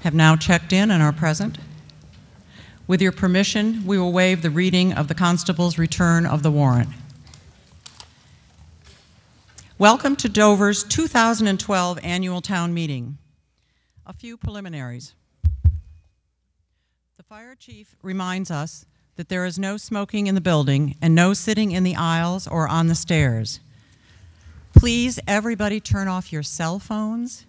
have now checked in and are present. With your permission, we will waive the reading of the constable's return of the warrant. Welcome to Dover's 2012 Annual Town Meeting. A few preliminaries. The fire chief reminds us that there is no smoking in the building and no sitting in the aisles or on the stairs. Please, everybody, turn off your cell phones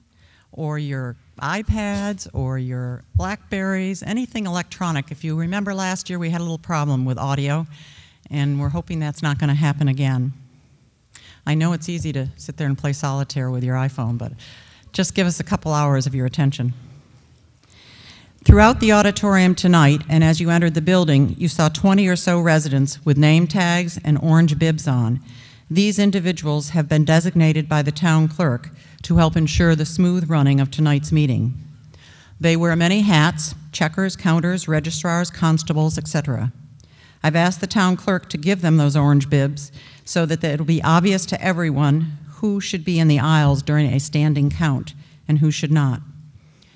or your iPads or your Blackberries, anything electronic. If you remember last year, we had a little problem with audio, and we're hoping that's not going to happen again. I know it's easy to sit there and play solitaire with your iPhone, but just give us a couple hours of your attention. Throughout the auditorium tonight, and as you entered the building, you saw 20 or so residents with name tags and orange bibs on. These individuals have been designated by the town clerk to help ensure the smooth running of tonight's meeting. They wear many hats: checkers, counters, registrars, constables, etc. I've asked the town clerk to give them those orange bibs so that it'll be obvious to everyone who should be in the aisles during a standing count and who should not.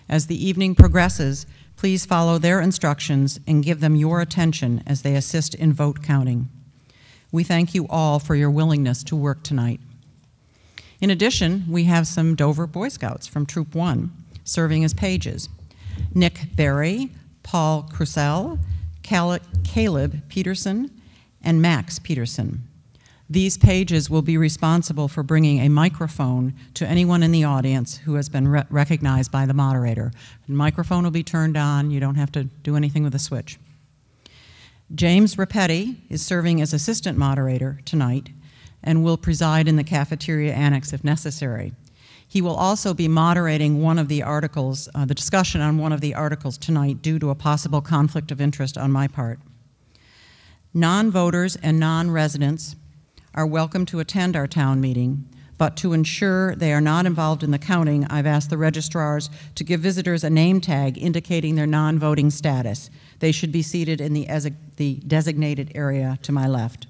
As the evening progresses, please follow their instructions and give them your attention as they assist in vote counting. We thank you all for your willingness to work tonight. In addition, we have some Dover Boy Scouts from Troop 1 serving as pages: Nick Berry, Paul Crusell, Caleb Peterson, and Max Peterson. These pages will be responsible for bringing a microphone to anyone in the audience who has been recognized by the moderator. The microphone will be turned on. You don't have to do anything with the switch. James Rapetti is serving as assistant moderator tonight and will preside in the cafeteria annex if necessary. He will also be moderating one of the articles, the discussion on one of the articles tonight, due to a possible conflict of interest on my part. Non-voters and non-residents are welcome to attend our town meeting, but to ensure they are not involved in the counting, I've asked the registrars to give visitors a name tag indicating their non-voting status. They should be seated in the designated area to my left.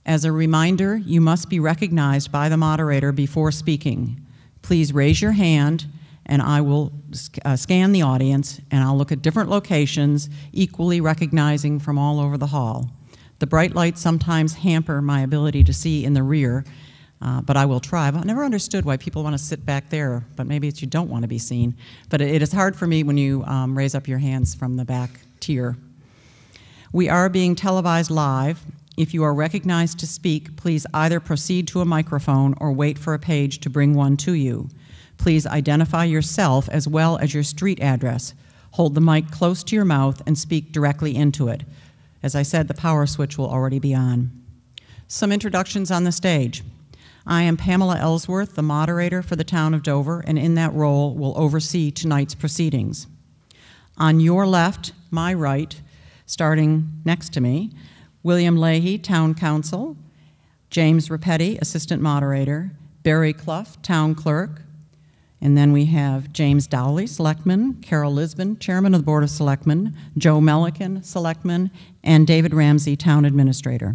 As a reminder, you must be recognized by the moderator before speaking. Please raise your hand and I will scan the audience, and I'll look at different locations, equally recognizing from all over the hall. The bright lights sometimes hamper my ability to see in the rear, but I will try. I've never understood why people want to sit back there, but maybe it's you don't want to be seen. But it is hard for me when you raise up your hands from the back tier. We are being televised live. If you are recognized to speak, please either proceed to a microphone or wait for a page to bring one to you. Please identify yourself as well as your street address. Hold the mic close to your mouth and speak directly into it. As I said, the power switch will already be on. Some introductions on the stage. I am Pamela Ellsworth, the moderator for the town of Dover, and in that role will oversee tonight's proceedings. On your left, my right, starting next to me, William Leahy, Town Council, James Rapetti, Assistant Moderator, Barry Clough, Town Clerk, and then we have James Dowley, Selectman, Carol Lisbon, Chairman of the Board of Selectmen, Joe Melican, Selectman, and David Ramsey, Town Administrator.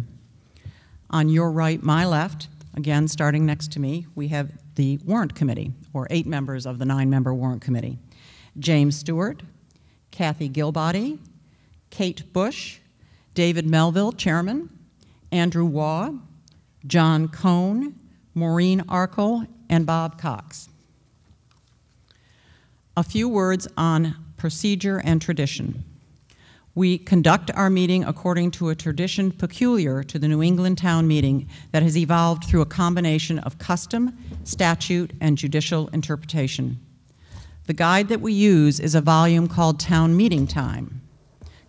On your right, my left, again starting next to me, we have the Warrant Committee, or 8 members of the 9-member Warrant Committee. James Stewart, Kathy Gilbody, Kate Bush, David Melville, Chairman, Andrew Waugh, John Cohn, Maureen Arkle, and Bob Cox. A few words on procedure and tradition. We conduct our meeting according to a tradition peculiar to the New England town meeting that has evolved through a combination of custom, statute, and judicial interpretation. The guide that we use is a volume called Town Meeting Time,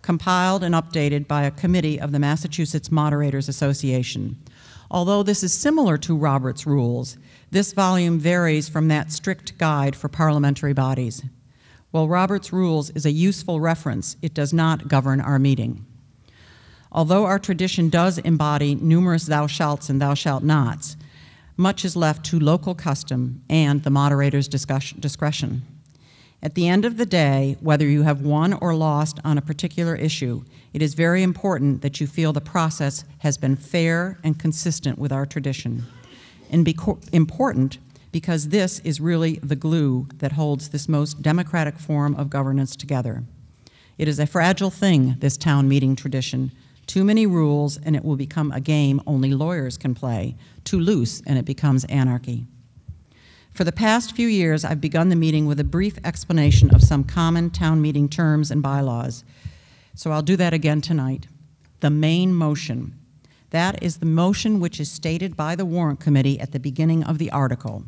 compiled and updated by a committee of the Massachusetts Moderators Association. Although this is similar to Robert's Rules, this volume varies from that strict guide for parliamentary bodies. While Robert's Rules is a useful reference, it does not govern our meeting. Although our tradition does embody numerous thou shalts and thou shalt nots, much is left to local custom and the moderator's discretion. At the end of the day, whether you have won or lost on a particular issue, it is very important that you feel the process has been fair and consistent with our tradition. And important because this is really the glue that holds this most democratic form of governance together. It is a fragile thing, this town meeting tradition. Too many rules and it will become a game only lawyers can play. Too loose and it becomes anarchy. For the past few years, I've begun the meeting with a brief explanation of some common town meeting terms and bylaws. So I'll do that again tonight. The main motion. That is the motion which is stated by the warrant committee at the beginning of the article.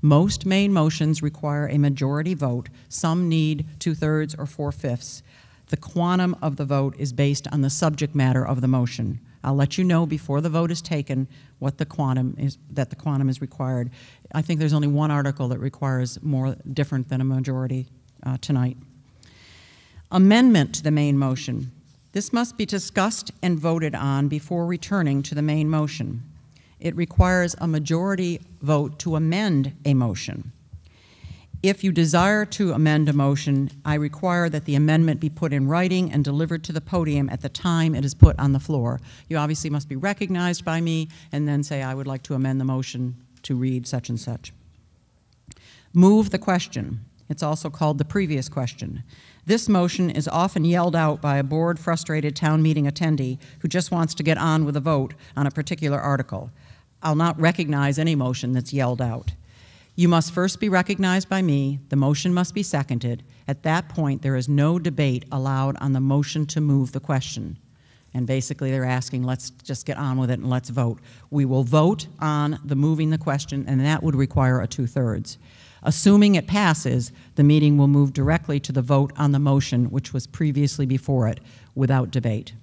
Most main motions require a majority vote. Some need 2/3 or 4/5. The quantum of the vote is based on the subject matter of the motion. I'll let you know before the vote is taken what the quantum is, that the quantum is required. I think there's only one article that requires more different than a majority tonight. Amendment to the main motion. This must be discussed and voted on before returning to the main motion. It requires a majority vote to amend a motion. If you desire to amend a motion, I require that the amendment be put in writing and delivered to the podium at the time it is put on the floor. You obviously must be recognized by me and then say, I would like to amend the motion to read such and such. Move the question. It's also called the previous question. This motion is often yelled out by a bored, frustrated town meeting attendee who just wants to get on with a vote on a particular article. I'll not recognize any motion that's yelled out. You must first be recognized by me. The motion must be seconded. At that point, there is no debate allowed on the motion to move the question. And basically, they're asking, let's just get on with it and let's vote. We will vote on the moving the question, and that would require a 2/3. Assuming it passes, the meeting will move directly to the vote on the motion which was previously before it without debate.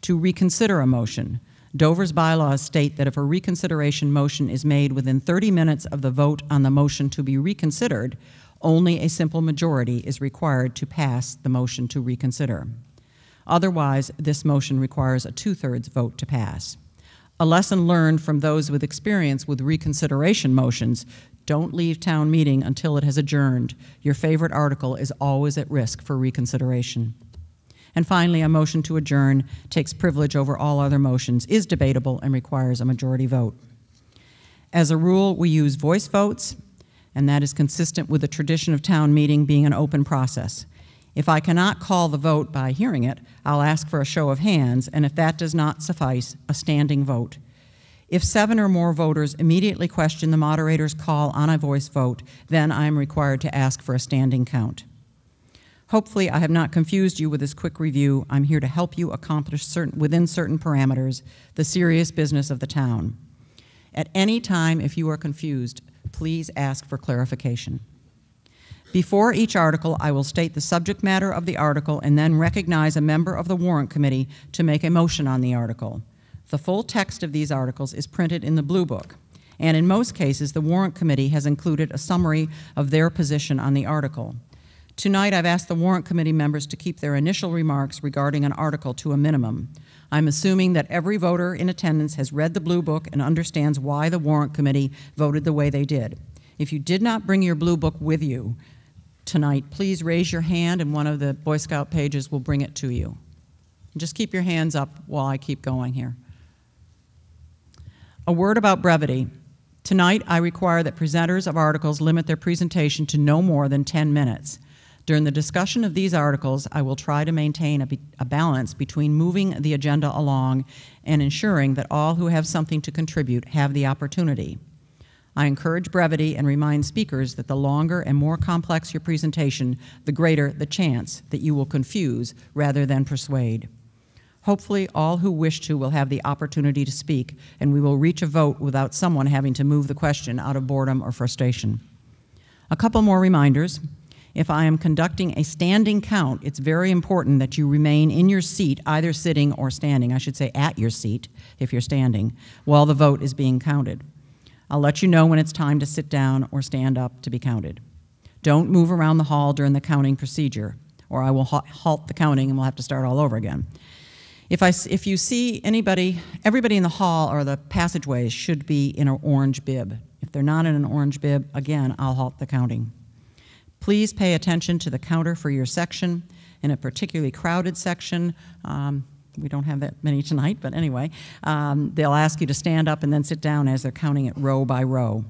To reconsider a motion. Dover's bylaws state that if a reconsideration motion is made within 30 minutes of the vote on the motion to be reconsidered, only a simple majority is required to pass the motion to reconsider. Otherwise, this motion requires a 2/3 vote to pass. A lesson learned from those with experience with reconsideration motions: don't leave town meeting until it has adjourned. Your favorite article is always at risk for reconsideration. And finally, a motion to adjourn takes privilege over all other motions, is debatable, and requires a majority vote. As a rule, we use voice votes, and that is consistent with the tradition of town meeting being an open process. If I cannot call the vote by hearing it, I'll ask for a show of hands, and if that does not suffice, a standing vote. If 7 or more voters immediately question the moderator's call on a voice vote, then I am required to ask for a standing count. Hopefully, I have not confused you with this quick review. I'm here to help you accomplish within certain parameters the serious business of the town. At any time, if you are confused, please ask for clarification. Before each article, I will state the subject matter of the article and then recognize a member of the warrant committee to make a motion on the article. The full text of these articles is printed in the Blue Book, and in most cases, the warrant committee has included a summary of their position on the article. Tonight, I've asked the warrant committee members to keep their initial remarks regarding an article to a minimum. I'm assuming that every voter in attendance has read the Blue Book and understands why the warrant committee voted the way they did. If you did not bring your Blue Book with you tonight, please raise your hand and one of the Boy Scout pages will bring it to you. Just keep your hands up while I keep going here. A word about brevity. Tonight, I require that presenters of articles limit their presentation to no more than 10 minutes. During the discussion of these articles, I will try to maintain a balance between moving the agenda along and ensuring that all who have something to contribute have the opportunity. I encourage brevity and remind speakers that the longer and more complex your presentation, the greater the chance that you will confuse rather than persuade. Hopefully, all who wish to will have the opportunity to speak, and we will reach a vote without someone having to move the question out of boredom or frustration. A couple more reminders. If I am conducting a standing count, it's very important that you remain in your seat, either sitting or standing. I should say at your seat if you're standing, while the vote is being counted. I'll let you know when it's time to sit down or stand up to be counted. Don't move around the hall during the counting procedure, or I will halt the counting and we'll have to start all over again. If you see everybody in the hall or the passageways should be in an orange bib. If they're not in an orange bib, again, I'll halt the counting. Please pay attention to the counter for your section. In a particularly crowded section, we don't have that many tonight, but anyway, they'll ask you to stand up and then sit down as they're counting it row by row.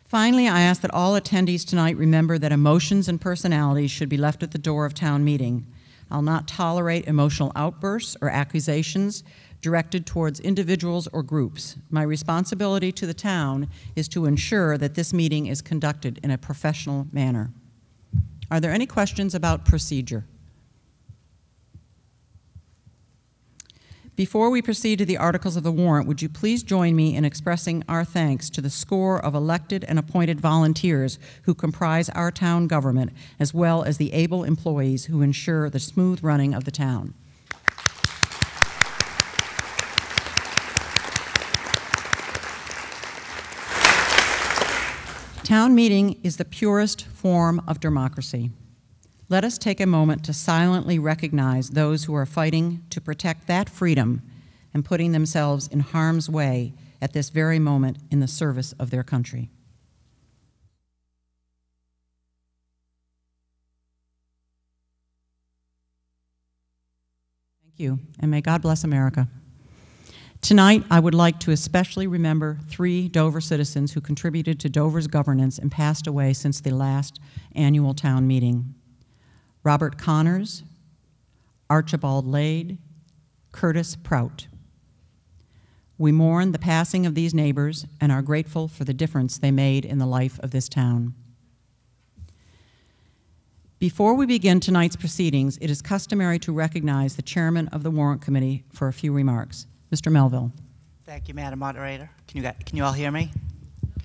Finally, I ask that all attendees tonight remember that emotions and personalities should be left at the door of town meeting. I'll not tolerate emotional outbursts or accusations directed towards individuals or groups. My responsibility to the town is to ensure that this meeting is conducted in a professional manner. Are there any questions about procedure? Before we proceed to the articles of the warrant, would you please join me in expressing our thanks to the score of elected and appointed volunteers who comprise our town government, as well as the able employees who ensure the smooth running of the town. Town meeting is the purest form of democracy. Let us take a moment to silently recognize those who are fighting to protect that freedom and putting themselves in harm's way at this very moment in the service of their country. Thank you, and may God bless America. Tonight, I would like to especially remember 3 Dover citizens who contributed to Dover's governance and passed away since the last annual town meeting. Robert Connors, Archibald Lade, Curtis Prout. We mourn the passing of these neighbors and are grateful for the difference they made in the life of this town. Before we begin tonight's proceedings, it is customary to recognize the chairman of the Warrant Committee for a few remarks. Mr. Melville. Thank you, Madam Moderator. Can you all hear me?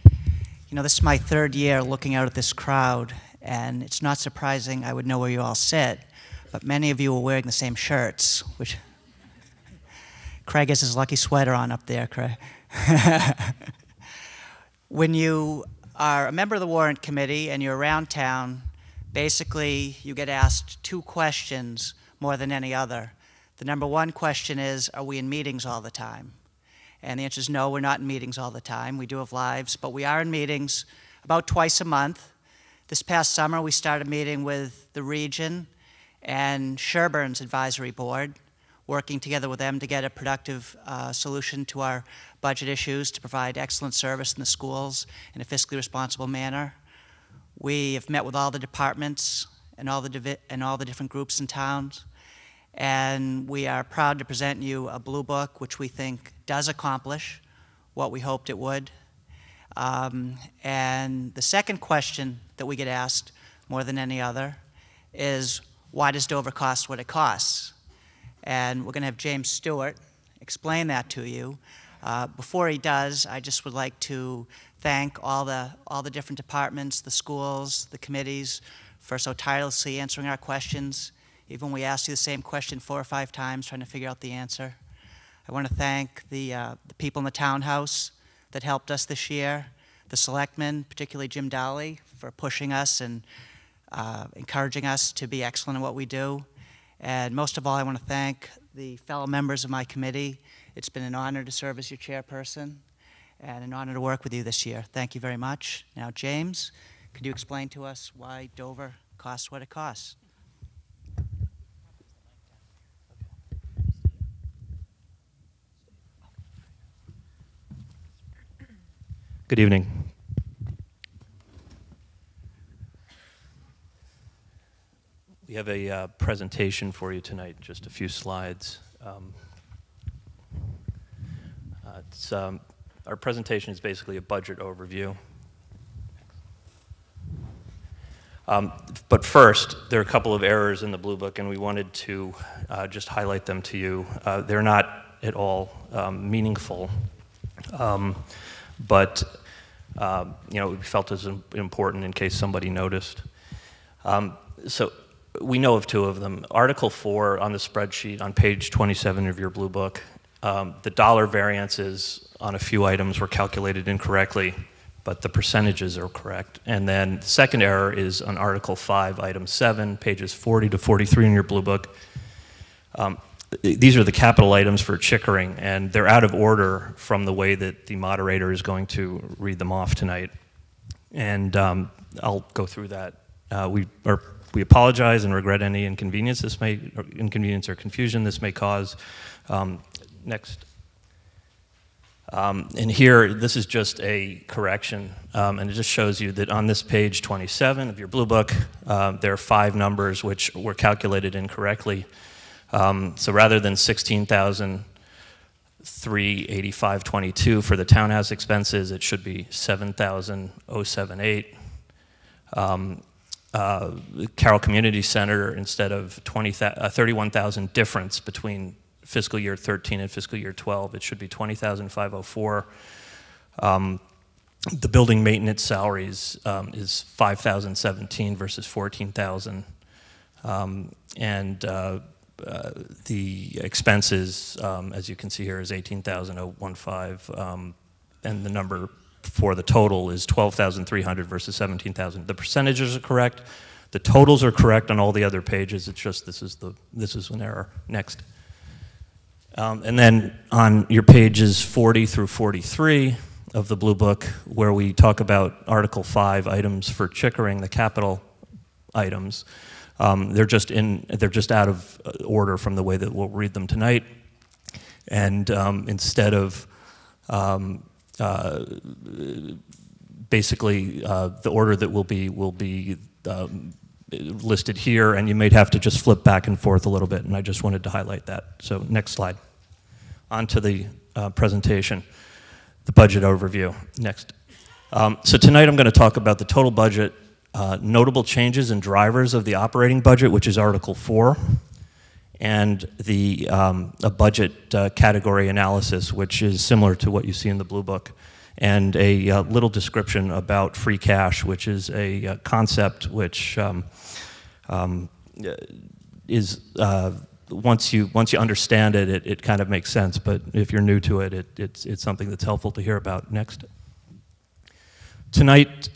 You know, this is my 3rd year looking out at this crowd, and it's not surprising I would know where you all sit, but many of you are wearing the same shirts, which Craig has his lucky sweater on up there, Craig. When you are a member of the Warrant Committee and you're around town, basically you get asked 2 questions more than any other. The number 1 question is, are we in meetings all the time? And the answer is no, we're not in meetings all the time. We do have lives, but we are in meetings about twice a month. This past summer, we started meeting with the region and Sherburne's advisory board, working together with them to get a productive solution to our budget issues to provide excellent service in the schools in a fiscally responsible manner. We have met with all the departments and all the different groups in towns. And we are proud to present you a blue book, which we think does accomplish what we hoped it would. And the second question that we get asked more than any other is, why does Dover cost what it costs? And we're going to have James Stewart explain that to you. Before he does, I just would like to thank all the different departments, the schools, the committees, for so tirelessly answering our questions. Even when we asked you the same question 4 or 5 times, trying to figure out the answer. I want to thank the people in the townhouse that helped us this year, the selectmen, particularly Jim Dowley, for pushing us and encouraging us to be excellent in what we do. And most of all, I want to thank the fellow members of my committee. It's been an honor to serve as your chairperson and an honor to work with you this year. Thank you very much. Now, James, could you explain to us why Dover costs what it costs? Good evening. We have a presentation for you tonight, just a few slides. Our presentation is basically a budget overview. But first, there are a couple of errors in the Blue Book, and we wanted to just highlight them to you. They're not at all meaningful, but we felt it was important in case somebody noticed. So we know of 2 of them. Article 4 on the spreadsheet on page 27 of your Blue Book, the dollar variances on a few items were calculated incorrectly, but the percentages are correct. And then the second error is on Article 5, item 7, pages 40 to 43 in your Blue Book. These are the capital items for Chickering, and they're out of order from the way that the moderator is going to read them off tonight. And I'll go through that. We apologize and regret any inconvenience or confusion this may cause. Next. And here, this is just a correction, and it just shows you that on this page 27 of your blue book, there are 5 numbers which were calculated incorrectly. So rather than 16,385.22 for the townhouse expenses, it should be 7,078. Carroll Community Center, instead of 31,000 difference between fiscal year 13 and fiscal year 12, it should be 20,504. The building maintenance salaries is 5,017 versus 14,000. And the expenses, as you can see here, is 18,015, and the number for the total is 12,300 versus 17,000. The percentages are correct. The totals are correct on all the other pages. It's just this is an error. Next. And then on your pages 40 through 43 of the Blue Book, where we talk about Article 5 items for Chickering, the capital items, they're just out of order from the way that we'll read them tonight. And instead of basically the order that will be listed here, and you may have to just flip back and forth a little bit, and I just wanted to highlight that. So next slide. On to the presentation, the budget overview. Next. So tonight I'm going to talk about the total budget, notable changes and drivers of the operating budget, which is Article 4, and the a budget category analysis, which is similar to what you see in the Blue Book, and a little description about free cash, which is a concept which is once you understand it, it kind of makes sense. But if you're new to it, it's something that's helpful to hear about. Next. Tonight,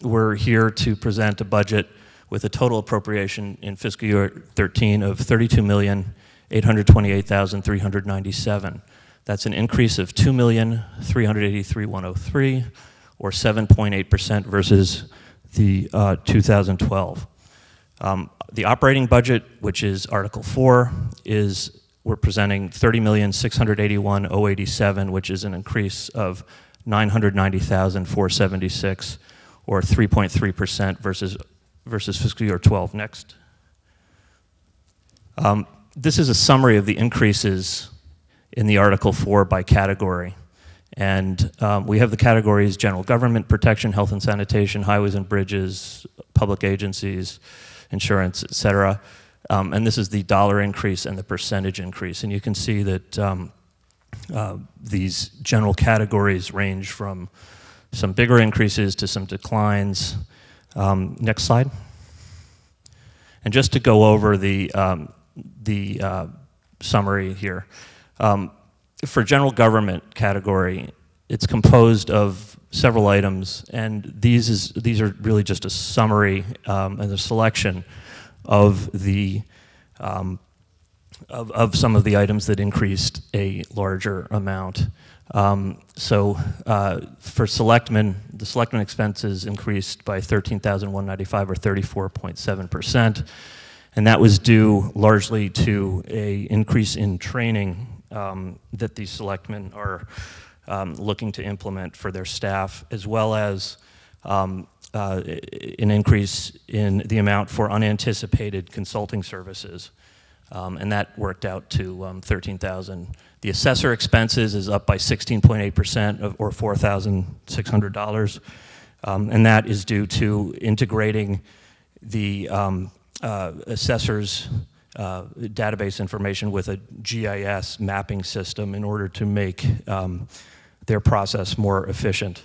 we're here to present a budget with a total appropriation in fiscal year 13 of $32,828,397. That's an increase of $2,383,103, or 7.8% versus the 2012. The operating budget, which is Article 4, we're presenting $30,681,087, which is an increase of $990,476, or 3.3% versus fiscal year 12. Next. This is a summary of the increases in the Article 4 by category. And we have the categories: general government, protection, health and sanitation, highways and bridges, public agencies, insurance, et cetera. And this is the dollar increase and the percentage increase. And you can see that these general categories range from some bigger increases to some declines. Next slide. And just to go over the summary here. For general government category, it's composed of several items, and these are really just a summary and a selection of the of some of the items that increased a larger amount. So for selectmen, the selectmen expenses increased by $13,195, or 34.7%, and that was due largely to an increase in training that the selectmen are looking to implement for their staff, as well as an increase in the amount for unanticipated consulting services, and that worked out to $13,000. The assessor expenses is up by 16.8%, or $4,600, and that is due to integrating the assessors' database information with a GIS mapping system in order to make their process more efficient.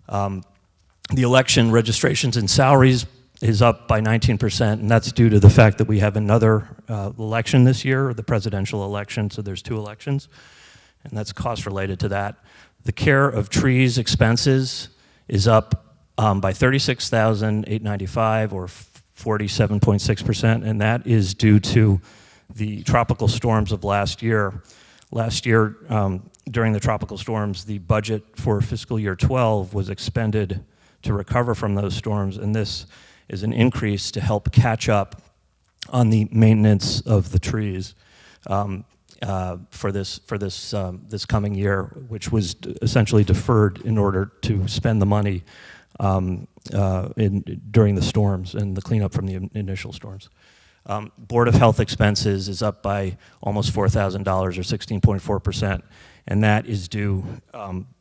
The election registrations and salaries is up by 19%, and that's due to the fact that we have another election this year, the presidential election, so there's 2 elections, and that's cost related to that. The care of trees expenses is up by $36,895, or 47.6%, and that is due to the tropical storms of last year. Last year, during the tropical storms, the budget for fiscal year 12 was expended to recover from those storms, and this is an increase to help catch up on the maintenance of the trees. for this coming year, which was essentially deferred in order to spend the money during the storms and the cleanup from the initial storms. Board of Health expenses is up by almost $4,000 or 16.4%, and that is due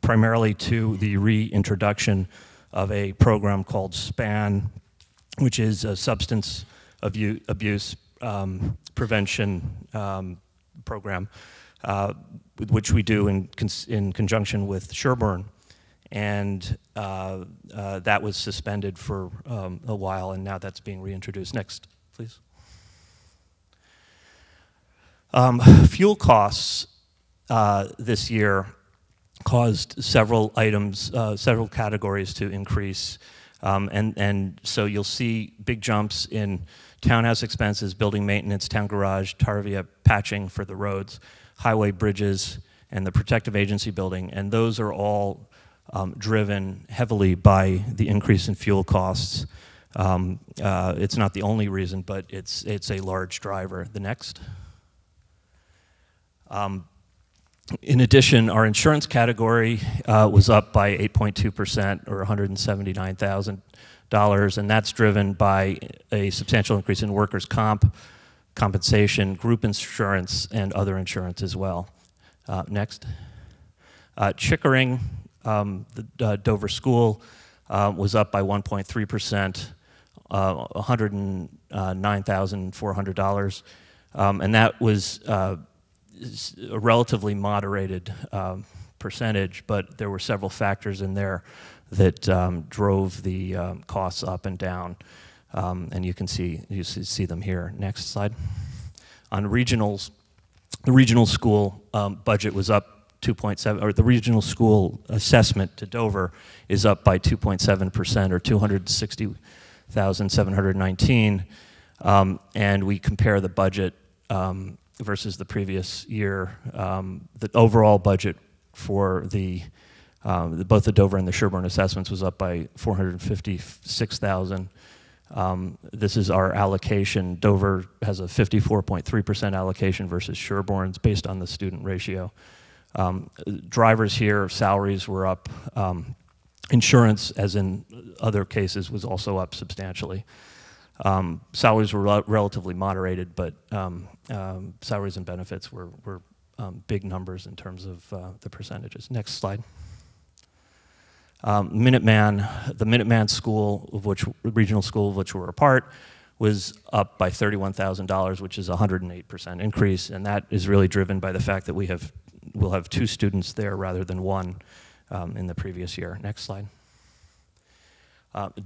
primarily to the reintroduction of a program called SPAN, which is a substance abuse prevention program, which we do in conjunction with Sherborne. And that was suspended for a while, and now that's being reintroduced. Next, please. Fuel costs this year caused several items, several categories to increase. And so you'll see big jumps in townhouse expenses, building maintenance, town garage, tarvia, patching for the roads, highway bridges, and the protective agency building. And those are all driven heavily by the increase in fuel costs. It's not the only reason, but it's a large driver. The next. In addition, our insurance category was up by 8.2% or $179,000, and that's driven by a substantial increase in workers' compensation, group insurance, and other insurance as well. Next. Chickering, the Dover School, was up by 1.3%, $109,400, and that was a relatively moderated percentage, but there were several factors in there that drove the costs up and down, and you can see them here. Next slide. On regionals, the regional school budget was up 2.7, or the regional school assessment to Dover is up by 2.7%, or $260,719, and we compare the budget versus the previous year. The overall budget for both the Dover and the Sherborne assessments was up by $456,000. This is our allocation. Dover has a 54.3% allocation versus Sherborne's based on the student ratio. Drivers here, salaries were up. Insurance, as in other cases, was also up substantially. Salaries were relatively moderated, but salaries and benefits were big numbers in terms of the percentages. Next slide. Minuteman, the Minuteman school, regional school of which we're a part, was up by $31,000, which is a 108% increase, and that is really driven by the fact that we'll have 2 students there rather than 1 in the previous year. Next slide.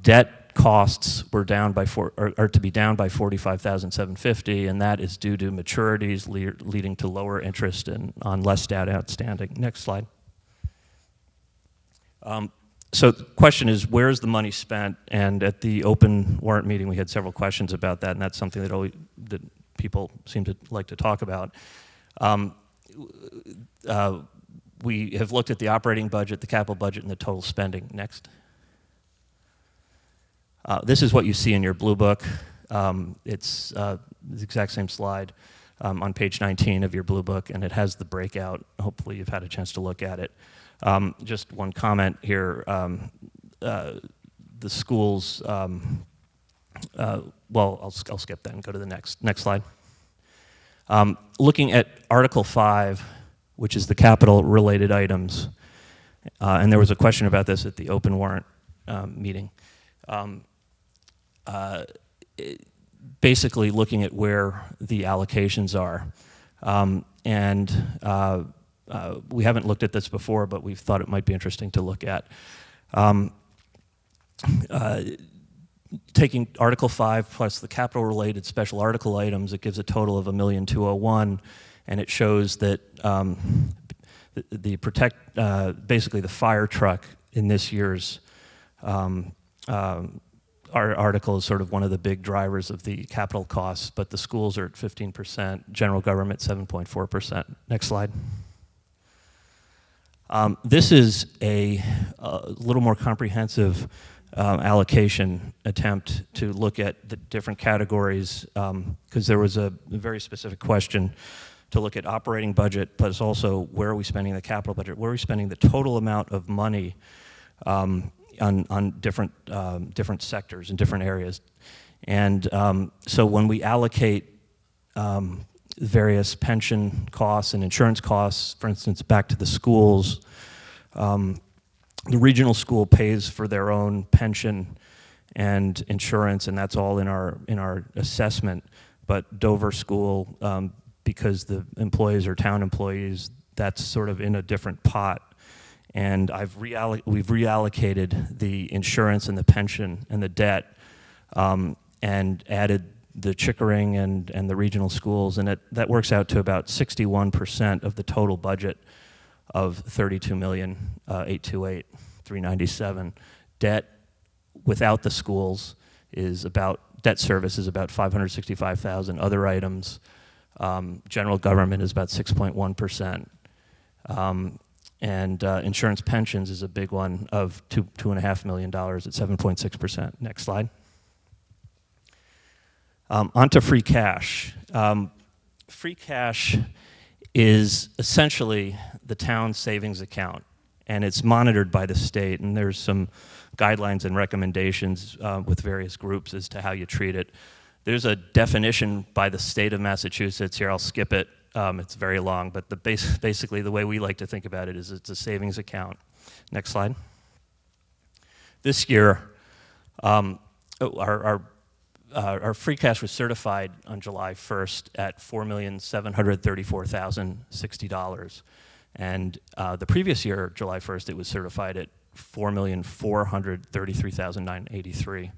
Debt costs were down by are to be down by $45,750, and that is due to maturities leading to lower interest on less debt outstanding. Next slide. So the question is, where's the money spent? And at the open warrant meeting, we had several questions about that, and that's something that people seem to like to talk about. We have looked at the operating budget, the capital budget, and the total spending. Next. This is what you see in your blue book. It's the exact same slide on page 19 of your blue book, and it has the breakout. Hopefully you've had a chance to look at it. Just one comment here. The schools, well, I'll skip that and go to the next slide. Looking at Article 5, which is the capital-related items, and there was a question about this at the open warrant meeting. Basically looking at where the allocations are. We haven't looked at this before, but we've thought it might be interesting to look at. Taking Article 5 plus the capital-related special article items, it gives a total of $1,201,000, and it shows that basically the fire truck in this year's our article is sort of one of the big drivers of the capital costs, but the schools are at 15%, general government 7.4%. Next slide. This is a little more comprehensive allocation attempt to look at the different categories, because there was a very specific question to look at operating budget, but it's also where are we spending the capital budget, where are we spending the total amount of money on different sectors and different areas. And so when we allocate various pension costs and insurance costs, for instance, back to the schools, the regional school pays for their own pension and insurance, and that's all in our assessment. But Dover School, because the employees are town employees, that's sort of in a different pot. And we've reallocated the insurance and the pension and the debt, and added the Chickering and the regional schools, and that works out to about 61% of the total budget of $32,828,397. Debt without the schools is about, debt service is about $565,000. Other items, general government is about 6.1%. And insurance pensions is a big one of $2.5 million at 7.6%. Next slide. Onto free cash. Free cash is essentially the town's savings account, and it's monitored by the state, and there's some guidelines and recommendations with various groups as to how you treat it. There's a definition by the state of Massachusetts here. I'll skip it. It's very long, but basically the way we like to think about it is it's a savings account. Next slide. This year, our free cash was certified on July 1st at $4,734,060. And the previous year, July 1st, it was certified at $4,433,983.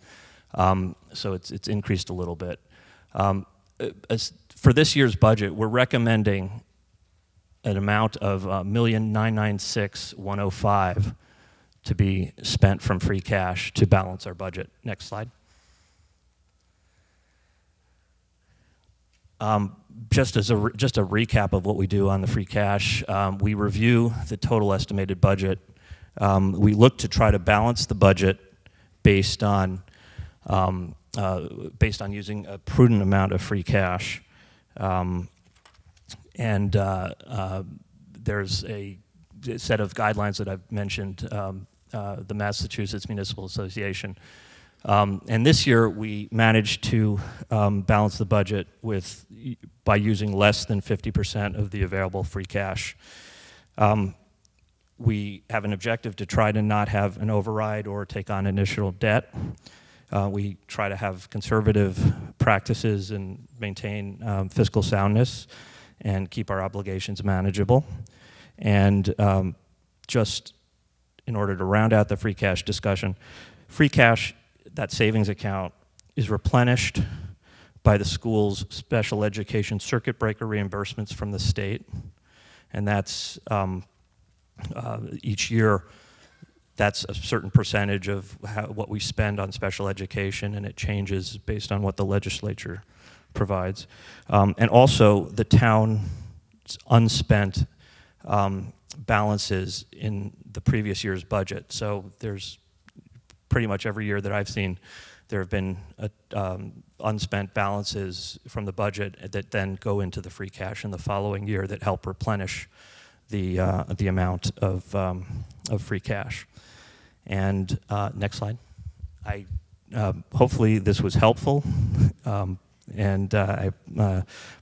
So it's increased a little bit. For this year's budget, we're recommending an amount of $1,996,105 to be spent from free cash to balance our budget. Next slide. Just a recap of what we do on the free cash, we review the total estimated budget. We look to try to balance the budget based on using a prudent amount of free cash. There's a set of guidelines that I've mentioned, the Massachusetts Municipal Association. And this year we managed to balance the budget by using less than 50% of the available free cash. We have an objective to try to not have an override or take on additional debt. We try to have conservative practices and maintain fiscal soundness and keep our obligations manageable. And just in order to round out the free cash discussion, free cash, that savings account, is replenished by the school's special education circuit breaker reimbursements from the state. And that's each year, that's a certain percentage of what we spend on special education, and it changes based on what the legislature provides. And also the town's unspent balances in the previous year's budget. So there's pretty much every year that I've seen, there have been unspent balances from the budget that then go into the free cash in the following year that help replenish the amount of free cash. And next slide. Hopefully this was helpful, and I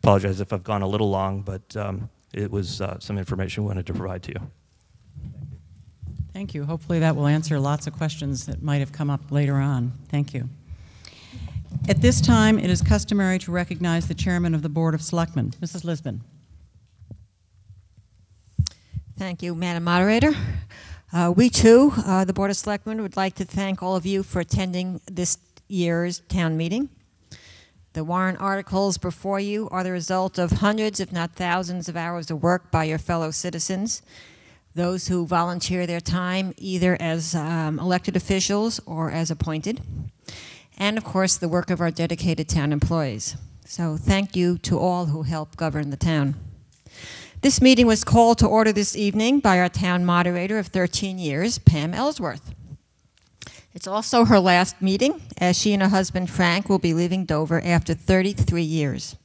apologize if I've gone a little long, but it was some information we wanted to provide to you. Thank you. Hopefully that will answer lots of questions that might have come up later on. Thank you. At this time, it is customary to recognize the Chairman of the Board of Selectmen, Mrs. Lisbon. Thank you, Madam Moderator. We too, the Board of Selectmen, would like to thank all of you for attending this year's town meeting. The warrant articles before you are the result of hundreds, if not thousands, of hours of work by your fellow citizens, those who volunteer their time either as elected officials or as appointed, and of course the work of our dedicated town employees. So thank you to all who help govern the town. This meeting was called to order this evening by our town moderator of 13 years, Pam Ellsworth. It's also her last meeting, as she and her husband Frank will be leaving Dover after 33 years.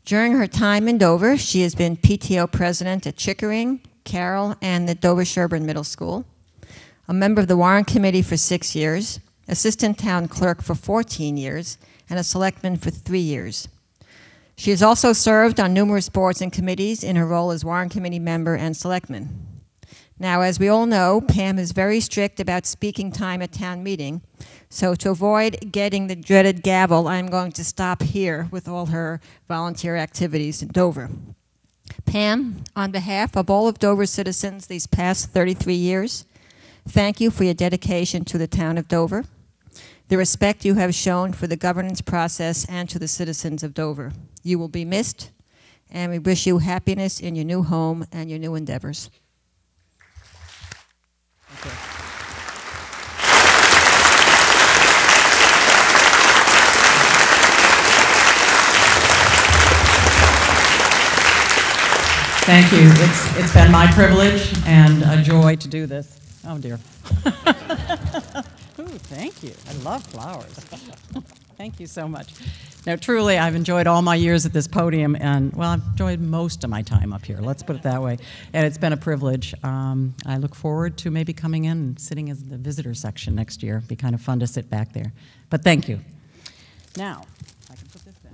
During her time in Dover, she has been PTO president at Chickering, Carroll, and the Dover-Sherburne Middle School, a member of the Warrant Committee for 6 years, assistant town clerk for 14 years, and a selectman for 3 years. She has also served on numerous boards and committees in her role as Warrant Committee member and selectman. Now, as we all know, Pam is very strict about speaking time at town meeting, so to avoid getting the dreaded gavel, I'm going to stop here with all her volunteer activities in Dover. Pam, on behalf of all of Dover's citizens these past 33 years, thank you for your dedication to the town of Dover, the respect you have shown for the governance process and to the citizens of Dover. You will be missed, and we wish you happiness in your new home and your new endeavors. Thank you. It's been my privilege and a joy to do this. Oh, dear. Ooh, thank you. I love flowers. Thank you so much. Now, truly, I've enjoyed all my years at this podium, and, well, I've enjoyed most of my time up here. Let's put it that way. And it's been a privilege. I look forward to maybe coming in and sitting in the visitor section next year. It'd be kind of fun to sit back there. But thank you. Now, I can put this down.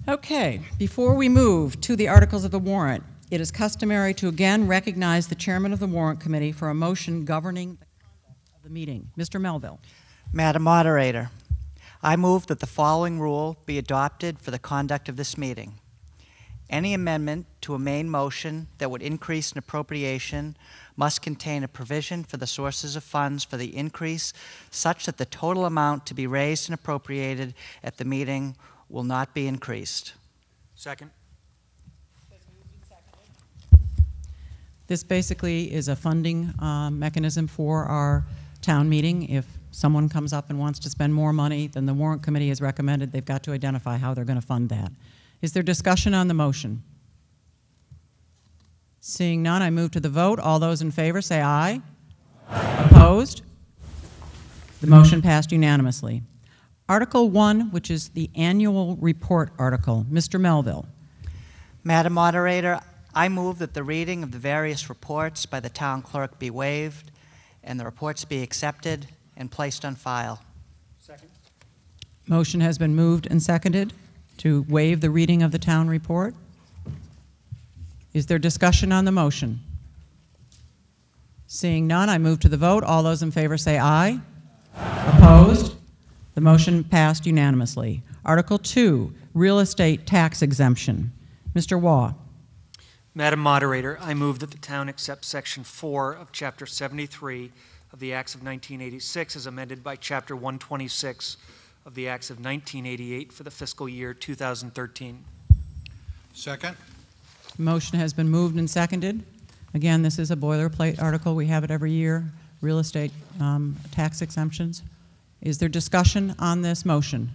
Okay, before we move to the articles of the warrant, it is customary to again recognize the chairman of the warrant committee for a motion governing the conduct of the meeting. Mr. Melville. Madam Moderator, I move that the following rule be adopted for the conduct of this meeting. Any amendment to a main motion that would increase an appropriation must contain a provision for the sources of funds for the increase such that the total amount to be raised and appropriated at the meeting will not be increased. Second. This basically is a funding mechanism for our town meeting. If someone comes up and wants to spend more money than the warrant committee has recommended, they've got to identify how they're going to fund that. Is there discussion on the motion? Seeing none, I move to the vote. All those in favor say aye. Aye. Opposed? The motion passed unanimously. Article 1, which is the annual report article. Mr. Melville. Madam Moderator, I move that the reading of the various reports by the town clerk be waived and the reports be accepted and placed on file. Second. Motion has been moved and seconded to waive the reading of the town report. Is there discussion on the motion? Seeing none, I move to the vote. All those in favor say aye. Aye. Opposed? The motion passed unanimously. Article 2, real estate tax exemption. Mr. Waugh. Madam Moderator, I move that the town accept Section 4 of Chapter 73 of the Acts of 1986 as amended by Chapter 126 of the Acts of 1988 for the fiscal year 2013. Second. Motion has been moved and seconded. Again, this is a boilerplate article. We have it every year, real estate tax exemptions. Is there discussion on this motion?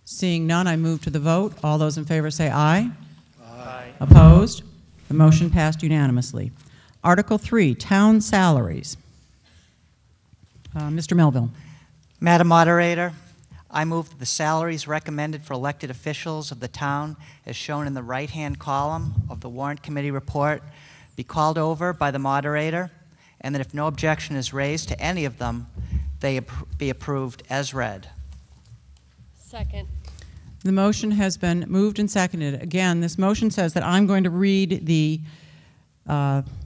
Seeing none, I move to the vote. All those in favor say aye. Aye. Opposed? The motion passed unanimously. Article 3, town salaries. Mr. Melville. Madam Moderator, I move that the salaries recommended for elected officials of the town, as shown in the right-hand column of the Warrant Committee report, be called over by the moderator, and that if no objection is raised to any of them, they be approved as read. Second. The motion has been moved and seconded. Again, this motion says that I'm going to read the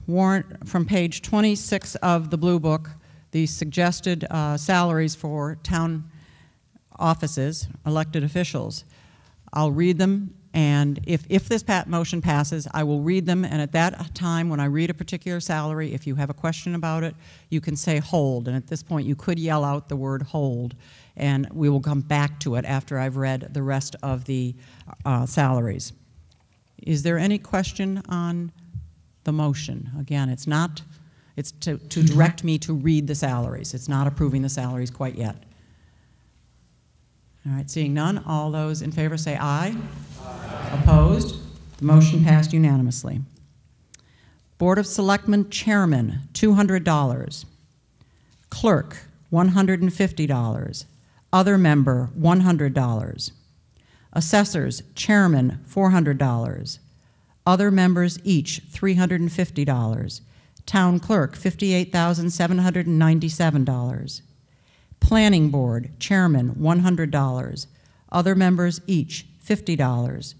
warrant from page 26 of the Blue Book, the suggested salaries for town offices, elected officials. I'll read them, and if this motion passes, I will read them, and at that time, when I read a particular salary, if you have a question about it, you can say hold, and at this point, you could yell out the word hold, and we will come back to it after I've read the rest of the salaries. Is there any question on the motion? Again, it's to direct me to read the salaries. It's not approving the salaries quite yet. All right, seeing none, all those in favor say aye. Aye. Opposed? The motion passed unanimously. Board of Selectmen Chairman, $200. Clerk, $150. Other member, $100. Assessors, chairman, $400. Other members each, $350. Town clerk, $58,797. Planning board, chairman, $100. Other members each, $50.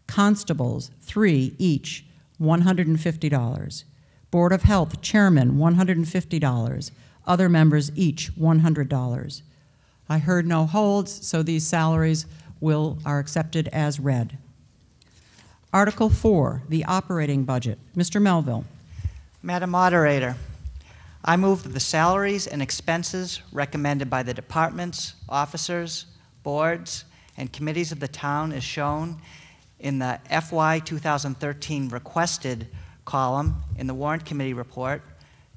Constables, 3 each, $150. Board of Health, chairman, $150. Other members each, $100. I heard no holds, so these salaries are accepted as read. Article 4, the operating budget. Mr. Melville. Madam Moderator, I move that the salaries and expenses recommended by the departments, officers, boards, and committees of the town as shown in the FY 2013 requested column in the Warrant Committee report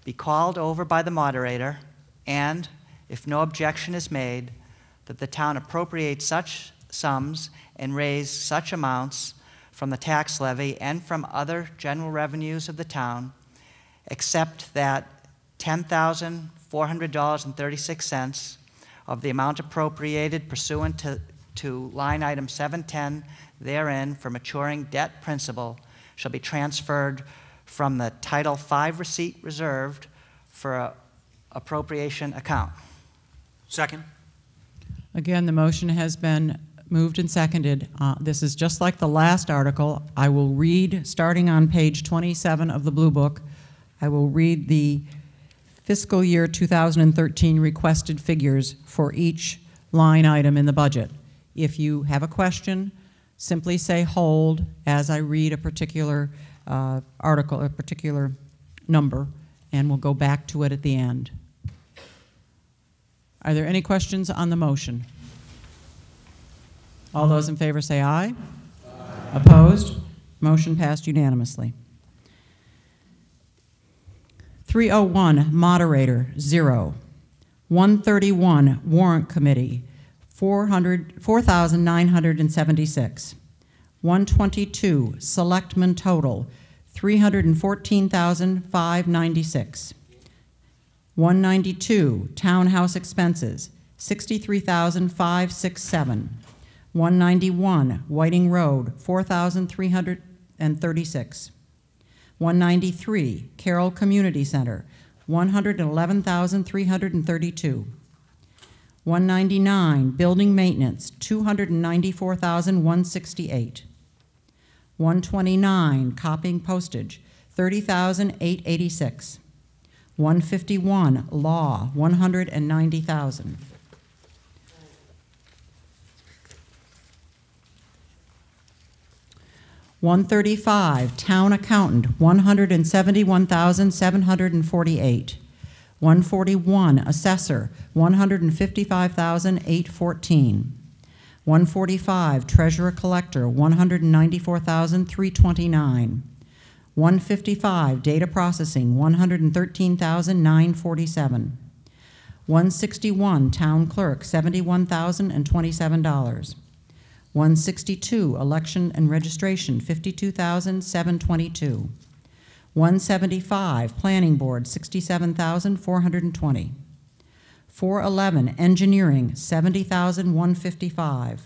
be called over by the moderator, and, if no objection is made, that the town appropriate such sums and raise such amounts from the tax levy and from other general revenues of the town, except that $10,400.36 of the amount appropriated pursuant to line item 710 therein for maturing debt principal shall be transferred from the Title V receipt reserved for a appropriation account. Second. Again, the motion has been moved and seconded. This is just like the last article. I will read, starting on page 27 of the Blue Book, I will read the fiscal year 2013 requested figures for each line item in the budget. If you have a question, simply say hold as I read a particular article, a particular number, and we'll go back to it at the end. Are there any questions on the motion? All those in favor say aye. Aye. Opposed? Motion passed unanimously. 301, Moderator, 0. 131, Warrant Committee, 4,976. 122, Selectmen total, 314,596. 192, Townhouse expenses, 63,567. 191, Whiting Road, 4,336. 193, Carroll Community Center, 111,332. 199, Building Maintenance, 294,168. 129, Copying Postage, 30,886. 151, Law, 190,000. $135, Town Accountant, $171,748. $141, Assessor, $155,814. $145, Treasurer Collector, $194,329. $155, Data Processing, $113,947. $161, Town Clerk, $71,027. $162, Election and Registration, $52,722. $175, Planning Board, $67,420. $411, Engineering, $70,155.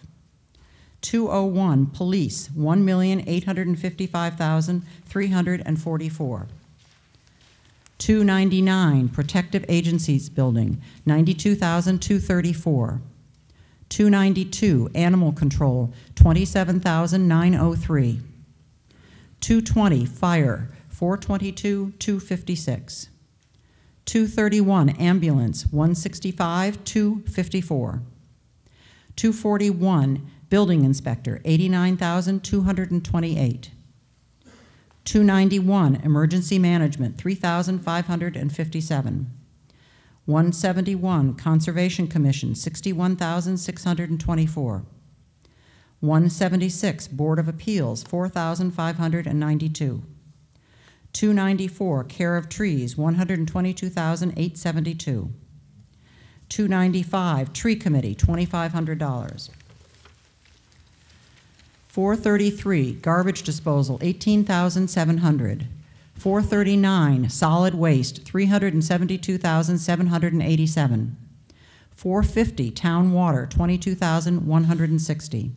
$201, Police, $1,855,344. $299, Protective Agencies Building, $92,234. $292, Animal Control, $27,903. $220, Fire, $422,256. $231, Ambulance, $165,254. $241, Building Inspector, $89,228. $291, Emergency Management, $3,557. $171, Conservation Commission, $61,624. $176, Board of Appeals, $4,592. $294, Care of Trees, $122,872. $295, Tree Committee, $2,500. $433, Garbage Disposal, $18,700. $439, Solid Waste, $372,787. 450, Town Water, $22,160.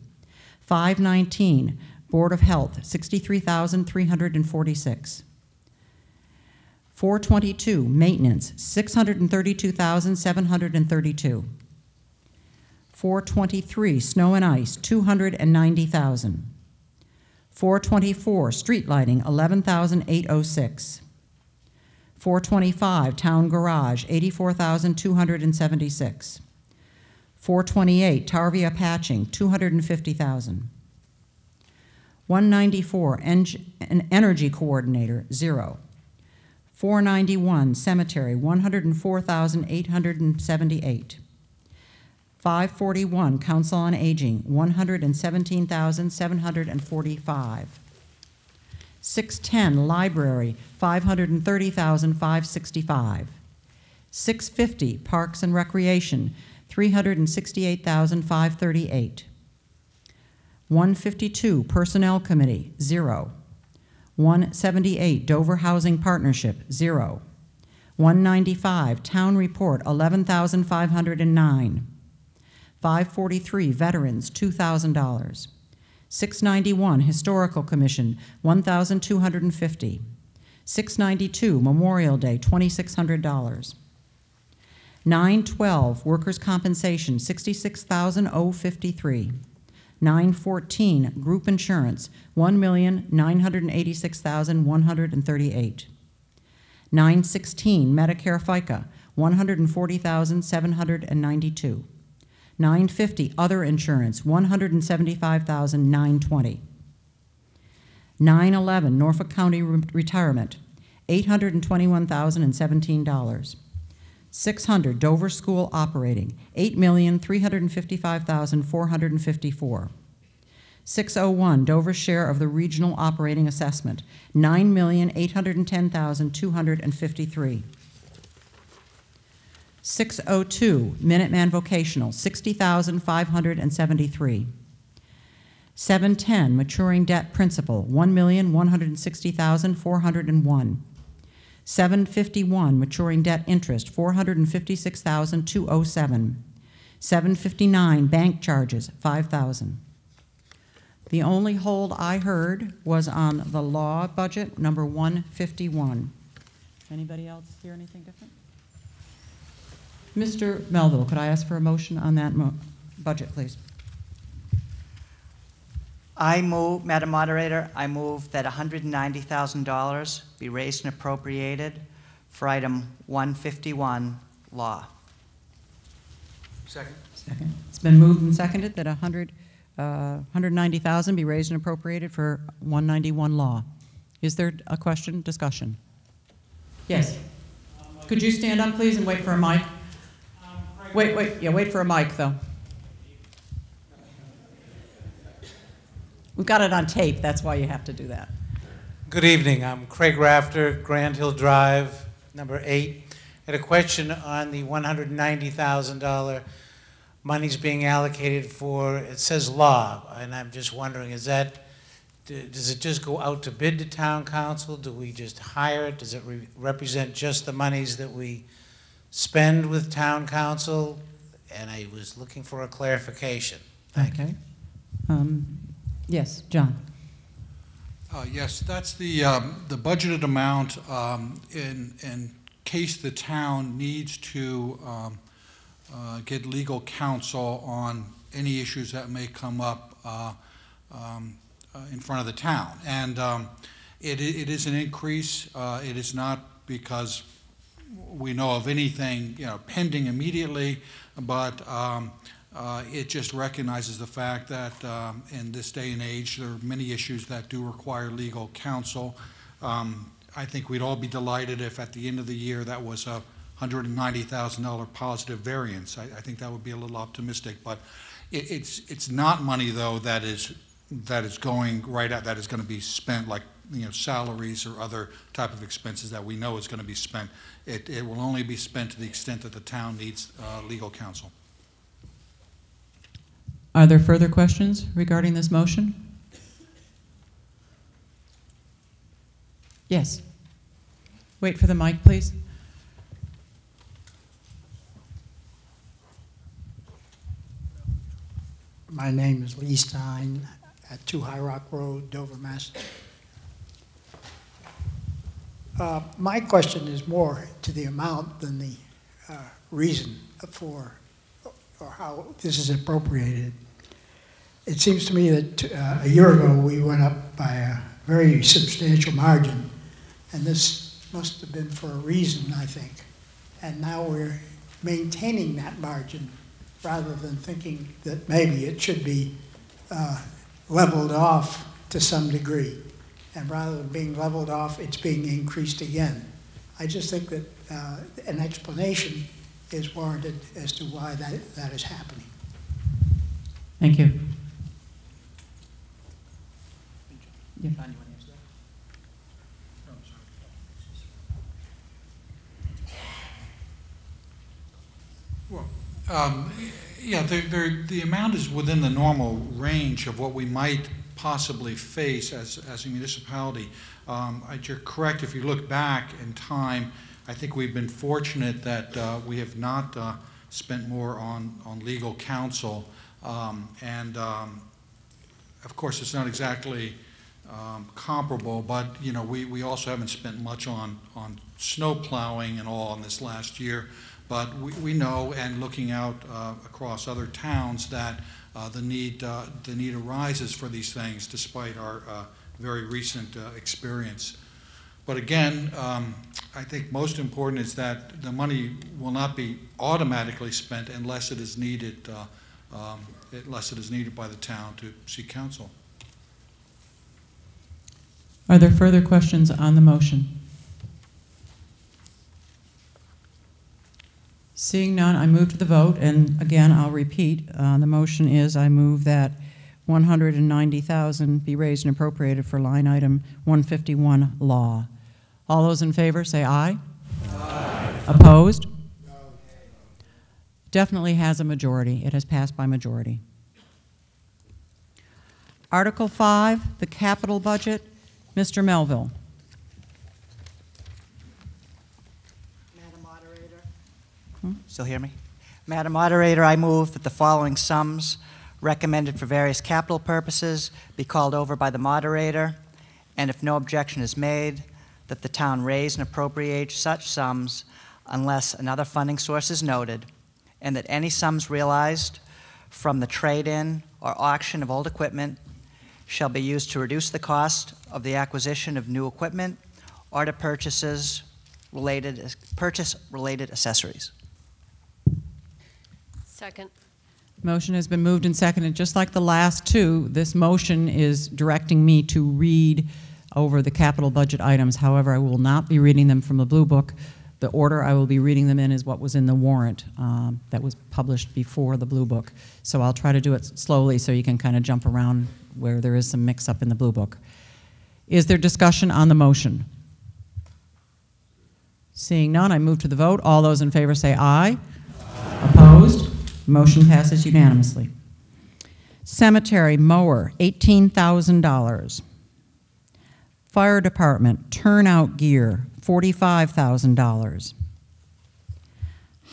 519, Board of Health, $63,346. 422, Maintenance, $632,732. 423, Snow and Ice, $290,000. 424, Street Lighting, $11,806. 425, Town Garage, $84,276. 428, Tarvia Patching, $250,000. 194, Energy Coordinator, 0. 491, Cemetery, $104,878. 541, Council on Aging, $117,745. 610, Library, $530,565. 650, Parks and Recreation, $368,538. 152, Personnel Committee, 0. 178, Dover Housing Partnership, 0. 195, Town Report, $11,509. 543, Veterans, $2,000. 691, Historical Commission, $1,250. 692, Memorial Day, $2,600. 912, Workers' Compensation, $66,053. 914, Group Insurance, $1,986,138. 916, Medicare FICA, $140,792. 950, Other Insurance, $175,920. 911, Norfolk County Retirement, $821,017. 600, Dover School Operating, $8,355,454. 601, Dover's share of the Regional Operating Assessment, $9,810,253. 602, Minuteman Vocational, $60,573. 710, Maturing Debt Principal, $1,160,401. 751, Maturing Debt Interest, $456,207. 759, Bank Charges, $5,000. The only hold I heard was on the law budget, number 151. Anybody else hear anything different? Mr. Melville, could I ask for a motion on that budget, please? I move, Madam Moderator, I move that $190,000 be raised and appropriated for item 151, law. Second. Second. It's been moved and seconded that $190,000 be raised and appropriated for 191 law. Is there a question, discussion? Yes. Could you stand up, please, and wait for a mic? Wait for a mic, though. We've got it on tape, that's why you have to do that. Good evening, I'm Craig Rafter, Grand Hill Drive, number 8. I had a question on the $190,000 monies being allocated for, it says law, and I'm just wondering, does it just go out to bid to town council? Do we just hire it? Does it represent just the monies that we spend with town council? And I was looking for a clarification. Thank you. Yes, John. Yes, that's the budgeted amount in case the town needs to get legal counsel on any issues that may come up in front of the town. And it is an increase. It is not because we know of anything pending immediately, but it just recognizes the fact that in this day and age there are many issues that do require legal counsel. I think we'd all be delighted if at the end of the year that was a $190,000 positive variance. I think that would be a little optimistic, but it's not money though that is going right out, that is going to be spent like salaries or other type of expenses that we know is going to be spent. It will only be spent to the extent that the town needs legal counsel. Are there further questions regarding this motion? Yes. Wait for the mic, please. My name is Lee Stein at 2 High Rock Road, Dover, Mass. My question is more to the amount than the reason for or how this is appropriated. It seems to me that a year ago we went up by a very substantial margin, and this must have been for a reason, I think. And now we're maintaining that margin rather than thinking that maybe it should be leveled off to some degree. And rather than being leveled off, it's being increased again. I just think that an explanation is warranted as to why that is happening. Thank you. Yeah. Well, yeah, the amount is within the normal range of what we might possibly face as a municipality. You're correct. If you look back in time, I think we've been fortunate that we have not spent more on legal counsel. Of course, it's not exactly comparable, but you know, we also haven't spent much on snow plowing and all in this last year. But we know, and looking out across other towns, that the need arises for these things, despite our very recent experience. But again, I think most important is that the money will not be automatically spent unless it is needed, by the town to seek counsel. Are there further questions on the motion? Seeing none, I move to the vote, and again, I'll repeat. The motion is I move that $190,000 be raised and appropriated for line item 151 law. All those in favor say aye. Aye. Opposed? No. Definitely has a majority. It has passed by majority. Article 5, the capital budget. Mr. Melville. Madam Moderator. Still hear me? Madam Moderator, I move that the following sums recommended for various capital purposes be called over by the moderator, and if no objection is made, that the town raise and appropriate such sums unless another funding source is noted, and that any sums realized from the trade-in or auction of old equipment shall be used to reduce the cost of the acquisition of new equipment or to purchase related accessories. Second. Motion has been moved and seconded. Just like the last two, this motion is directing me to read over the capital budget items. However, I will not be reading them from the Blue Book. The order I will be reading them in is what was in the warrant that was published before the Blue Book. So I'll try to do it slowly so you can kind of jump around where there is some mix-up in the Blue Book. Is there discussion on the motion? Seeing none, I move to the vote. All those in favor say aye. Aye. Opposed? Motion passes unanimously. Cemetery mower, $18,000. Fire department turnout gear, $45,000.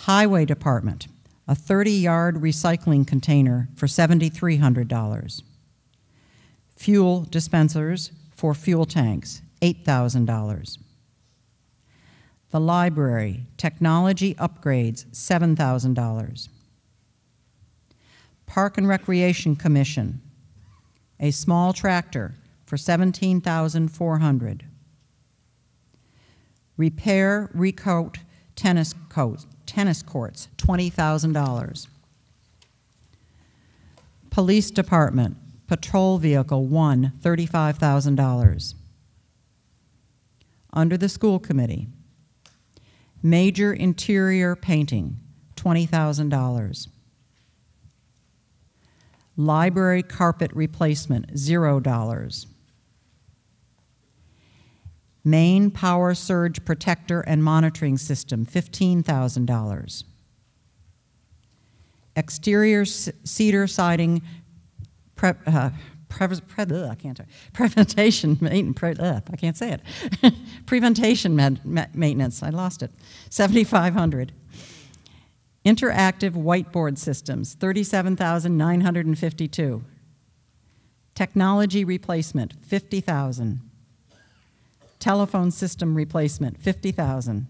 Highway department, a 30-yard recycling container for $7,300. Fuel dispensers for fuel tanks, $8,000. The library, technology upgrades, $7,000. Park and Recreation Commission, a small tractor for $17,400. Repair, recoat tennis courts, $20,000. Police Department, patrol vehicle 1, $35,000. Under the school committee, major interior painting, $20,000. Library carpet replacement, $0. Main power surge protector and monitoring system, $15,000. Exterior cedar siding preventation maintenance, I lost it, $7,500. Interactive whiteboard systems, $37,952. Technology replacement, $50,000. Telephone system replacement, $50,000.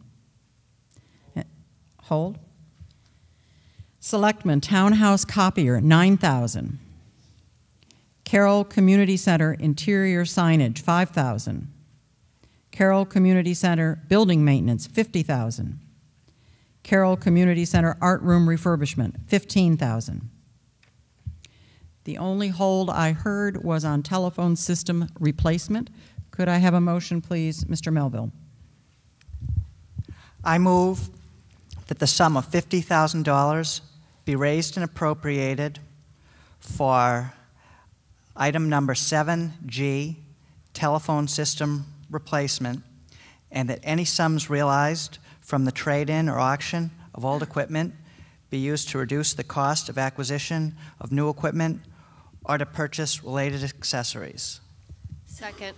Hold. Selectmen Townhouse copier, $9,000. Carroll Community Center interior signage, $5,000. Carroll Community Center building maintenance, $50,000. Carroll Community Center art room refurbishment, $15,000. The only hold I heard was on telephone system replacement. Could I have a motion, please, Mr. Melville? I move that the sum of $50,000 be raised and appropriated for item number 7G, telephone system replacement, and that any sums realized from the trade-in or auction of old equipment be used to reduce the cost of acquisition of new equipment or to purchase related accessories. Second.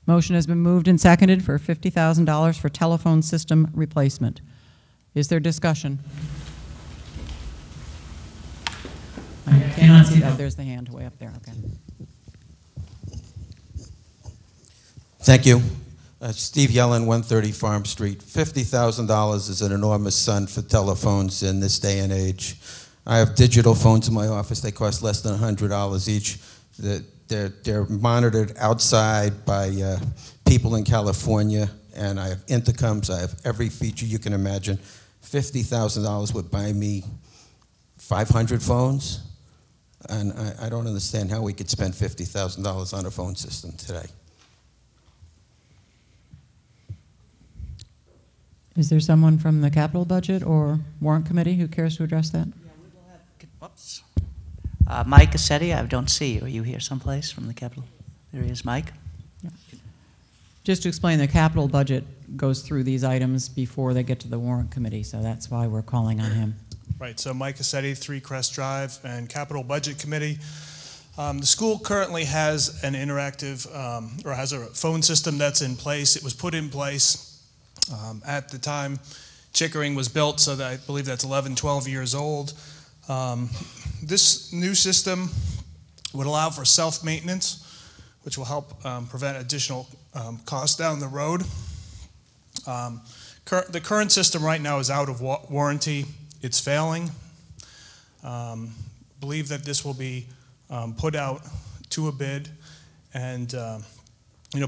Motion has been moved and seconded for $50,000 for telephone system replacement. Is there discussion? I cannot see. Oh, there's the hand way up there. Okay. Thank you. Steve Yellen, 130 Farm Street. $50,000 is an enormous sum for telephones in this day and age. I have digital phones in my office. They cost less than $100 each. They're monitored outside by people in California, and I have intercoms. I have every feature you can imagine. $50,000 would buy me 500 phones, and I don't understand how we could spend $50,000 on a phone system today. Is there someone from the capital budget or warrant committee who cares to address that? Whoops. Mike Cassetti, I don't see you. Are you here someplace from the Capitol? There he is, Mike. Just to explain, the capital budget goes through these items before they get to the warrant committee, so that's why we're calling on him. Right, so Mike Cassetti, 3 Crest Drive, and Capital Budget Committee. The school currently has an interactive, or has a phone system that's in place. It was put in place at the time Chickering was built, so that I believe that's 11, 12 years old. This new system would allow for self-maintenance, which will help prevent additional costs down the road. The current system right now is out of warranty. It's failing. Believe that this will be put out to a bid, and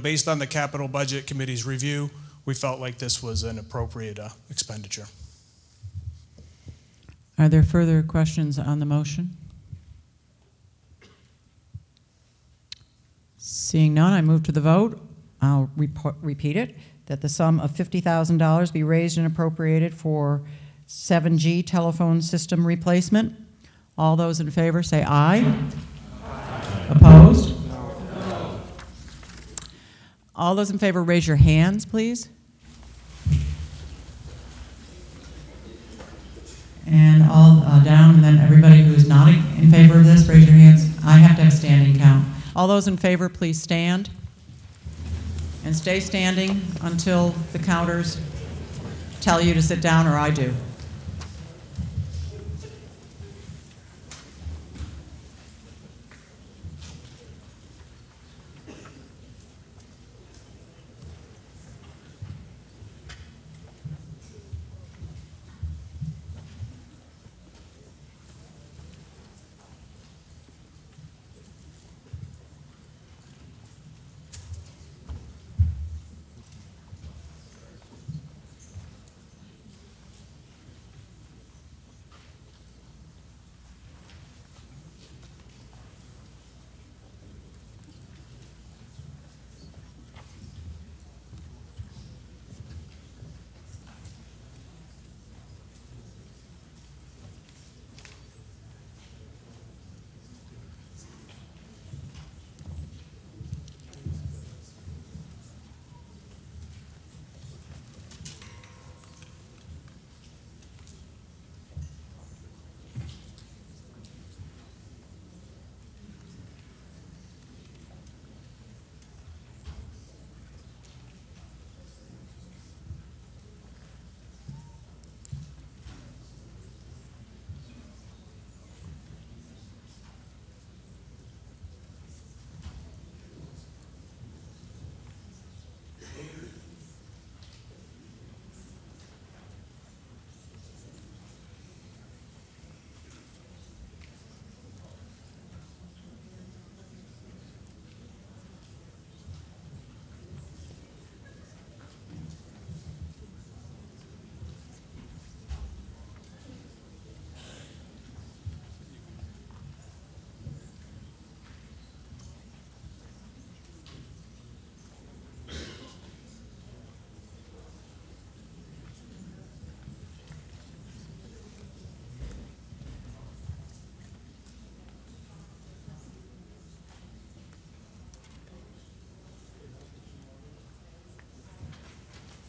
based on the Capital Budget Committee's review, we felt like this was an appropriate expenditure. Are there further questions on the motion? Seeing none, I move to the vote. I'll repeat it, that the sum of $50,000 be raised and appropriated for 7G telephone system replacement. All those in favor say aye. Aye. Opposed? No. All those in favor raise your hands, please. And all down, and then everybody who's not in favor of this, raise your hands. I have to have a standing count. All those in favor, please stand. And stay standing until the counters tell you to sit down, or I do.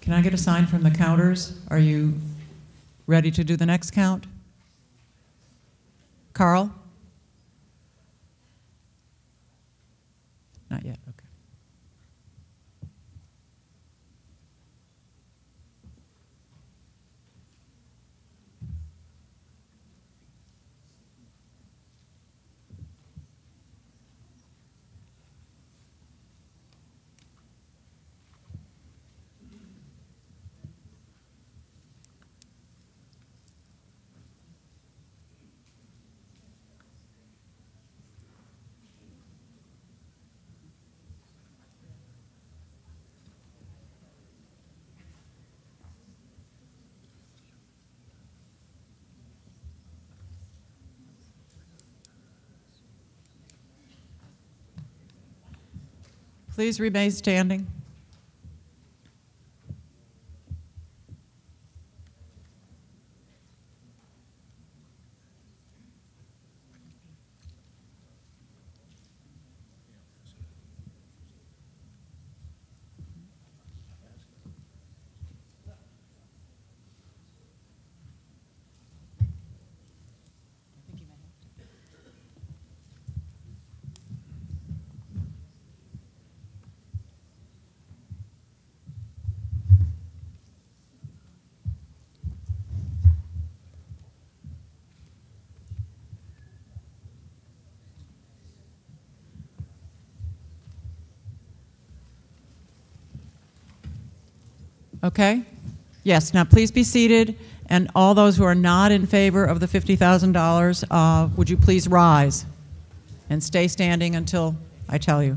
Can I get a sign from the counters? Are you ready to do the next count? Carl? Not yet, okay. Please remain standing. Okay? Yes, now please be seated, and all those who are not in favor of the $50,000, would you please rise and stay standing until I tell you.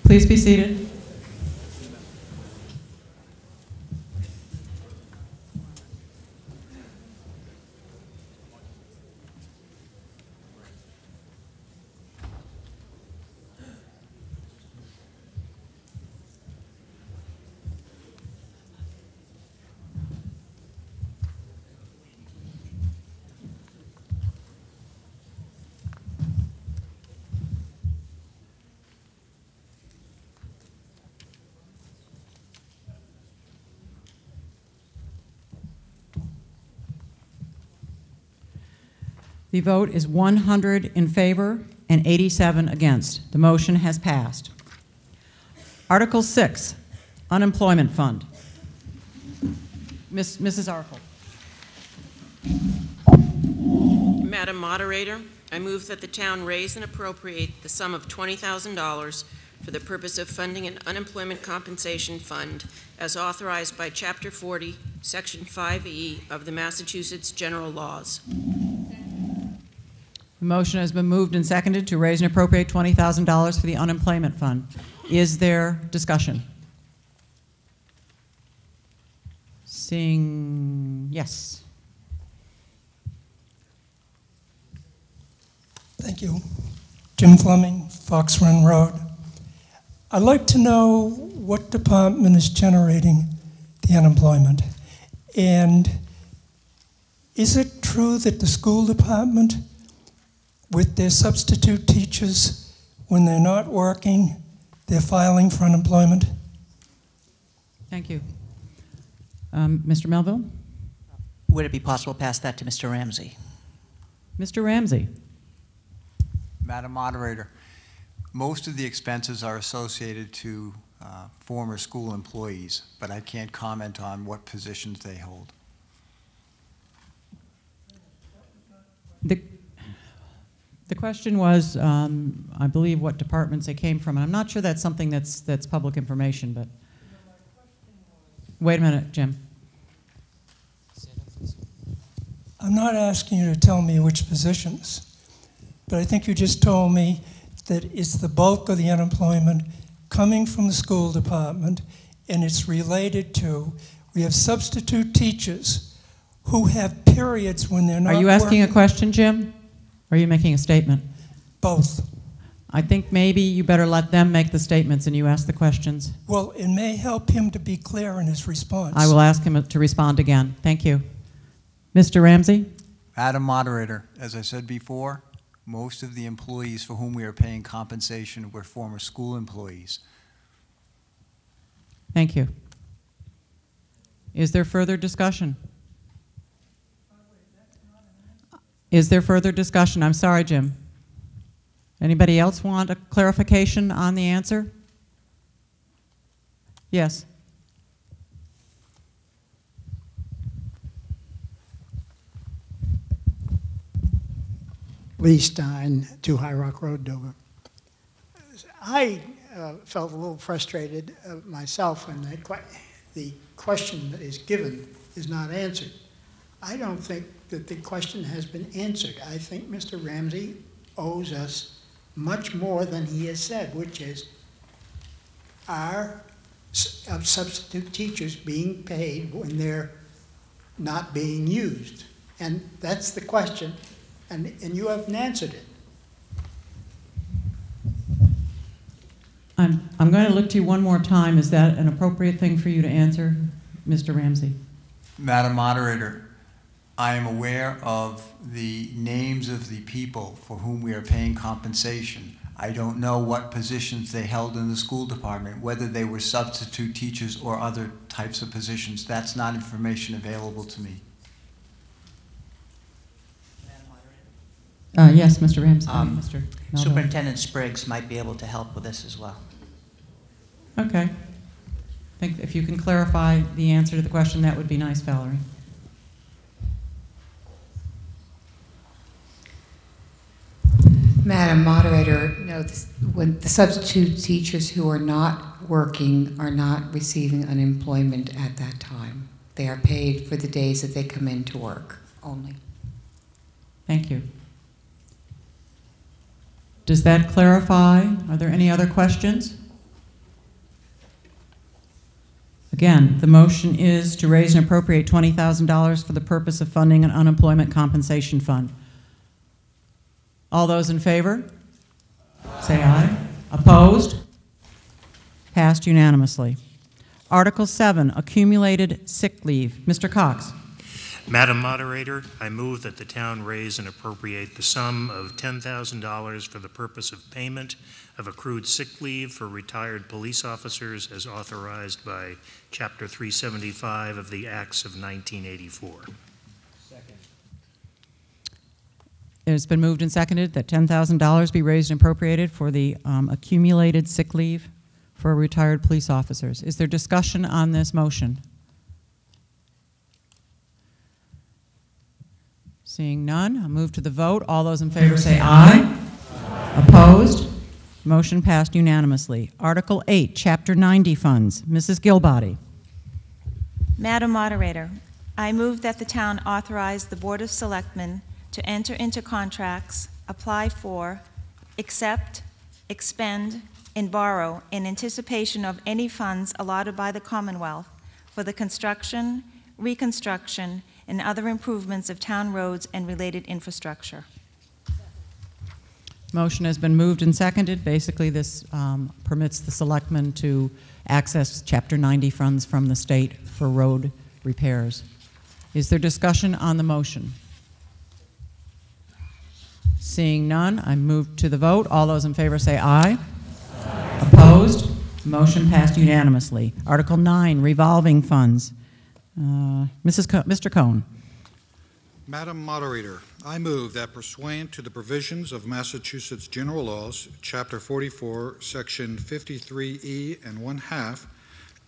Please be seated. The vote is 100 in favor and 87 against. The motion has passed. Article 6, Unemployment Fund. Mrs. Arkell. Madam Moderator, I move that the town raise and appropriate the sum of $20,000 for the purpose of funding an unemployment compensation fund as authorized by Chapter 40, Section 5E of the Massachusetts General Laws. The motion has been moved and seconded to raise and appropriate $20,000 for the unemployment fund. Is there discussion? Seeing, yes. Thank you. Jim Fleming, Fox Run Road. I'd like to know what department is generating the unemployment. And is it true that the school department, with their substitute teachers, when they're not working, they're filing for unemployment? Thank you. Mr. Melville? Would it be possible to pass that to Mr. Ramsey? Mr. Ramsey? Madam Moderator, most of the expenses are associated to former school employees, but I can't comment on what positions they hold. The question was, I believe, what departments they came from. And I'm not sure that's something that's public information, but wait a minute, Jim. I'm not asking you to tell me which positions, but I think you just told me that it's the bulk of the unemployment coming from the school department, and it's related to, we have substitute teachers who have periods when they're not Are you asking working. a question, Jim? Or are you making a statement? Both. I think maybe you better let them make the statements and you ask the questions. Well, it may help him to be clear in his response. I will ask him to respond again. Thank you. Mr. Ramsey? Madam Moderator, as I said before, most of the employees for whom we are paying compensation were former school employees. Thank you. Is there further discussion? Is there further discussion? I'm sorry, Jim. Anybody else want a clarification on the answer? Yes. Lee Stein, 2 High Rock Road, Dover. I felt a little frustrated myself when the question that is given is not answered. I don't think that the question has been answered. I think Mr. Ramsey owes us much more than he has said, which is, are substitute teachers being paid when they're not being used? And that's the question, and you haven't answered it. I'm going to look to you one more time. Is that an appropriate thing for you to answer, Mr. Ramsey? Madam Moderator, I am aware of the names of the people for whom we are paying compensation. I don't know what positions they held in the school department, whether they were substitute teachers or other types of positions. That's not information available to me. Yes, Mr. Ramsey. Mr. Melville. Superintendent Spriggs might be able to help with this as well. Okay. I think if you can clarify the answer to the question, that would be nice, Valerie. Madam Moderator, no, when the substitute teachers who are not working are not receiving unemployment at that time. They are paid for the days that they come in to work only. Thank you. Does that clarify? Are there any other questions? Again, the motion is to raise and appropriate $20,000 for the purpose of funding an unemployment compensation fund. All those in favor? Say aye. Opposed? Passed unanimously. Article 7, accumulated sick leave. Mr. Cox. Madam Moderator, I move that the town raise and appropriate the sum of $10,000 for the purpose of payment of accrued sick leave for retired police officers as authorized by Chapter 375 of the Acts of 1984. It's been moved and seconded that $10,000 be raised and appropriated for the accumulated sick leave for retired police officers. Is there discussion on this motion? Seeing none, I'll move to the vote. All those in favor say aye. Opposed? Motion passed unanimously. Article 8, Chapter 90 funds. Mrs. Gilbody. Madam Moderator, I move that the town authorize the Board of Selectmen to enter into contracts, apply for, accept, expend, and borrow in anticipation of any funds allotted by the Commonwealth for the construction, reconstruction, and other improvements of town roads and related infrastructure. Motion has been moved and seconded. Basically, this permits the selectmen to access Chapter 90 funds from the state for road repairs. Is there discussion on the motion? Seeing none, I move to the vote. All those in favor say aye. Aye. Opposed? Motion passed unanimously. Article 9, revolving funds. Mr. Cohn. Madam Moderator, I move that pursuant to the provisions of Massachusetts General Laws, Chapter 44, Section 53E and 1/2,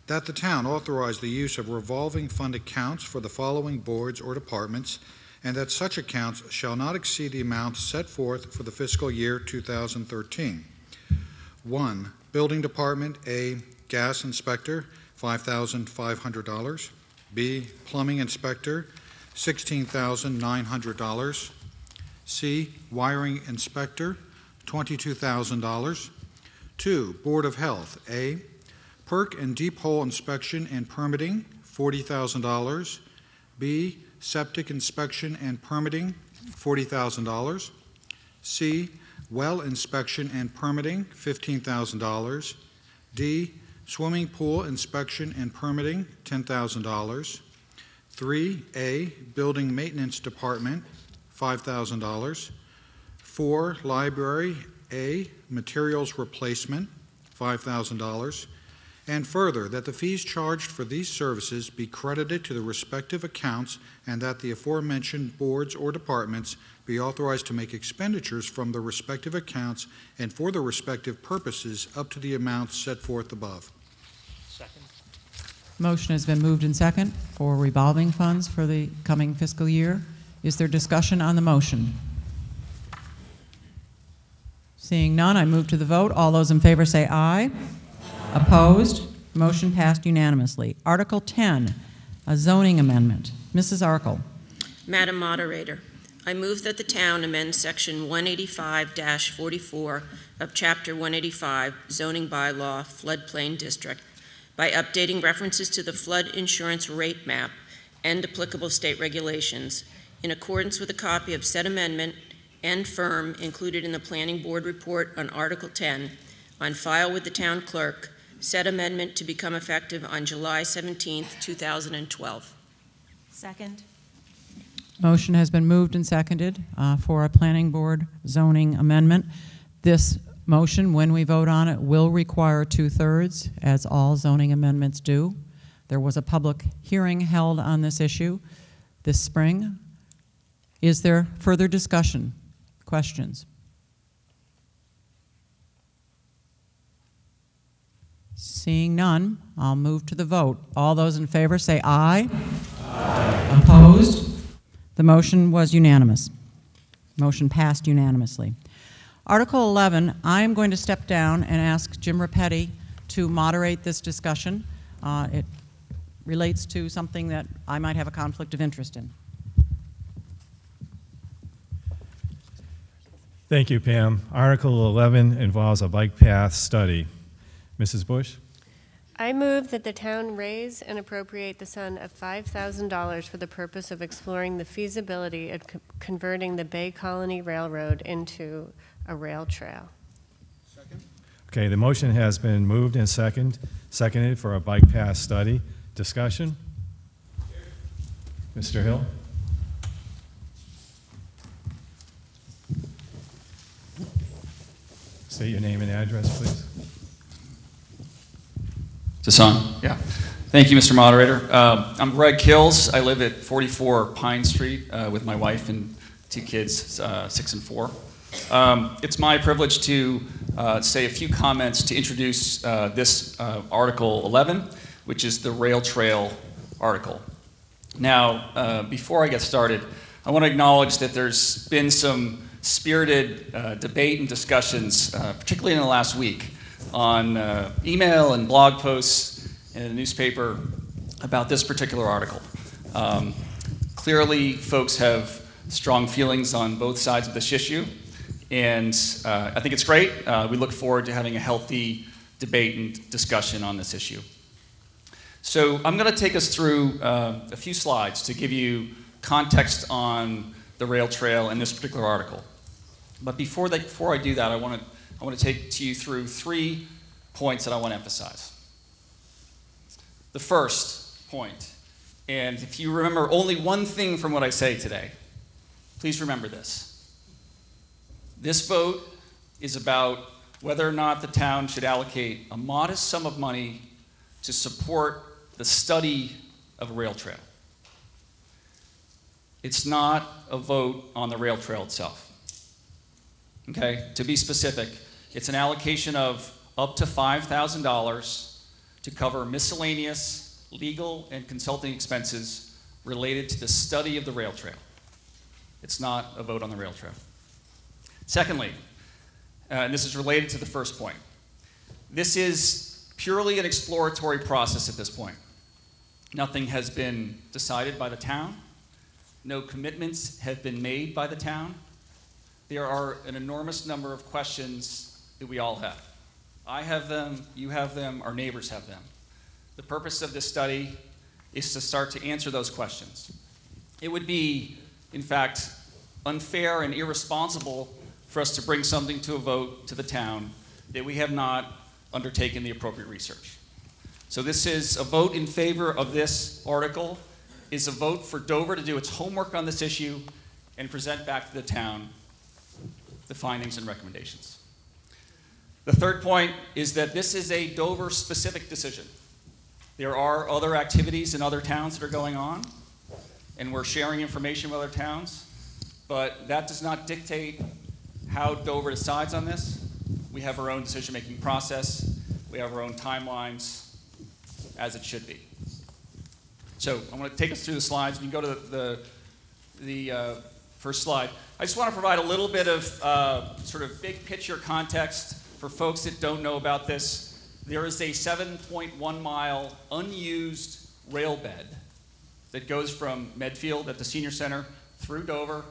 that the town authorize the use of revolving fund accounts for the following boards or departments, and that such accounts shall not exceed the amounts set forth for the fiscal year 2013. 1. Building Department, A. Gas Inspector, $5,500. B. Plumbing Inspector, $16,900. C. Wiring Inspector, $22,000. 2. Board of Health, A. Perk and Deep Hole Inspection and Permitting, $40,000. B. Septic Inspection and Permitting, $40,000. C. Well Inspection and Permitting, $15,000. D. Swimming Pool Inspection and Permitting, $10,000. 3A. Building Maintenance Department, $5,000. 4. Library, A. Materials Replacement, $5,000. And further, that the fees charged for these services be credited to the respective accounts, and that the aforementioned boards or departments be authorized to make expenditures from the respective accounts and for the respective purposes up to the amounts set forth above. Second. Motion has been moved and second for revolving funds for the coming fiscal year. Is there discussion on the motion? Seeing none, I move to the vote. All those in favor say aye. Opposed? Motion passed unanimously. Article 10, a zoning amendment. Mrs. Arkell. Madam Moderator, I move that the town amend Section 185-44 of Chapter 185, Zoning Bylaw, Floodplain District, by updating references to the flood insurance rate map and applicable state regulations in accordance with a copy of said amendment and firm included in the Planning Board report on Article 10 on file with the town clerk, said amendment to become effective on July 17, 2012. Second. Motion has been moved and seconded for a planning board zoning amendment. This motion, when we vote on it, will require 2/3, as all zoning amendments do. There was a public hearing held on this issue this spring. Is there further discussion? Questions? Seeing none, I'll move to the vote. All those in favor say aye. Aye. Opposed? The motion was unanimous. Motion passed unanimously. Article 11, I am going to step down and ask Jim Repetti to moderate this discussion. It relates to something that I might have a conflict of interest in. Thank you, Pam. Article 11 involves a bike path study. Mrs. Bush? I move that the town raise and appropriate the sum of $5,000 for the purpose of exploring the feasibility of converting the Bay Colony Railroad into a rail trail. Second. Okay, the motion has been moved and seconded for a bike path study. Discussion? Mr. Hill? State your name and address, please. Is this on? Yeah. Thank you, Mr. Moderator. I'm Greg Kills. I live at 44 Pine Street with my wife and 2 kids, 6 and 4. It's my privilege to say a few comments to introduce this Article 11, which is the rail trail article. Now, before I get started, I want to acknowledge that there's been some spirited debate and discussions, particularly in the last week, on email and blog posts and in the newspaper about this particular article. Clearly, folks have strong feelings on both sides of this issue, and I think it's great. We look forward to having a healthy debate and discussion on this issue. So I'm going to take us through a few slides to give you context on the rail trail in this particular article. But before I do that, I want to take you through 3 points that I want to emphasize. The first point, and if you remember only one thing from what I say today, please remember this. This vote is about whether or not the town should allocate a modest sum of money to support the study of a rail trail. It's not a vote on the rail trail itself. Okay? To be specific, it's an allocation of up to $5,000 to cover miscellaneous legal and consulting expenses related to the study of the rail trail. It's not a vote on the rail trail. Secondly, and this is related to the first point, this is purely an exploratory process at this point. Nothing has been decided by the town. No commitments have been made by the town. There are an enormous number of questions that we all have. I have them, you have them, our neighbors have them. The purpose of this study is to start to answer those questions. It would be, in fact, unfair and irresponsible for us to bring something to a vote to the town that we have not undertaken the appropriate research. So this is a vote in favor of this article, is a vote for Dover to do its homework on this issue and present back to the town the findings and recommendations. The third point is that this is a Dover-specific decision. There are other activities in other towns that are going on, and we're sharing information with other towns, but that does not dictate how Dover decides on this. We have our own decision-making process. We have our own timelines, as it should be. So I'm going to take us through the slides. You can go to the first slide. I just want to provide a little bit of sort of big picture context for folks that don't know about this. There is a 7.1 mile unused rail bed that goes from Medfield at the Senior Center through Dover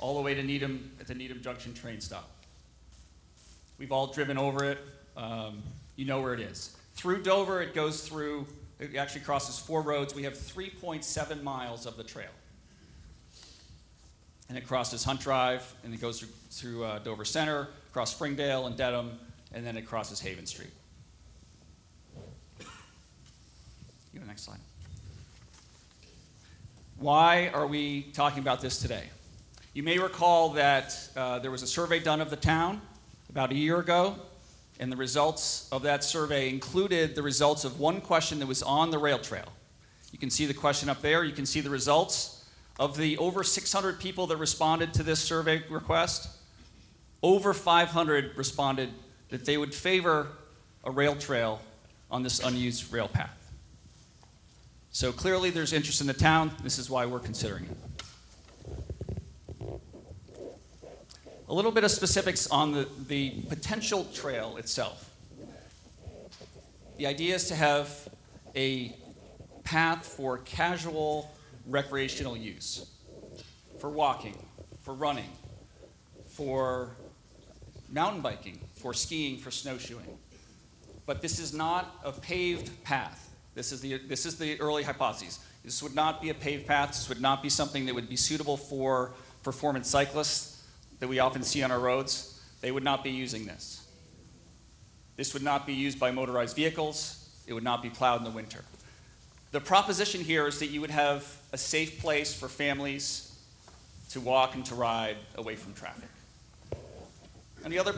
all the way to Needham at the Needham Junction train stop. We've all driven over it. You know where it is. Through Dover, it goes through, it actually crosses 4 roads. We have 3.7 miles of the trail. And it crosses Hunt Drive, and it goes through Dover Center, across Springdale and Dedham, and then it crosses Haven Street. Go to the next slide. Why are we talking about this today? You may recall that there was a survey done of the town about a year ago, and the results of that survey included the results of one question that was on the rail trail. You can see the question up there. You can see the results. Of the over 600 people that responded to this survey request, over 500 responded that they would favor a rail trail on this unused rail path. So clearly there's interest in the town. This is why we're considering it. A little bit of specifics on the potential trail itself. The idea is to have a path for casual recreational use, for walking, for running, for mountain biking, for skiing, for snowshoeing. But this is not a paved path. This is the early hypothesis. This would not be a paved path. This would not be something that would be suitable for performance cyclists that we often see on our roads. They would not be using this. This would not be used by motorized vehicles. It would not be plowed in the winter. The proposition here is that you would have a safe place for families to walk and to ride away from traffic. And the other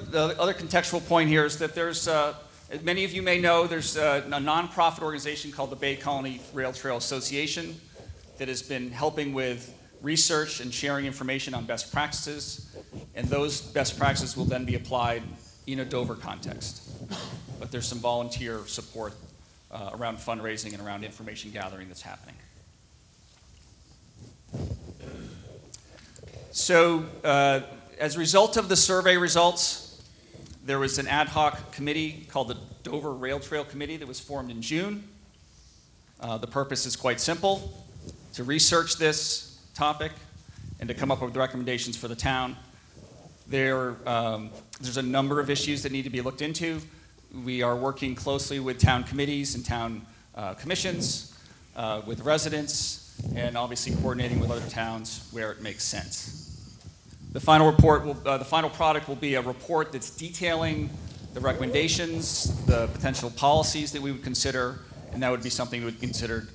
contextual point here is that there's, as many of you may know, there's a nonprofit organization called the Bay Colony Rail Trail Association that has been helping with research and sharing information on best practices, and those best practices will then be applied in a Dover context. But there's some volunteer support around fundraising and around information gathering that's happening. So as a result of the survey results, there was an ad hoc committee called the Dover Rail Trail Committee that was formed in June. The purpose is quite simple: to research this topic and to come up with recommendations for the town. There's a number of issues that need to be looked into. We are working closely with town committees and town commissions, with residents, and obviously coordinating with other towns where it makes sense. The final report the final product will be a report that's detailing the recommendations, the potential policies that we would consider, and that would be something we would consider,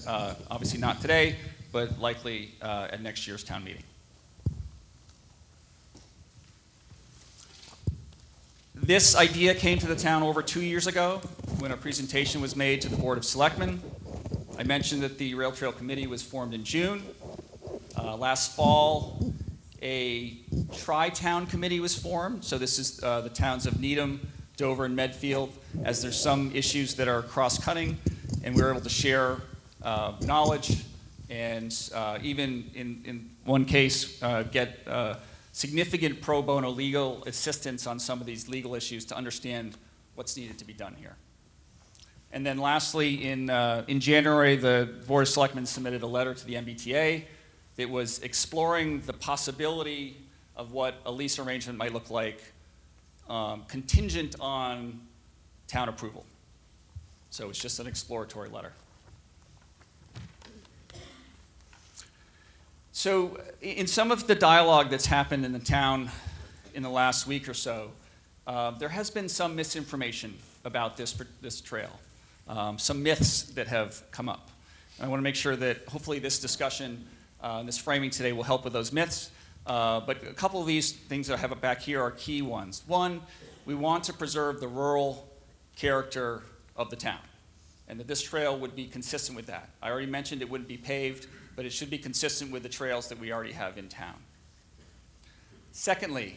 obviously not today, but likely at next year's town meeting. This idea came to the town over 2 years ago when a presentation was made to the Board of Selectmen. I mentioned that the Rail Trail Committee was formed in June. Last fall, a tri-town committee was formed. So this is the towns of Needham, Dover, and Medfield, as there's some issues that are cross-cutting, and we were able to share knowledge and even in one case get significant pro bono legal assistance on some of these legal issues to understand what's needed to be done here. And then lastly, in January, the Board of Selectmen submitted a letter to the MBTA that was exploring the possibility of what a lease arrangement might look like contingent on town approval. So it's just an exploratory letter. So in some of the dialogue that's happened in the town in the last week or so, there has been some misinformation about this trail, some myths that have come up. And I want to make sure that hopefully this discussion, this framing today will help with those myths. But a couple of these things that I have back here are key ones. One, we want to preserve the rural character of the town, and that this trail would be consistent with that. I already mentioned it wouldn't be paved, but it should be consistent with the trails that we already have in town. Secondly,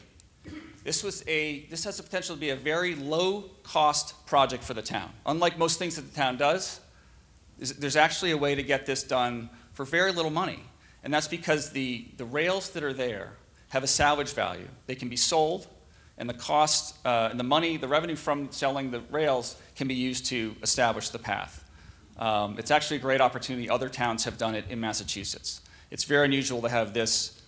this has the potential to be a very low-cost project for the town. Unlike most things that the town does, there's actually a way to get this done for very little money. And that's because the rails that are there have a salvage value. They can be sold, and the cost and the money, the revenue from selling the rails can be used to establish the path. It's actually a great opportunity. Other towns have done it in Massachusetts. It's very unusual to have this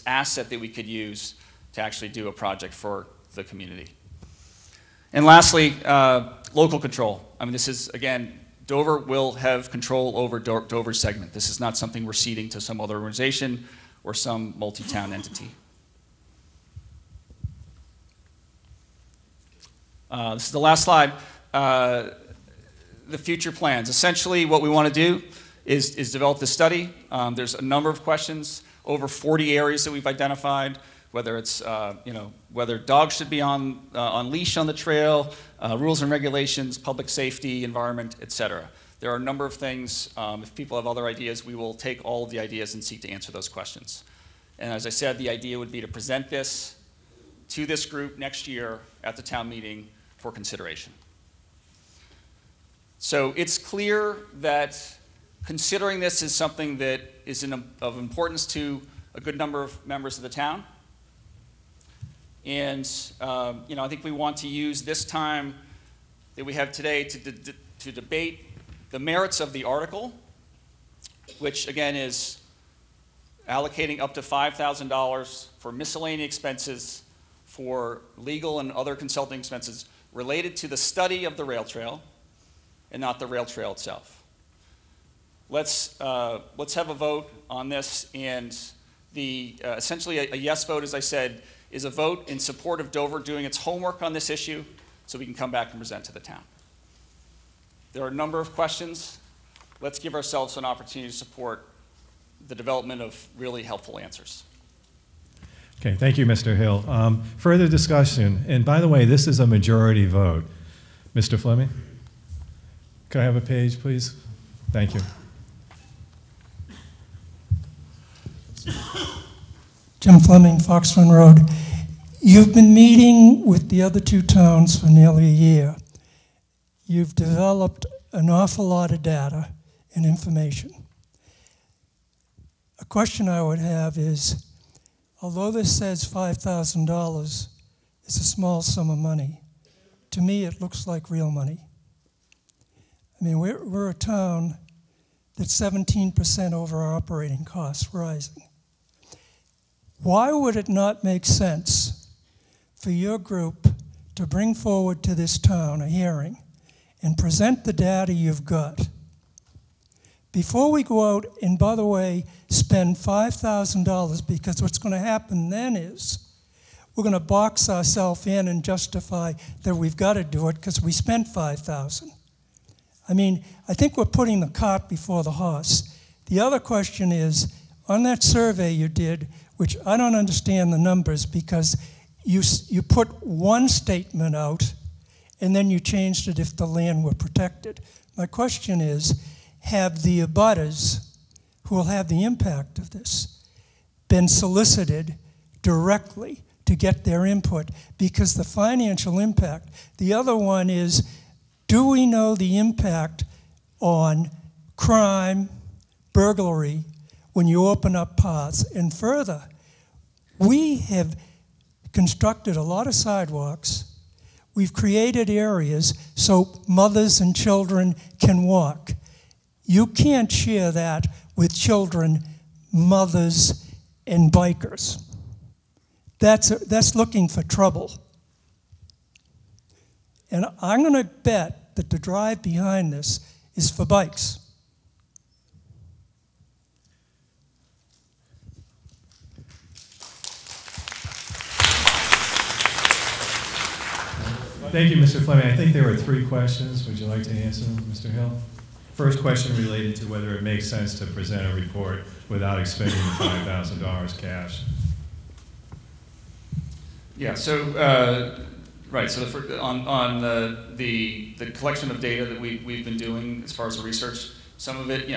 asset that we could use to actually do a project for the community. And lastly, local control. I mean, this is, again, Dover will have control over Dover's segment. This is not something we're ceding to some other organization or some multi-town entity. This is the last slide. The future plans. Essentially, what we want to do is develop this study. There's a number of questions, over 40 areas that we've identified, whether it's whether dogs should be on leash on the trail, rules and regulations, public safety, environment, etc. There are a number of things. If people have other ideas, we will take all of the ideas and seek to answer those questions. And as I said, the idea would be to present this to this group next year at the town meeting for consideration. So it's clear that considering this is something that is of importance to a good number of members of the town. And I think we want to use this time that we have today to debate the merits of the article, which again is allocating up to $5,000 for miscellaneous expenses for legal and other consulting expenses related to the study of the rail trail and not the rail trail itself. Let's have a vote on this, and essentially a yes vote, as I said, is a vote in support of Dover doing its homework on this issue so we can come back and present to the town. There are a number of questions. Let's give ourselves an opportunity to support the development of really helpful answers. Okay, thank you, Mr. Hill. Further discussion, and by the way, this is a majority vote. Mr. Fleming? Could I have a page, please? Thank you. Jim Fleming, Fox Run Road. You've been meeting with the other two towns for nearly a year. You've developed an awful lot of data and information. A question I would have is, although this says $5,000, it's a small sum of money. To me, it looks like real money. I mean, we're a town that's 17% over our operating costs rising. Why would it not make sense for your group to bring forward to this town a hearing and present the data you've got before we go out and, by the way, spend $5,000, because what's going to happen then is we're going to box ourselves in and justify that we've got to do it because we spent $5,000. I mean, I think we're putting the cart before the horse. The other question is, on that survey you did, which I don't understand the numbers because you put one statement out and then you changed it if the land were protected. My question is, have the abutters who will have the impact of this been solicited directly to get their input? Because the financial impact. The other one is, do we know the impact on crime, burglary, when you open up paths? And further, we have constructed a lot of sidewalks. We've created areas so mothers and children can walk. You can't share that with children, mothers, and bikers. That's looking for trouble. And I'm going to bet that the drive behind this is for bikes. Thank you, Mr. Fleming. I think there were 3 questions. Would you like to answer them, Mr. Hill? First question related to whether it makes sense to present a report without expending the $5,000 cash. Yeah, so, right, so on the collection of data that we've been doing as far as the research, some of it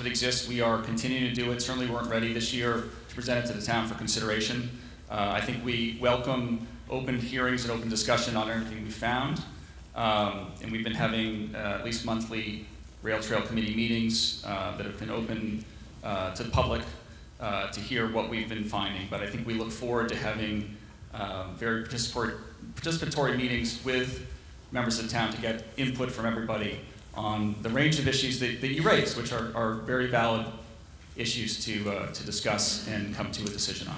exists. We are continuing to do it. Certainly weren't ready this year to present it to the town for consideration. I think we welcome open hearings and open discussion on everything we found. And we've been having at least monthly Rail Trail Committee meetings that have been open to the public to hear what we've been finding. But I think we look forward to having very participatory meetings with members of the town to get input from everybody on the range of issues that you raise, which are very valid issues to discuss and come to a decision on.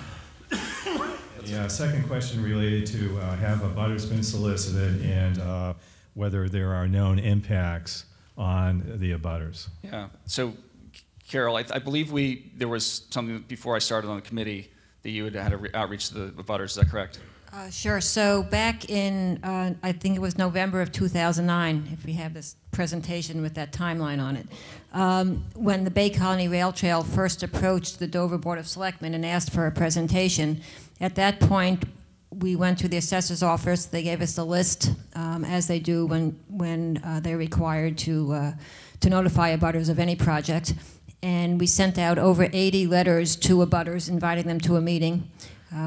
Yeah, second question related to have abutters been solicited and whether there are known impacts on the abutters. Yeah, so Carol, I believe there was something before I started on the committee that you had an outreach to the abutters, is that correct? Sure. So back in, I think it was November of 2009, if we have this presentation with that timeline on it, when the Bay Colony Rail Trail first approached the Dover Board of Selectmen and asked for a presentation, at that point, we went to the assessor's office. They gave us a list, as they do when they're required to notify abutters of any project. And we sent out over 80 letters to abutters inviting them to a meeting.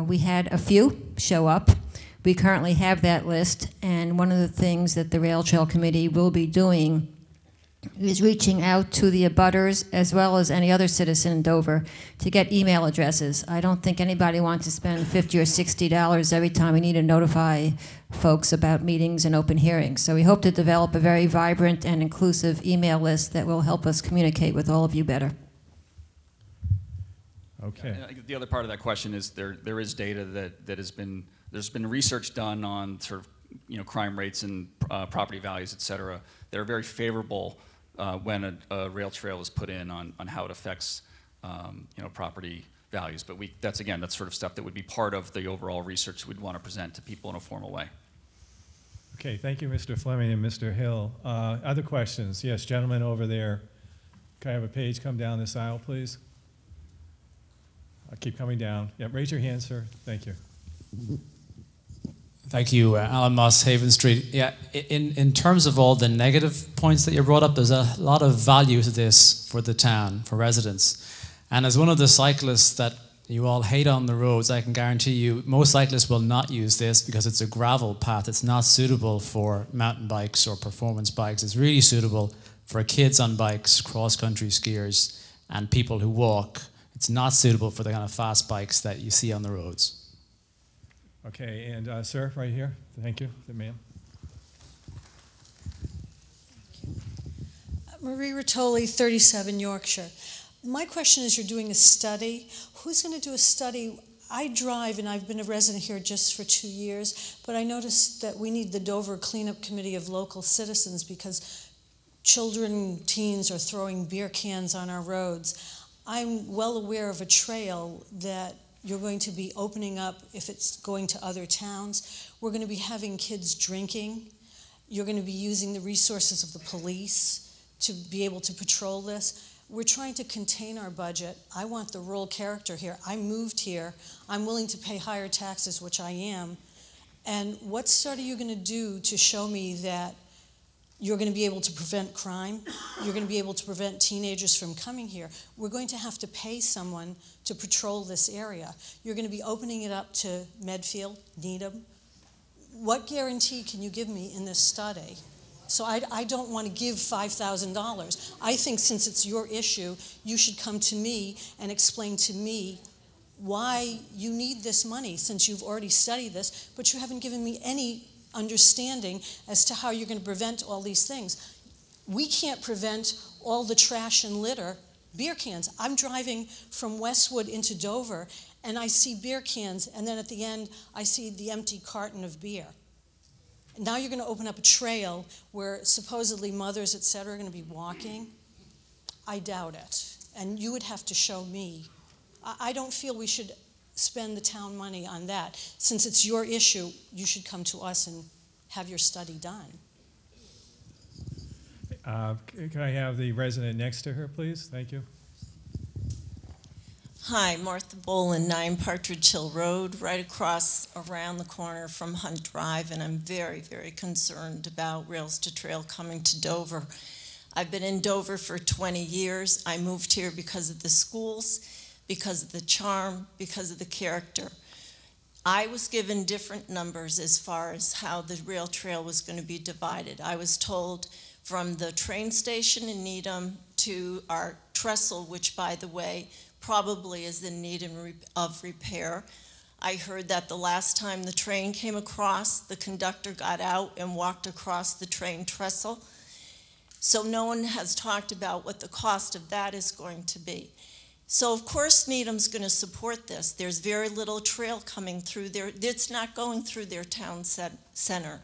We had a few show up. We currently have that list, and one of the things that the Rail Trail Committee will be doing is reaching out to the abutters as well as any other citizen in Dover to get email addresses. I don't think anybody wants to spend $50 or $60 every time we need to notify folks about meetings and open hearings. So we hope to develop a very vibrant and inclusive email list that will help us communicate with all of you better. Okay. The other part of that question is there is data that has been, there's been research done on sort of crime rates and property values, et cetera, that are very favorable when a rail trail is put in on how it affects property values. But that's sort of stuff that would be part of the overall research we'd want to present to people in a formal way. Okay, thank you, Mr. Fleming and Mr. Hill. Other questions? Yes, gentlemen over there. Can I have a page come down this aisle, please? I'll keep coming down. Yeah, raise your hand, sir. Thank you. Thank you, Alan Moss, Haven Street. Yeah, in terms of all the negative points that you brought up, there's a lot of value to this for the town, for residents. And as one of the cyclists that you all hate on the roads, I can guarantee you most cyclists will not use this because it's a gravel path. It's not suitable for mountain bikes or performance bikes. It's really suitable for kids on bikes, cross-country skiers, and people who walk. It's not suitable for the kind of fast bikes that you see on the roads. Okay, and sir, right here. Thank you, ma'am. Marie Rotoli, 37 Yorkshire. My question is, you're doing a study. Who's going to do a study? I drive, and I've been a resident here just for 2 years, but I noticed that we need the Dover Cleanup Committee of local citizens because children, teens are throwing beer cans on our roads. I'm well aware of a trail that you're going to be opening up if it's going to other towns. We're going to be having kids drinking. You're going to be using the resources of the police to be able to patrol this. We're trying to contain our budget. I want the rural character here. I moved here. I'm willing to pay higher taxes, which I am. And what sort are you going to do to show me that you're going to be able to prevent crime? You're going to be able to prevent teenagers from coming here. We're going to have to pay someone to patrol this area. You're going to be opening it up to Medfield, Needham. What guarantee can you give me in this study? So I don't want to give $5,000. I think since it's your issue, you should come to me and explain to me why you need this money, since you've already studied this, but you haven't given me any understanding as to how you're going to prevent all these things. We can't prevent all the trash and litter, beer cans. I'm driving from Westwood into Dover, and I see beer cans, and then at the end, I see the empty carton of beer. Now you're going to open up a trail where supposedly mothers, et cetera, are going to be walking. I doubt it. And you would have to show me. I don't feel we should spend the town money on that. Since it's your issue, you should come to us and have your study done. Can I have the resident next to her, please? Thank you. Hi, Martha Boland, 9 Partridge Hill Road, right across around the corner from Hunt Drive, and I'm very, very concerned about Rails to Trail coming to Dover. I've been in Dover for 20 years. I moved here because of the schools, because of the charm, because of the character. I was given different numbers as far as how the rail trail was going to be divided. I was told from the train station in Needham to our trestle, which, by the way, probably is in need of repair. I heard that the last time the train came across, the conductor got out and walked across the train trestle. So no one has talked about what the cost of that is going to be. So of course Needham's going to support this. There's very little trail coming through there. It's not going through their town center.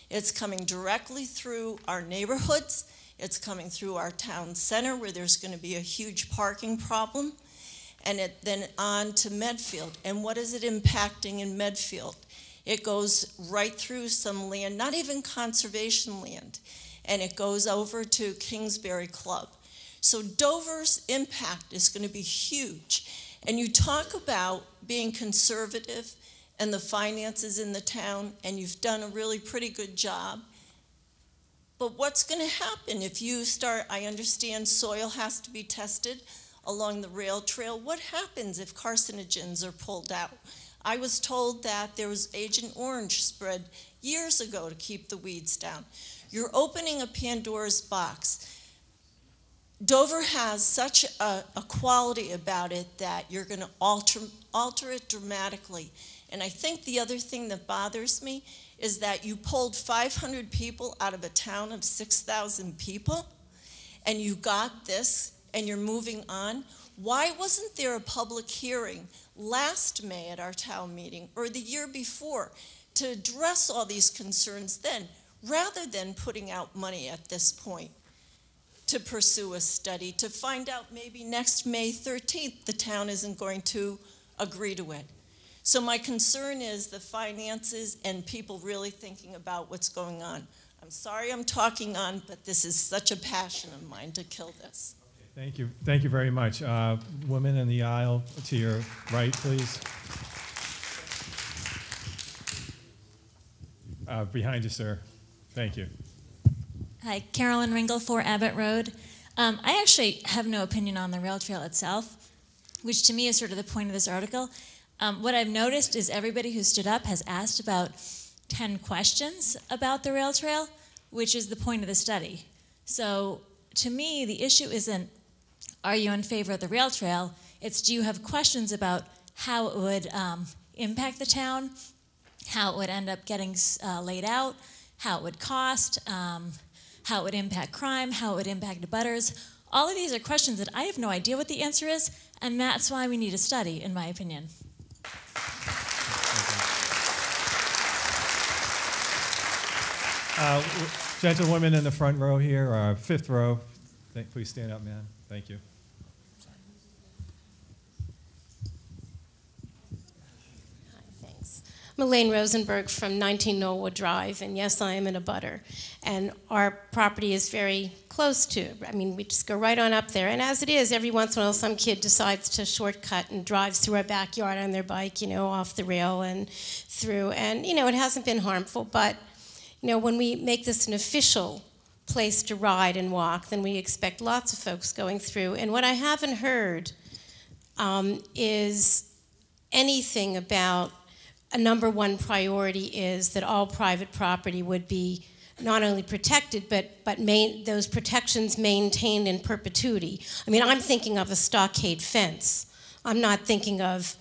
It's coming directly through our neighborhoods. It's coming through our town center where there's going to be a huge parking problem. And then on to Medfield. And what is it impacting in Medfield? It goes right through some land, not even conservation land, and it goes over to Kingsbury Club. So Dover's impact is going to be huge. And you talk about being conservative and the finances in the town, and you've done a really pretty good job. But what's going to happen if you start, I understand soil has to be tested along the rail trail. What happens if carcinogens are pulled out? I was told that there was Agent Orange spread years ago to keep the weeds down. You're opening a Pandora's box. Dover has such a quality about it that you're going to alter it dramatically. And I think the other thing that bothers me is that you pulled 500 people out of a town of 6,000 people, and you got this, and you're moving on. Why wasn't there a public hearing last May at our town meeting or the year before to address all these concerns then, rather than putting out money at this point to pursue a study to find out maybe next May 13th the town isn't going to agree to it? So my concern is the finances and people really thinking about what's going on. I'm sorry I'm talking on, but this is such a passion of mine to kill this. Thank you. Thank you very much. Woman in the aisle to your right, please. Behind you, sir. Thank you. Hi, Carolyn Ringel, 4 Abbott Road. I actually have no opinion on the rail trail itself. which to me is sort of the point of this article. What I've noticed is everybody who stood up has asked about 10 questions about the rail trail, which is the point of the study. So to me, the issue isn't, are you in favor of the rail trail? It's, do you have questions about how it would impact the town, how it would end up getting laid out, how it would cost, how it would impact crime, how it would impact the butters. All of these are questions that I have no idea what the answer is, and that's why we need a study, in my opinion. Gentlewoman in the front row here, fifth row. Please stand up, ma'am. Thank you. I'm Elaine Rosenberg from 19 Knollwood Drive, and yes, I am in a butter. And our property is very close to, I mean, we just go right on up there. And as it is, every once in a while, some kid decides to shortcut and drives through our backyard on their bike, you know, off the rail and through. And, you know, it hasn't been harmful, but, you know, when we make this an official place to ride and walk, then we expect lots of folks going through. And what I haven't heard is anything about a number one priority is that all private property would be not only protected, but those protections maintained in perpetuity. I mean, I'm thinking of a stockade fence. I'm not thinking of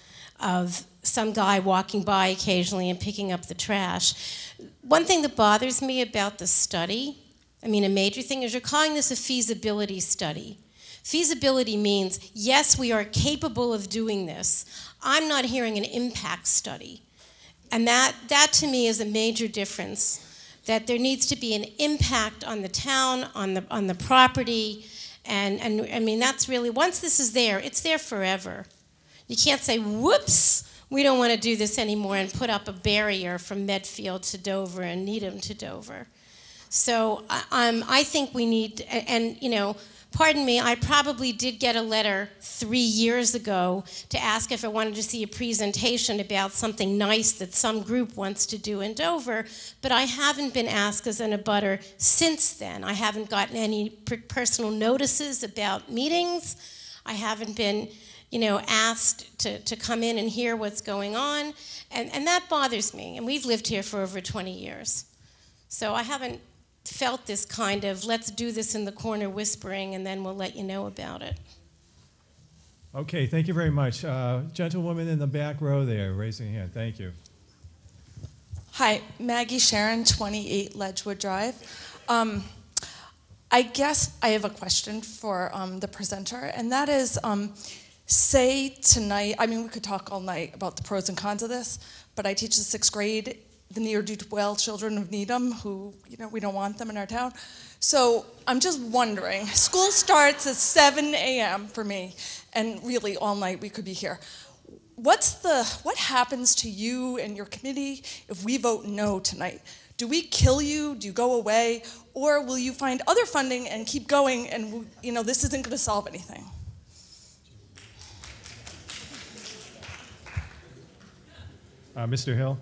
some guy walking by occasionally and picking up the trash. One thing that bothers me about the study, I mean, a major thing, is you're calling this a feasibility study. Feasibility means, yes, we are capable of doing this. I'm not hearing an impact study. And that to me is a major difference, that there needs to be an impact on the town, on the property, and I mean, that's really, once this is there, it's there forever. You can't say, whoops, we don't want to do this anymore, and put up a barrier from Medfield to Dover and Needham to Dover. So I think we need, and you know, pardon me, I probably did get a letter 3 years ago to ask if I wanted to see a presentation about something nice that some group wants to do in Dover, but I haven't been asked as an abutter since then. I haven't gotten any personal notices about meetings. I haven't been, you know, asked to come in and hear what's going on, and that bothers me, and we've lived here for over 20 years. So I haven't felt this kind of, let's do this in the corner whispering and then we'll let you know about it. Okay, thank you very much. Gentlewoman in the back row there, raising your hand. Thank you. Hi, Maggie Sharon, 28 Ledgewood Drive. I guess I have a question for the presenter, and that is, say tonight, I mean, we could talk all night about the pros and cons of this, but I teach the 6th grade, the ne'er-do-well children of Needham, who, you know, we don't want them in our town. So I'm just wondering, school starts at 7 a.m. for me, and really all night we could be here. What happens to you and your committee if we vote no tonight? Do we kill you? Do you go away? Or will you find other funding and keep going, and, you know, this isn't going to solve anything? Mr. Hill?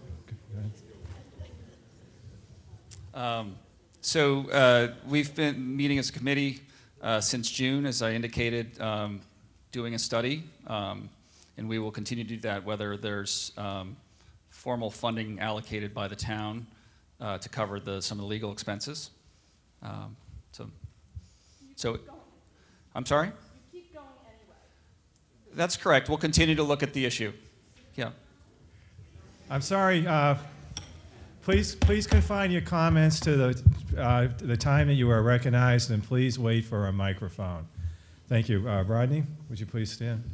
We've been meeting as a committee since June, as I indicated, doing a study, and we will continue to do that, whether there's formal funding allocated by the town to cover some of the legal expenses. I'm sorry? You keep going anyway. That's correct. We'll continue to look at the issue. Yeah. I'm sorry. Please confine your comments to the time that you are recognized, and please wait for a microphone. Thank you. Rodney, would you please stand?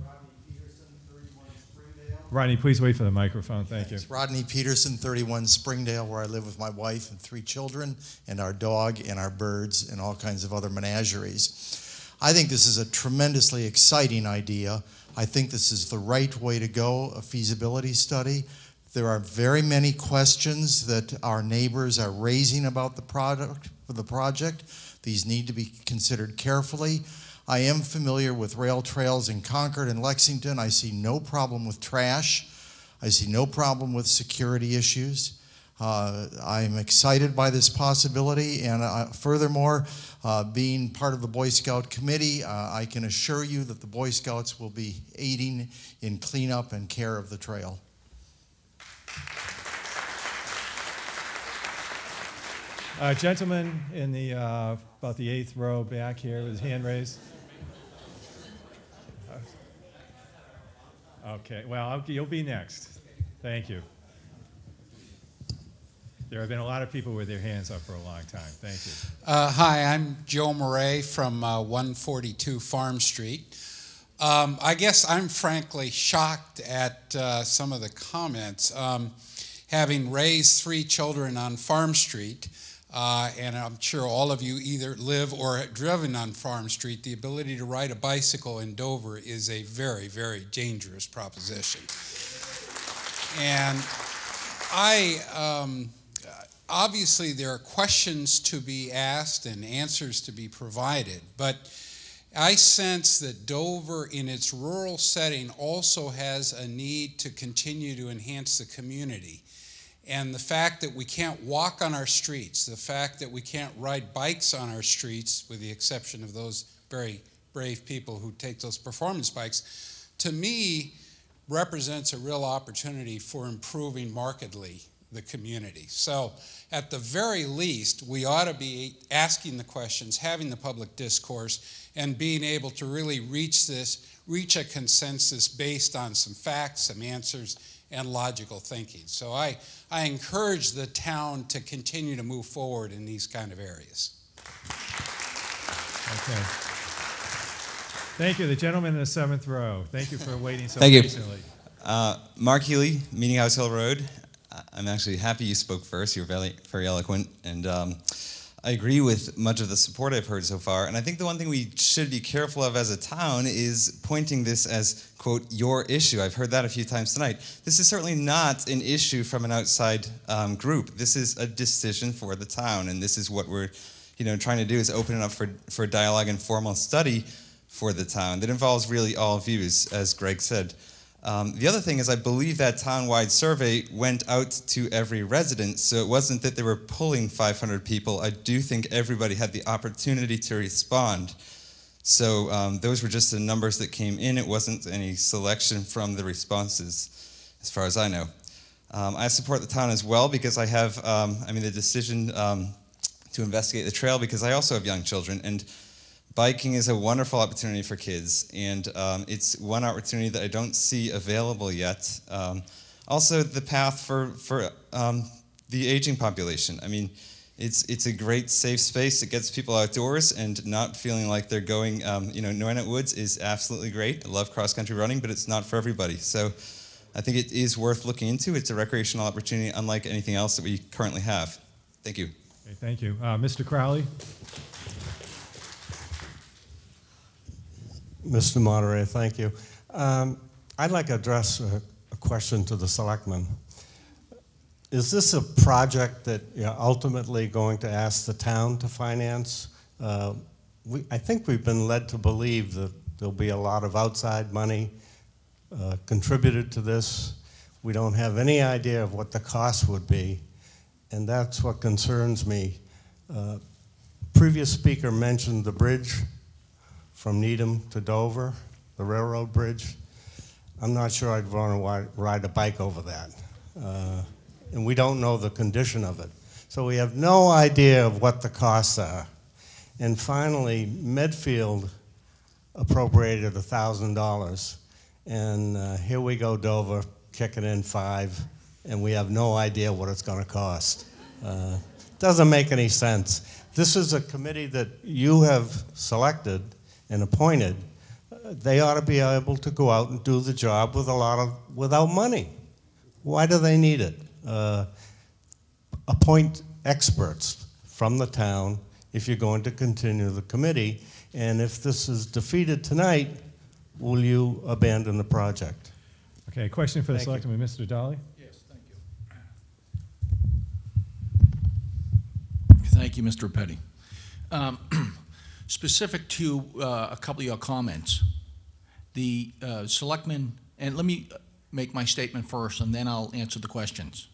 Rodney Peterson, 31 Springdale. Rodney, please wait for the microphone. Thank you. Rodney Peterson, 31 Springdale, where I live with my wife and 3 children, and our dog and our birds and all kinds of other menageries. I think this is a tremendously exciting idea. I think this is the right way to go, a feasibility study. There are very many questions that our neighbors are raising about the project. These need to be considered carefully. I am familiar with rail trails in Concord and Lexington. I see no problem with trash. I see no problem with security issues. I'm excited by this possibility, and furthermore, being part of the Boy Scout committee, I can assure you that the Boy Scouts will be aiding in cleanup and care of the trail. Gentleman in the about the 8th row back here with his hand raised. Okay, well, you'll be next. Thank you. There have been a lot of people with their hands up for a long time. Thank you. Hi, I'm Joe Murray from 142 Farm Street. I guess I'm frankly shocked at some of the comments. Having raised 3 children on Farm Street, and I'm sure all of you either live or have driven on Farm Street, the ability to ride a bicycle in Dover is a very, very dangerous proposition. And obviously there are questions to be asked and answers to be provided, but I sense that Dover in its rural setting also has a need to continue to enhance the community. And the fact that we can't walk on our streets, the fact that we can't ride bikes on our streets, with the exception of those very brave people who take those performance bikes, to me represents a real opportunity for improving markedly the community. So at the very least, we ought to be asking the questions, having the public discourse, and being able to really reach a consensus based on some facts, some answers, and logical thinking. So I encourage the town to continue to move forward in these kind of areas. Okay. Thank you. The gentleman in the 7th row. Thank you for waiting so Thank patiently. You. Mark Healy, Meeting House Hill Road. I'm actually happy you spoke first. You're very, very eloquent, and I agree with much of the support I've heard so far. And I think the one thing we should be careful of as a town is pointing this as, quote, your issue. I've heard that a few times tonight. This is certainly not an issue from an outside group. This is a decision for the town, and this is what we're trying to do, is open it up for dialogue and formal study for the town that involves really all views, as Greg said. The other thing is, I believe that town-wide survey went out to every resident, so it wasn't that they were pulling 500 people. I do think everybody had the opportunity to respond. So those were just the numbers that came in. It wasn't any selection from the responses, as far as I know. I support the town as well because I have, the decision to investigate the trail, because I also have young children, and biking is a wonderful opportunity for kids, and it's one opportunity that I don't see available yet. Also, the path for the aging population. I mean, it's a great safe space. It gets people outdoors and not feeling like they're going, Noyenet Woods is absolutely great. I love cross-country running, but it's not for everybody. So I think it is worth looking into. It's a recreational opportunity unlike anything else that we currently have. Thank you. Okay, thank you. Mr. Crowley? Mr. Moderator, thank you. I'd like to address a question to the selectmen. Is this a project that you're ultimately going to ask the town to finance? I think we've been led to believe that there'll be a lot of outside money contributed to this. We don't have any idea of what the cost would be, and that's what concerns me. Previous speaker mentioned the bridge from Needham to Dover, the railroad bridge. I'm not sure I'd want to ride a bike over that. And we don't know the condition of it. So we have no idea of what the costs are. And finally, Medfield appropriated $1,000. And here we go, Dover, kicking in $5, and we have no idea what it's going to cost. Doesn't make any sense. This is a committee that you have selected and appointed. They ought to be able to go out and do the job without money. Why do they need it? Appoint experts from the town if you're going to continue the committee. And if this is defeated tonight, will you abandon the project? Okay, question for the selectman, Mr. Dolly. Yes, thank you. Thank you, Mr. Petty. Specific to a couple of your comments, the selectmen, and let me make my statement first and then I'll answer the questions.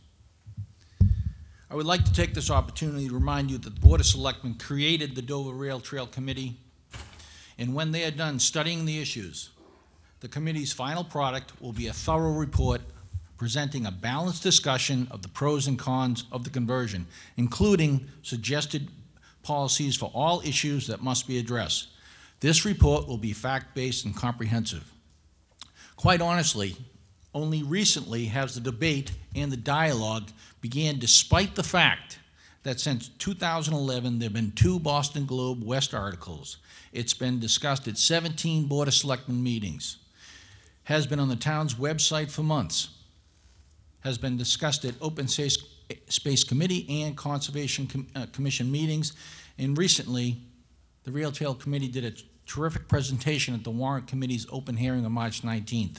I would like to take this opportunity to remind you that the Board of Selectmen created the Dover Rail Trail Committee, and when they are done studying the issues, the committee's final product will be a thorough report presenting a balanced discussion of the pros and cons of the conversion, including suggested policies for all issues that must be addressed. This report will be fact-based and comprehensive. Quite honestly, only recently has the debate and the dialogue began, despite the fact that since 2011 there have been 2 Boston Globe West articles. It's been discussed at 17 Board of Selectmen meetings, has been on the town's website for months, has been discussed at Open Space Committee and Conservation Commission meetings, and recently the Rail Trail Committee did a terrific presentation at the Warrant Committee's open hearing on March 19th.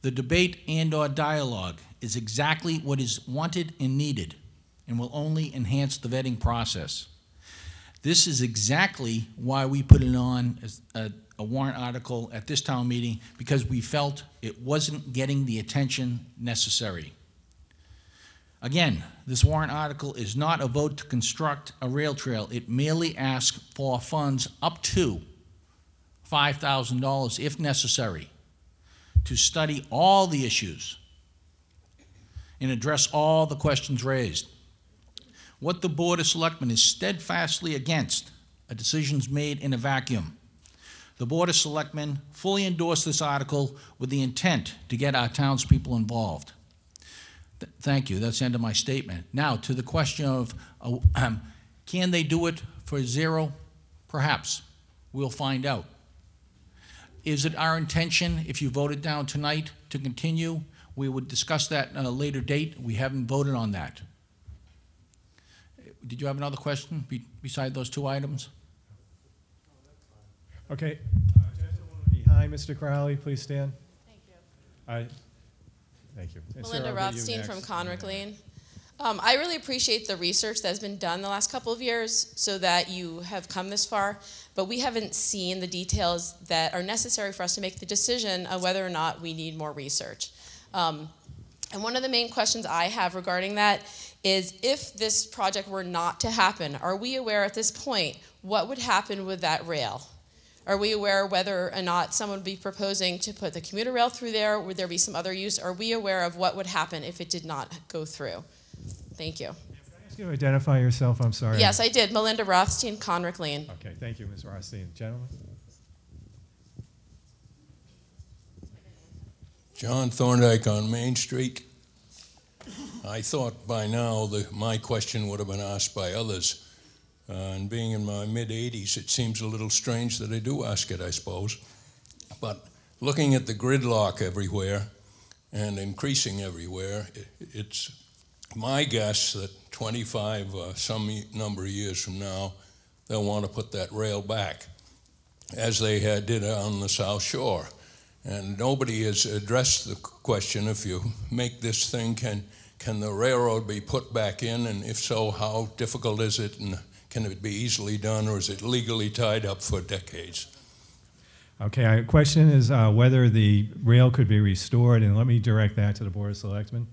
The debate and/or dialogue is exactly what is wanted and needed and will only enhance the vetting process. This is exactly why we put it on as a warrant article at this town meeting, because we felt it wasn't getting the attention necessary. Again, this warrant article is not a vote to construct a rail trail. It merely asks for funds up to $5,000 if necessary to study all the issues and address all the questions raised. What the Board of Selectmen is steadfastly against are decisions made in a vacuum. The Board of Selectmen fully endorsed this article with the intent to get our townspeople involved. Thank you. That's the end of my statement. Now, to the question of can they do it for $0? Perhaps. We'll find out. Is it our intention, if you voted down tonight, to continue? We would discuss that at a later date. We haven't voted on that. Did you have another question beside those 2 items? Okay. Gentleman behind Mr. Crowley, please stand. Thank you. Thank you. And Melinda Sarah, I'll get you Rothstein next. from Conrick Lane. I really appreciate the research that's been done the last couple of years so that you have come this far, but we haven't seen the details that are necessary for us to make the decision of whether or not we need more research. And one of the main questions I have regarding that is, if this project were not to happen, are we aware at this point what would happen with that rail? Are we aware whether or not someone would be proposing to put the commuter rail through there? Would there be some other use? Are we aware of what would happen if it did not go through? Thank you. Can I ask you to identify yourself? I'm sorry. Yes, I did. Melinda Rothstein, Conrick Lane. Okay, thank you, Ms. Rothstein. Gentlemen? John Thorndike on Main Street. I thought by now that my question would have been asked by others. And being in my mid-80s, it seems a little strange that I do ask it, I suppose. But looking at the gridlock everywhere and increasing everywhere, it's my guess that 25, some number of years from now, they'll want to put that rail back, as they did on the South Shore. And nobody has addressed the question, if you make this thing, can the railroad be put back in? And if so, how difficult is it? And can it be easily done, or is it legally tied up for decades? Okay, our question is whether the rail could be restored, and let me direct that to the Board of Selectmen.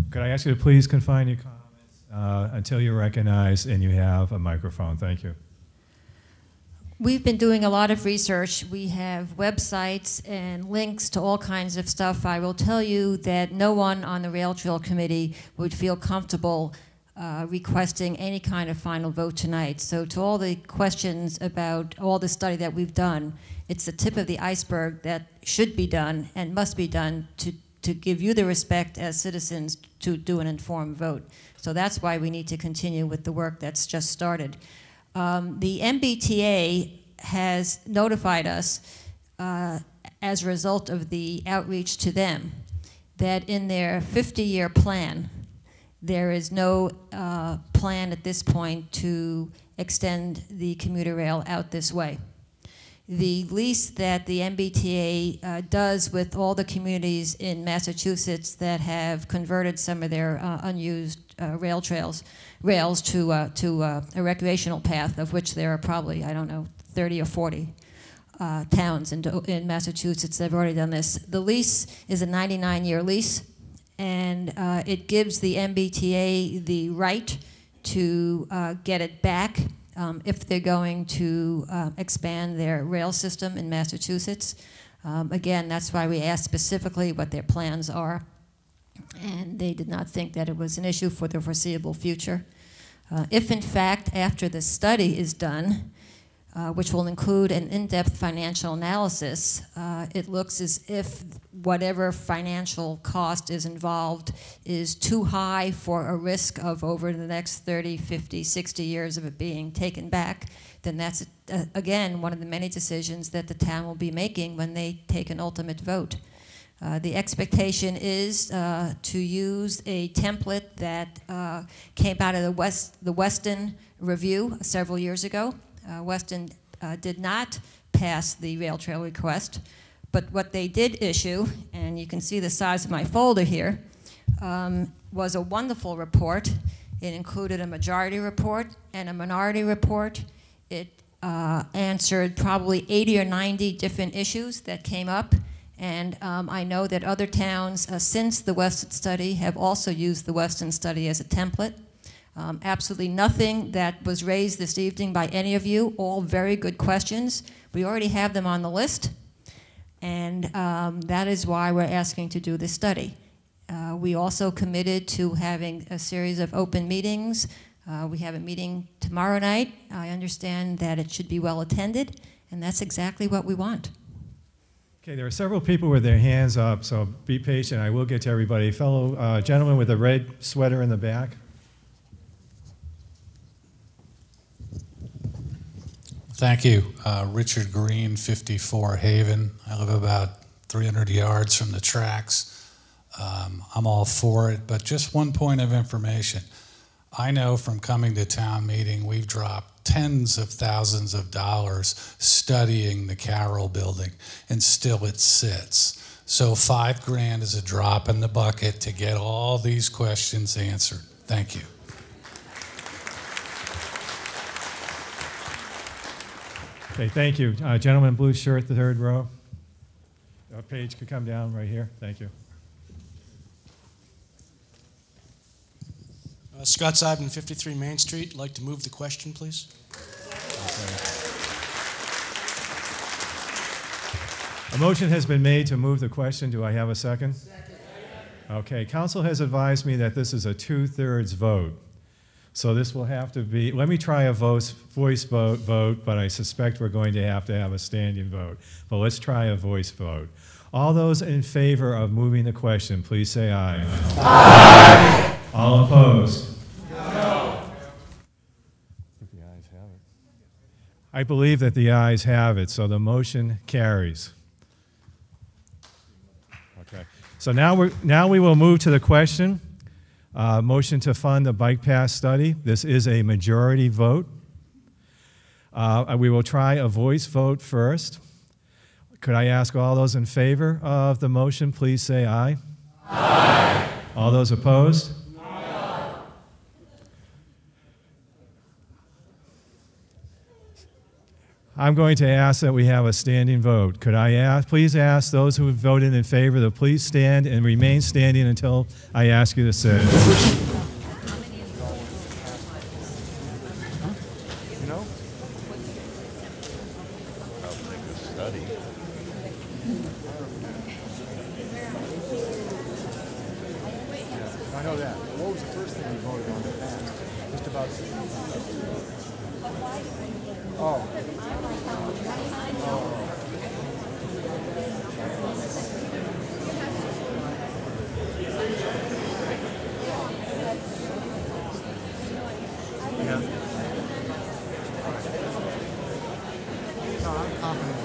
Could I ask you to please confine your comments until you're recognized and you have a microphone? Thank you. We've been doing a lot of research. We have websites and links to all kinds of stuff. I will tell you that no one on the Rail Trail Committee would feel comfortable requesting any kind of final vote tonight. So to all the questions about all the study that we've done, it's the tip of the iceberg that should be done and must be done to give you the respect as citizens to do an informed vote. So that's why we need to continue with the work that's just started. The MBTA has notified us as a result of the outreach to them that in their 50-year plan, there is no plan at this point to extend the commuter rail out this way. The lease that the MBTA does with all the communities in Massachusetts that have converted some of their unused rails to a recreational path, of which there are probably, I don't know, 30 or 40 towns in Massachusetts that have already done this. The lease is a 99-year lease, and it gives the MBTA the right to get it back if they're going to expand their rail system in Massachusetts. Again, that's why we asked specifically what their plans are, and they did not think that it was an issue for the foreseeable future. If in fact, after the study is done, which will include an in-depth financial analysis, it looks as if whatever financial cost is involved is too high for a risk of over the next 30, 50, 60 years of it being taken back, then that's, again, one of the many decisions that the town will be making when they take an ultimate vote. The expectation is to use a template that came out of the Weston Review several years ago. Weston did not pass the rail trail request, but what they did issue, and you can see the size of my folder here, was a wonderful report. It included a majority report and a minority report. It answered probably 80 or 90 different issues that came up. And I know that other towns, since the Weston study, have also used the Weston study as a template. Absolutely nothing that was raised this evening by any of you, all very good questions. We already have them on the list, and that is why we're asking to do this study. We also committed to having a series of open meetings. We have a meeting tomorrow night. I understand that it should be well attended, and that's exactly what we want. Okay, there are several people with their hands up, so be patient. I will get to everybody. Fellow gentleman with a red sweater in the back. Thank you. Richard Green, 54 Haven. I live about 300 yards from the tracks. I'm all for it, but just one point of information. I know from coming to town meeting, we've dropped tens of thousands of dollars studying the Carroll building, and still it sits. So $5 grand is a drop in the bucket to get all these questions answered. Thank you. Okay, thank you. Gentleman, blue shirt, the third row. Page could come down right here. Thank you. Scott Seibman, 53 Main Street. I'd like to move the question, please. A motion has been made to move the question. Do I have a second? Second. Okay, council has advised me that this is a 2/3 vote. So this will have to be, let me try a voice vote, but I suspect we're going to have a standing vote. But let's try a voice vote. All those in favor of moving the question, please say aye. Aye. All opposed? No. I believe that the ayes have it, so the motion carries. Okay. So now we will move to the question. Motion to fund the bike path study. This is a majority vote. We will try a voice vote first. Could I ask all those in favor of the motion, please say aye. Aye. All those opposed? No. I'm going to ask that we have a standing vote. Could I please ask those who have voted in favor to please stand and remain standing until I ask you to sit. I know that. What was the first thing you voted on that passed? Just about. Oh. Yeah. No, I'm confident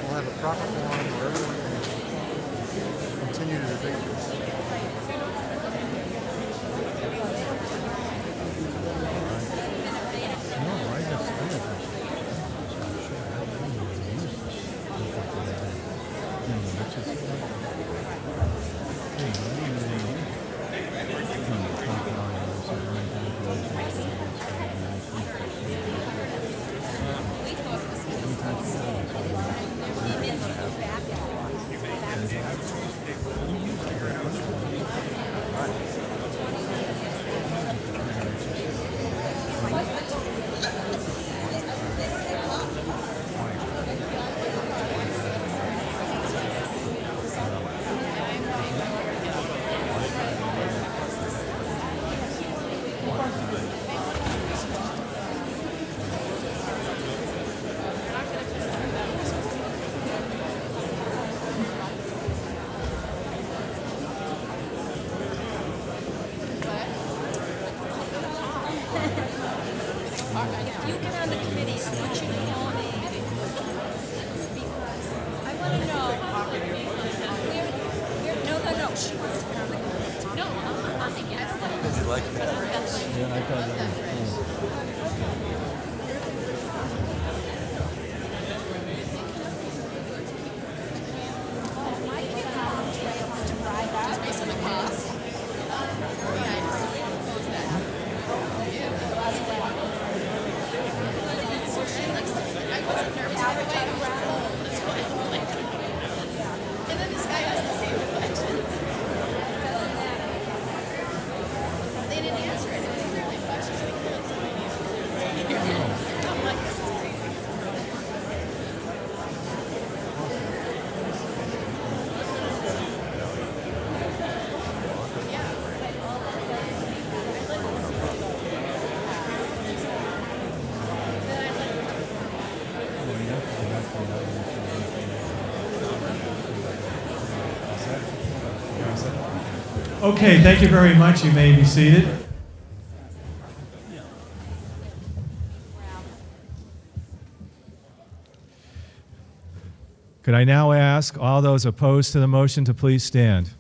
we'll have a proper forum where everyone can continue to debate this. If you get on the committee, I want you to tell me. I want to know. No. She wants to get on the committee. No, I'm not against it. Did you like that? Yeah, I thought that was Okay, thank you very much. You may be seated. Could I now ask all those opposed to the motion to please stand?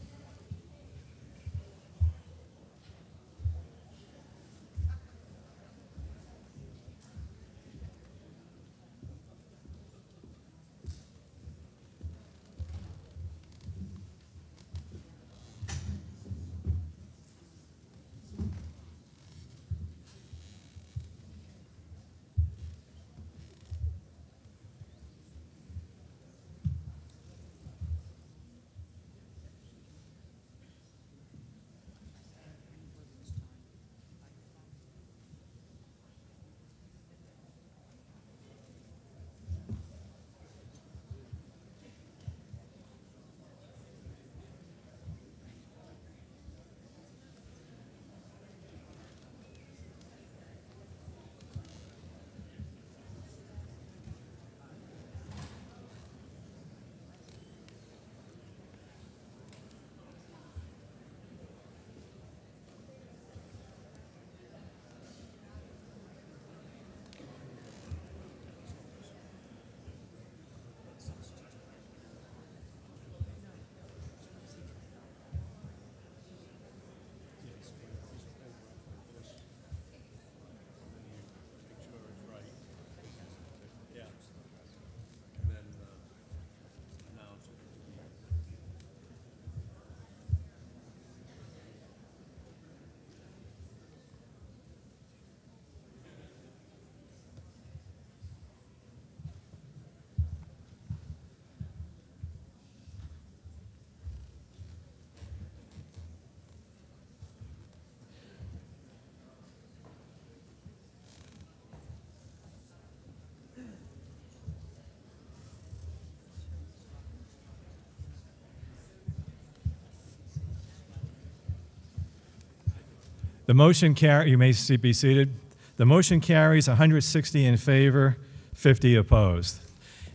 The motion you may be seated. The motion carries 160 in favor, 50 opposed.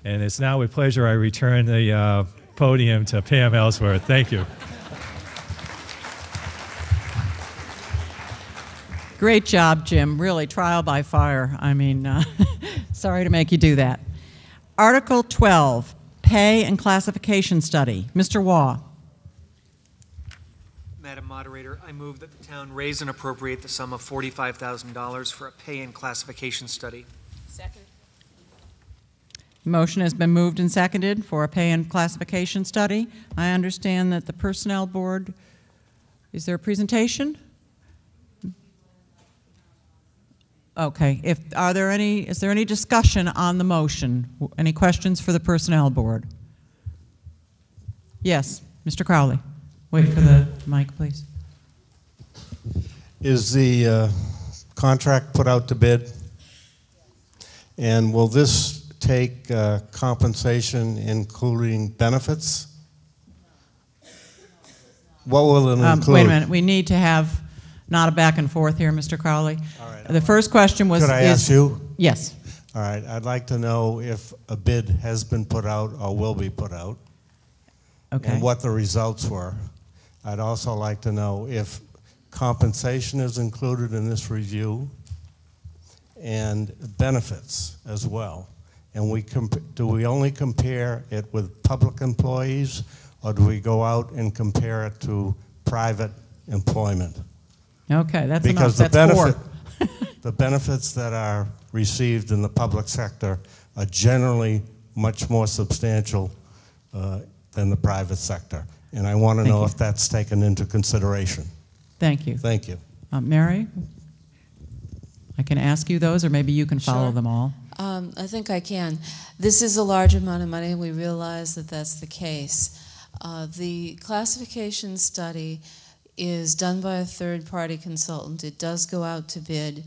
And it's now with pleasure I return the podium to Pam Ellsworth. Thank you. Great job, Jim. Really, trial by fire. I mean, sorry to make you do that. Article 12, Pay and Classification Study. Mr. Waugh. Madam Moderator, I move that the town raise and appropriate the sum of $45,000 for a pay and classification study. Second. Motion has been moved and seconded for a pay and classification study. I understand that the Personnel Board, is there a presentation? Okay. Is there any discussion on the motion? Any questions for the Personnel Board? Yes, Mr. Crowley. Wait for the mic, please. Is the contract put out to bid? And will this take compensation including benefits? What will it include? Wait a minute. We need to have not a back and forth here, Mr. Crowley. All right. The first question was... Could I ask you? Yes. All right. I'd like to know if a bid has been put out or will be put out. Okay. And what the results were. I'd also like to know if compensation is included in this review and benefits as well. And do we only compare it with public employees, or do we go out and compare it to private employment? Okay, that's because enough. That's four. The benefits that are received in the public sector are generally much more substantial than the private sector. And I want to know if that's taken into consideration. Thank you. Thank you. Mary, I can ask you those, or maybe you can follow them all. I think I can. This is a large amount of money, and we realize that that's the case. The classification study is done by a third-party consultant. It does go out to bid.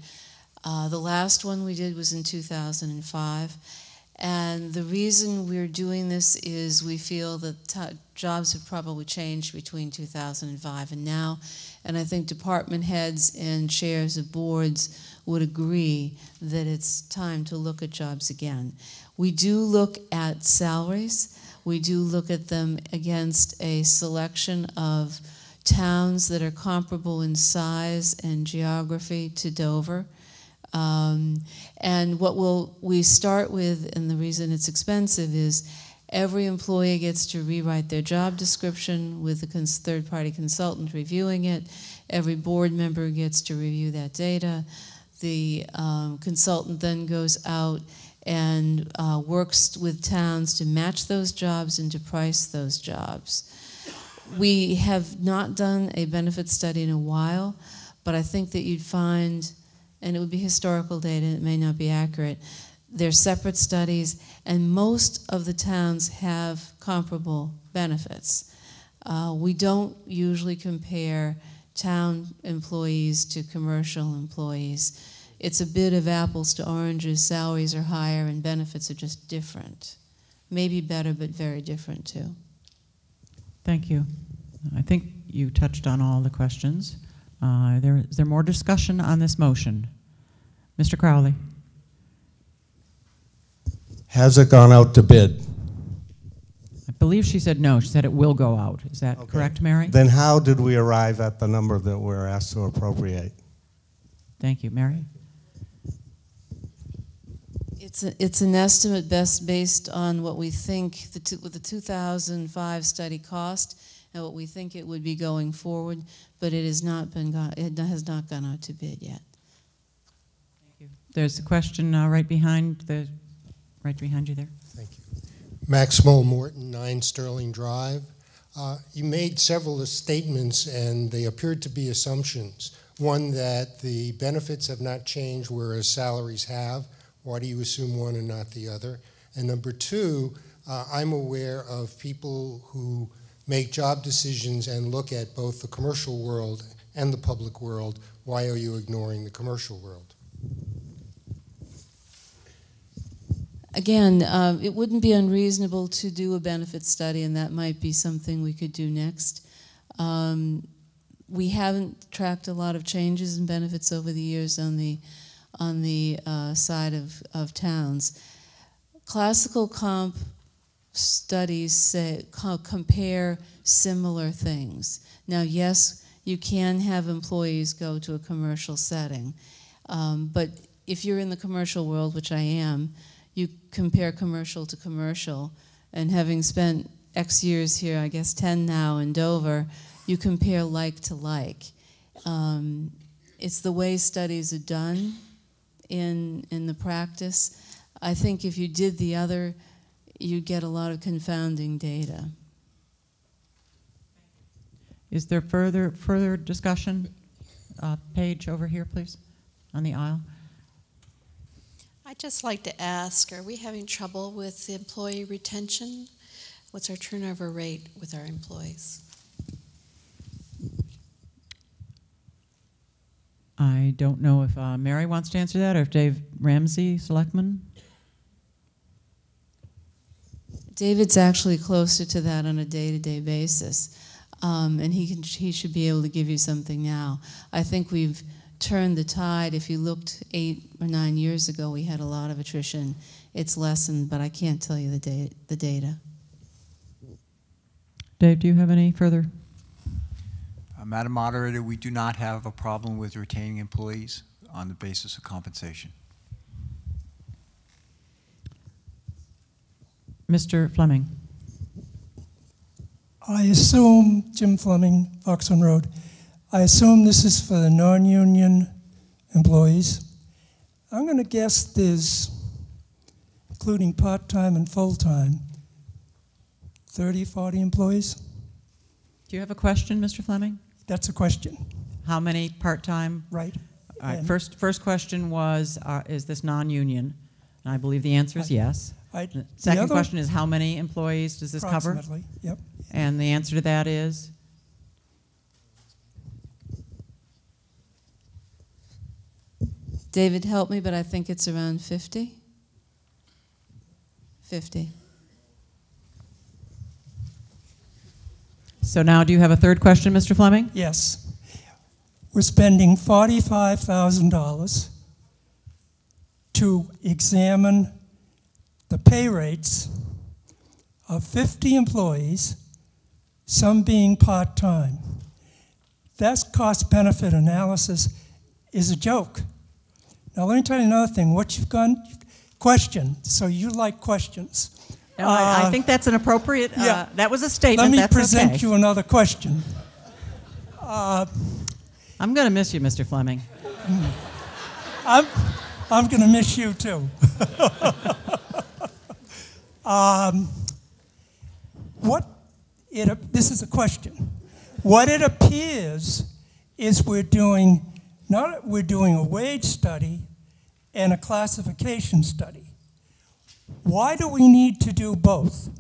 The last one we did was in 2005. And the reason we're doing this is we feel that jobs have probably changed between 2005 and now. And I think department heads and chairs of boards would agree that it's time to look at jobs again. We do look at salaries. We do look at them against a selection of towns that are comparable in size and geography to Dover. And what we start with, and the reason it's expensive, is every employee gets to rewrite their job description with the third-party consultant reviewing it. Every board member gets to review that data. The consultant then goes out and works with towns to match those jobs and to price those jobs. We have not done a benefit study in a while, but I think that you'd find, and it would be historical data, it may not be accurate, they're separate studies, and most of the towns have comparable benefits. We don't usually compare town employees to commercial employees. It's a bit of apples to oranges. Salaries are higher and benefits are just different. Maybe better, but very different too. Thank you. I think you touched on all the questions. Is there more discussion on this motion? Mr. Crowley. Has it gone out to bid? I believe she said no. She said it will go out. Is that correct, Mary? Then how did we arrive at the number that we're asked to appropriate? Thank you. Mary? It's an estimate based on what we think what the 2005 study cost and what we think it would be going forward, but it has not gone out to bid yet. Thank you. There's a question right behind you there. Thank you. Maxwell Morton, 9 Sterling Drive. You made several statements, and they appeared to be assumptions. One, that the benefits have not changed, whereas salaries have. Why do you assume one and not the other? And number 2, I'm aware of people who make job decisions and look at both the commercial world and the public world. Why are you ignoring the commercial world? Again, it wouldn't be unreasonable to do a benefit study, and that might be something we could do next. We haven't tracked a lot of changes in benefits over the years on the side of towns. Classical comp studies compare similar things. Now, yes, you can have employees go to a commercial setting, but if you're in the commercial world, which I am, you compare commercial to commercial, and having spent X years here, I guess 10 now in Dover, you compare like to like. It's the way studies are done in the practice. I think if you did the other, you'd get a lot of confounding data. Is there further discussion? Paige, over here, please, on the aisle. I'd just like to ask, are we having trouble with employee retention? What's our turnover rate with our employees? I don't know if Mary wants to answer that, or if Dave Ramsey, Selectman. David's actually closer to that on a day-to-day basis. and he should be able to give you something now. I think we've turned the tide. If you looked 8 or 9 years ago, we had a lot of attrition. It's lessened, but I can't tell you the data. Dave, do you have any further? Madam Moderator, we do not have a problem with retaining employees on the basis of compensation. Mr. Fleming. I assume, Jim Fleming, Oxon Road, I assume this is for the non-union employees. I'm going to guess there's, including part-time and full-time, 30, 40 employees? Do you have a question, Mr. Fleming? That's a question. How many part-time? Right. All right. And- First question was, is this non-union? And I believe the answer is yes. The the second other- question is, how many employees does this cover? Approximately, yep. And the answer to that is? David, help me, but I think it's around 50? 50. So now do you have a third question, Mr. Fleming? Yes. We're spending $45,000 to examine the pay rates of 50 employees, some being part-time. That cost-benefit analysis is a joke. Now let me tell you another thing. What you've done, question, so you like questions. No, I think that's an appropriate, yeah. that was a statement. Let me That's present okay. you another question. I'm going to miss you, Mr. Fleming. I'm going to miss you too. This is a question. What it appears is we're doing a wage study and a classification study. Why do we need to do both?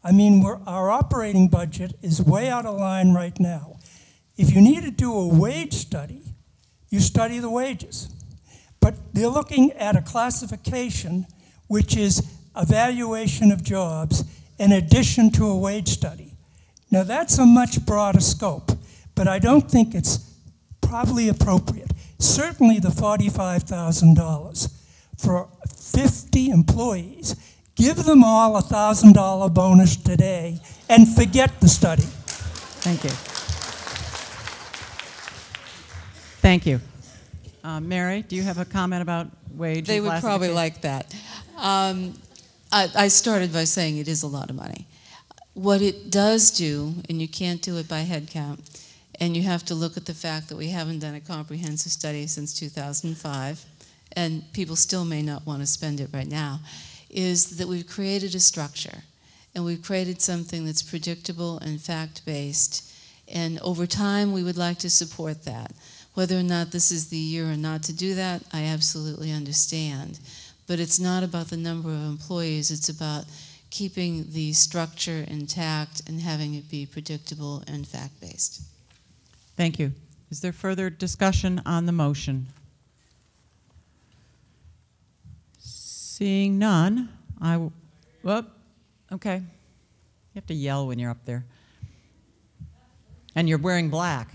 I mean, our operating budget is way out of line right now. If you need to do a wage study, you study the wages. But they're looking at a classification, which is evaluation of jobs in addition to a wage study. Now, that's a much broader scope, but I don't think it's probably appropriate. Certainly the $45,000 for 50 employees. Give them all a $1,000 bonus today and forget the study. Thank you. Thank you. Mary, do you have a comment about wage? They and would probably classification? like that. I started by saying it is a lot of money. What it does do, and you can't do it by head count, and you have to look at the fact that we haven't done a comprehensive study since 2005, and people still may not want to spend it right now, is that we've created a structure, and we've created something that's predictable and fact-based, and over time we would like to support that. Whether or not this is the year or not to do that, I absolutely understand. But it's not about the number of employees, it's about keeping the structure intact and having it be predictable and fact-based. Thank you. Is there further discussion on the motion? Seeing none, okay. You have to yell when you're up there. And you're wearing black.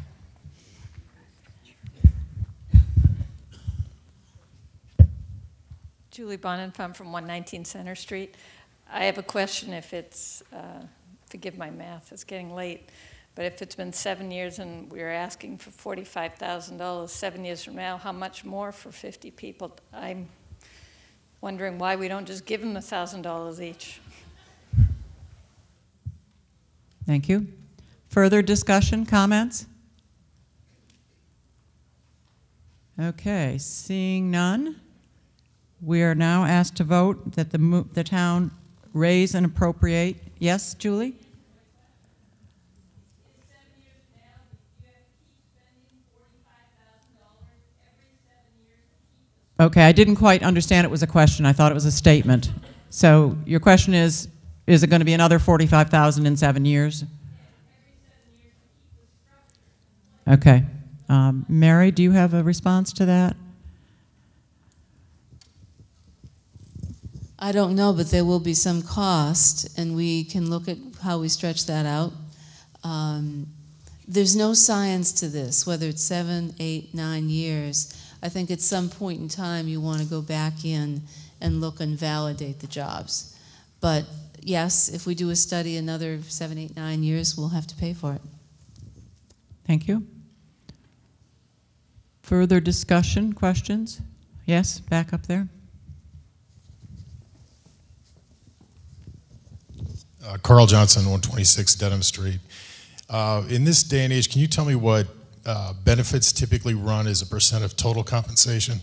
Julie Bonenfant from 119 Center Street. I have a question if it's, forgive my math, it's getting late, but if it's been 7 years and we're asking for $45,000 7 years from now, how much more for 50 people? I'm wondering why we don't just give them $1,000 each. Thank you. Further discussion, comments? Okay, seeing none, we are now asked to vote that the town raise and appropriate. Yes, Julie? Okay, I didn't quite understand it was a question. I thought it was a statement. So your question is it going to be another $45,000 in 7 years? Okay. Mary, do you have a response to that? I don't know, but there will be some cost, and we can look at how we stretch that out. There's no science to this, whether it's 7, 8, 9 years. I think at some point in time you want to go back in and look and validate the jobs. But yes, if we do a study another 7, 8, 9 years, we'll have to pay for it. Thank you. Further discussion, questions? Yes, back up there. Carl Johnson, 126 Dedham Street. In this day and age, can you tell me what benefits typically run as a % of total compensation?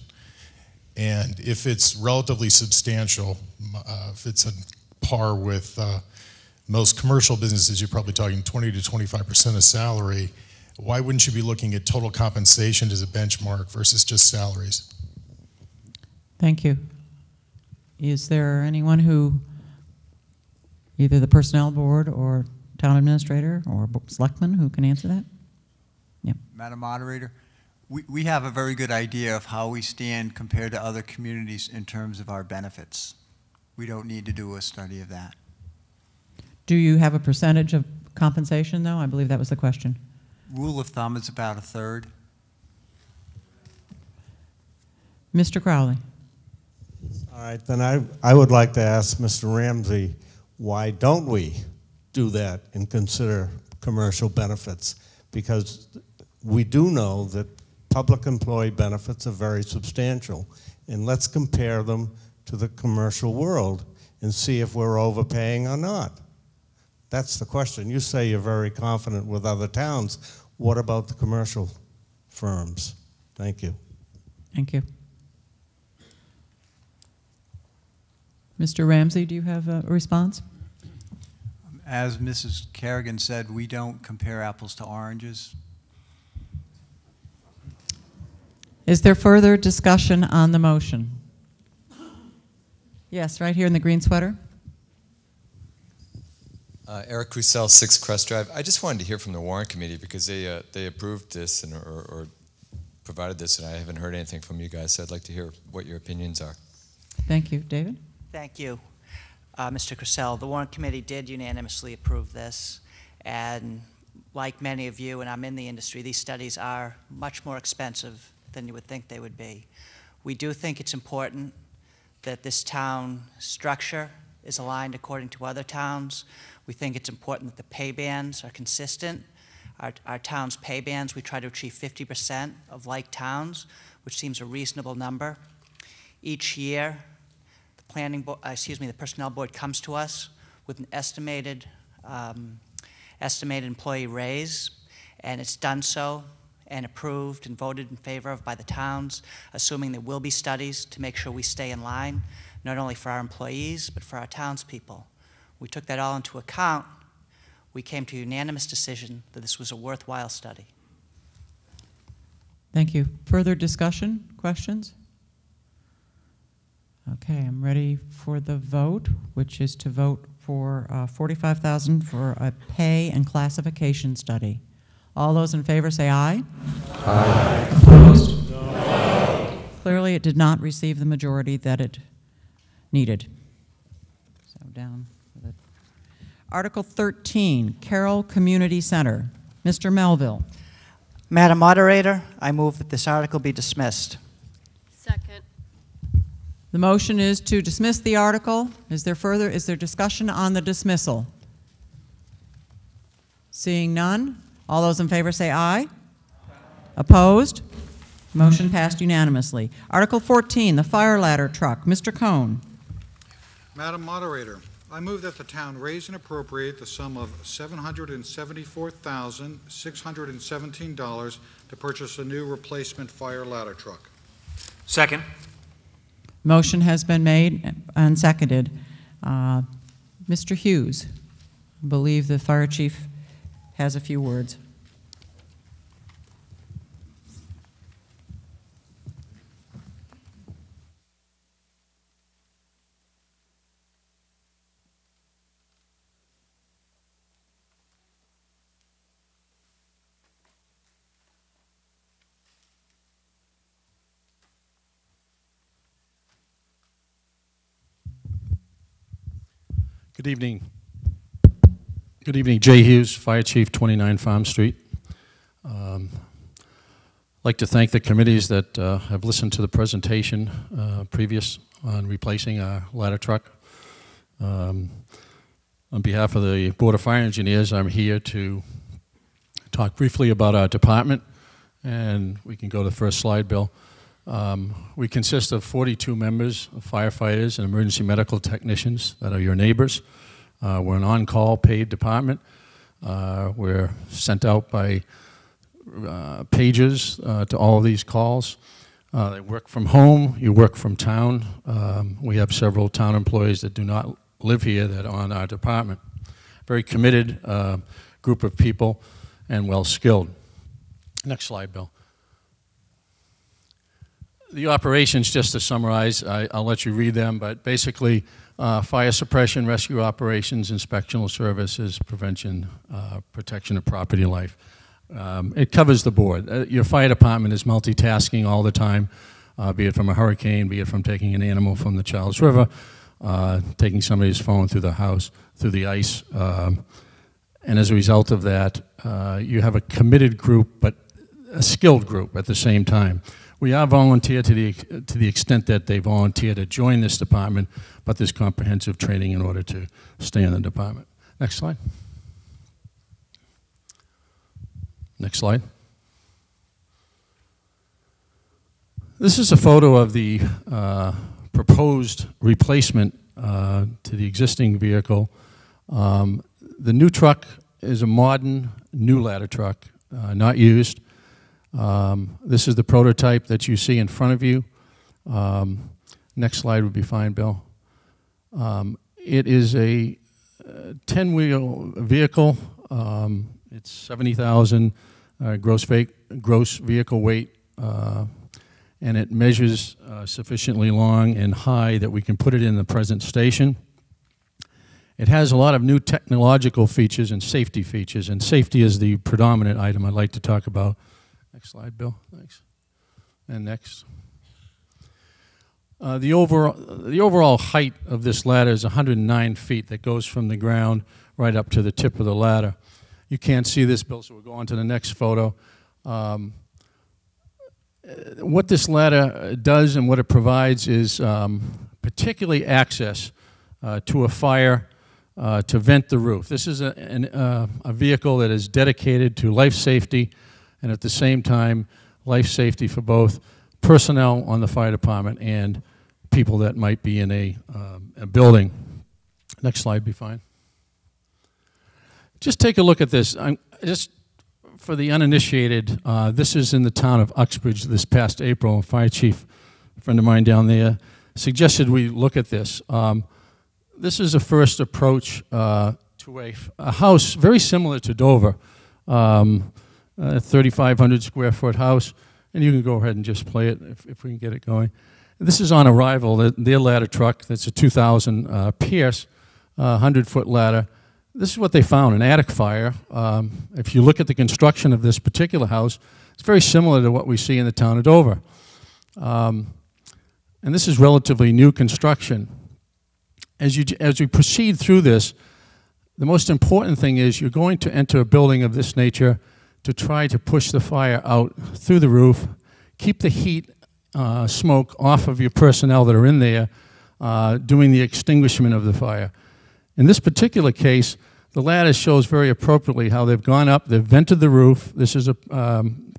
And if it's relatively substantial, if it's on par with most commercial businesses, you're probably talking 20 to 25% of salary, why wouldn't you be looking at total compensation as a benchmark versus just salaries? Thank you. Is there anyone who, either the personnel board or town administrator or selectman, who can answer that? Yeah. Madam Moderator, we have a very good idea of how we stand compared to other communities in terms of our benefits. We don't need to do a study of that. Do you have a percentage of compensation, though? I believe that was the question. Rule of thumb is about 1/3. Mr. Crowley. All right, then I would like to ask Mr. Ramsey, why don't we do that and consider commercial benefits? Because we do know that public employee benefits are very substantial, and let's compare them to the commercial world and see if we're overpaying or not. That's the question. You say you're very confident with other towns. What about the commercial firms? Thank you. Thank you. Mr. Ramsey, do you have a response? As Mrs. Kerrigan said, we don't compare apples to oranges. Is there further discussion on the motion? Yes, right here in the green sweater. Eric Crucell, 6 Crest Drive. I just wanted to hear from the Warrant Committee because they approved this and or provided this, and I haven't heard anything from you guys, so I'd like to hear what your opinions are. Thank you. David? Thank you. Mr. Crucell, the Warrant Committee did unanimously approve this, and like many of you, and I'm in the industry, these studies are much more expensive than you would think they would be. We do think it's important that this town structure is aligned according to other towns. We think it's important that the pay bands are consistent. Our town's pay bands, we try to achieve 50% of like towns, which seems a reasonable number. Each year, the Personnel Board comes to us with an estimated employee raise, and it's done so and approved and voted in favor of by the towns, assuming there will be studies to make sure we stay in line, not only for our employees, but for our townspeople. We took that all into account. We came to a unanimous decision that this was a worthwhile study. Thank you. Further discussion, questions? Okay, I'm ready for the vote, which is to vote for $45,000 for a pay and classification study. All those in favor say aye. Aye. Opposed? No. Clearly, it did not receive the majority that it needed. So down with it. Article 13, Carroll Community Center. Mr. Melville. Madam Moderator, I move that this article be dismissed. Second. The motion is to dismiss the article. Is there discussion on the dismissal? Seeing none, all those in favor say aye. Opposed? Motion passed unanimously. Article 14, the fire ladder truck. Mr. Cohn. Madam Moderator, I move that the town raise and appropriate the sum of $774,617 to purchase a new replacement fire ladder truck. Second. Motion has been made and seconded. Mr. Hughes, I believe the fire chief has a few words. Good evening. Good evening, Jay Hughes, Fire Chief, 29 Farm Street. I'd like to thank the committees that have listened to the presentation previous on replacing our ladder truck. On behalf of the Board of Fire Engineers, I'm here to talk briefly about our department, and we can go to the first slide, Bill. We consist of 42 members of firefighters and emergency medical technicians that are your neighbors. We're an on-call paid department. We're sent out by pages to all of these calls. They work from home, you work from town. We have several town employees that do not live here that are on our department. Very committed group of people and well-skilled. Next slide, Bill. The operations, just to summarize, I'll let you read them, but basically fire suppression, rescue operations, inspectional services, prevention, protection of property life. It covers the board. Your fire department is multitasking all the time, be it from a hurricane, be it from taking an animal from the Charles River, taking somebody's phone through the house, through the ice. And as a result of that, you have a committed group, but a skilled group at the same time. We are volunteer to the extent that they volunteer to join this department, but there's comprehensive training in order to stay in the department. Next slide. Next slide. This is a photo of the proposed replacement to the existing vehicle. The new truck is a modern, new ladder truck, not used. This is the prototype that you see in front of you. Next slide would be fine, Bill. It is a 10-wheel vehicle. It's 70,000 gross vehicle weight, and it measures sufficiently long and high that we can put it in the present station. It has a lot of new technological features and safety features, and safety is the predominant item I'd like to talk about. Next slide, Bill. Thanks. And next. The overall height of this ladder is 109 feet that goes from the ground right up to the tip of the ladder. You can't see this, Bill, so we'll go on to the next photo. What this ladder does and what it provides is particularly access to a fire to vent the roof. This is a vehicle that is dedicated to life safety and at the same time life safety for both personnel on the fire department and people that might be in a building. Next slide would be fine. Just take a look at this. Just for the uninitiated, this is in the town of Uxbridge this past April. A fire chief, a friend of mine down there, suggested we look at this. This is a first approach to a house very similar to Dover, a 3,500 square foot house, and you can go ahead and just play it if we can get it going. This is on arrival, their ladder truck. That's a 2000 Pierce, 100-foot ladder. This is what they found, an attic fire. If you look at the construction of this particular house, it's very similar to what we see in the town of Dover. And this is relatively new construction. As you proceed through this, the most important thing is you're going to enter a building of this nature to try to push the fire out through the roof, keep the heat, smoke off of your personnel that are in there doing the extinguishment of the fire. In this particular case, the ladder shows very appropriately how they've gone up, they've vented the roof. This is a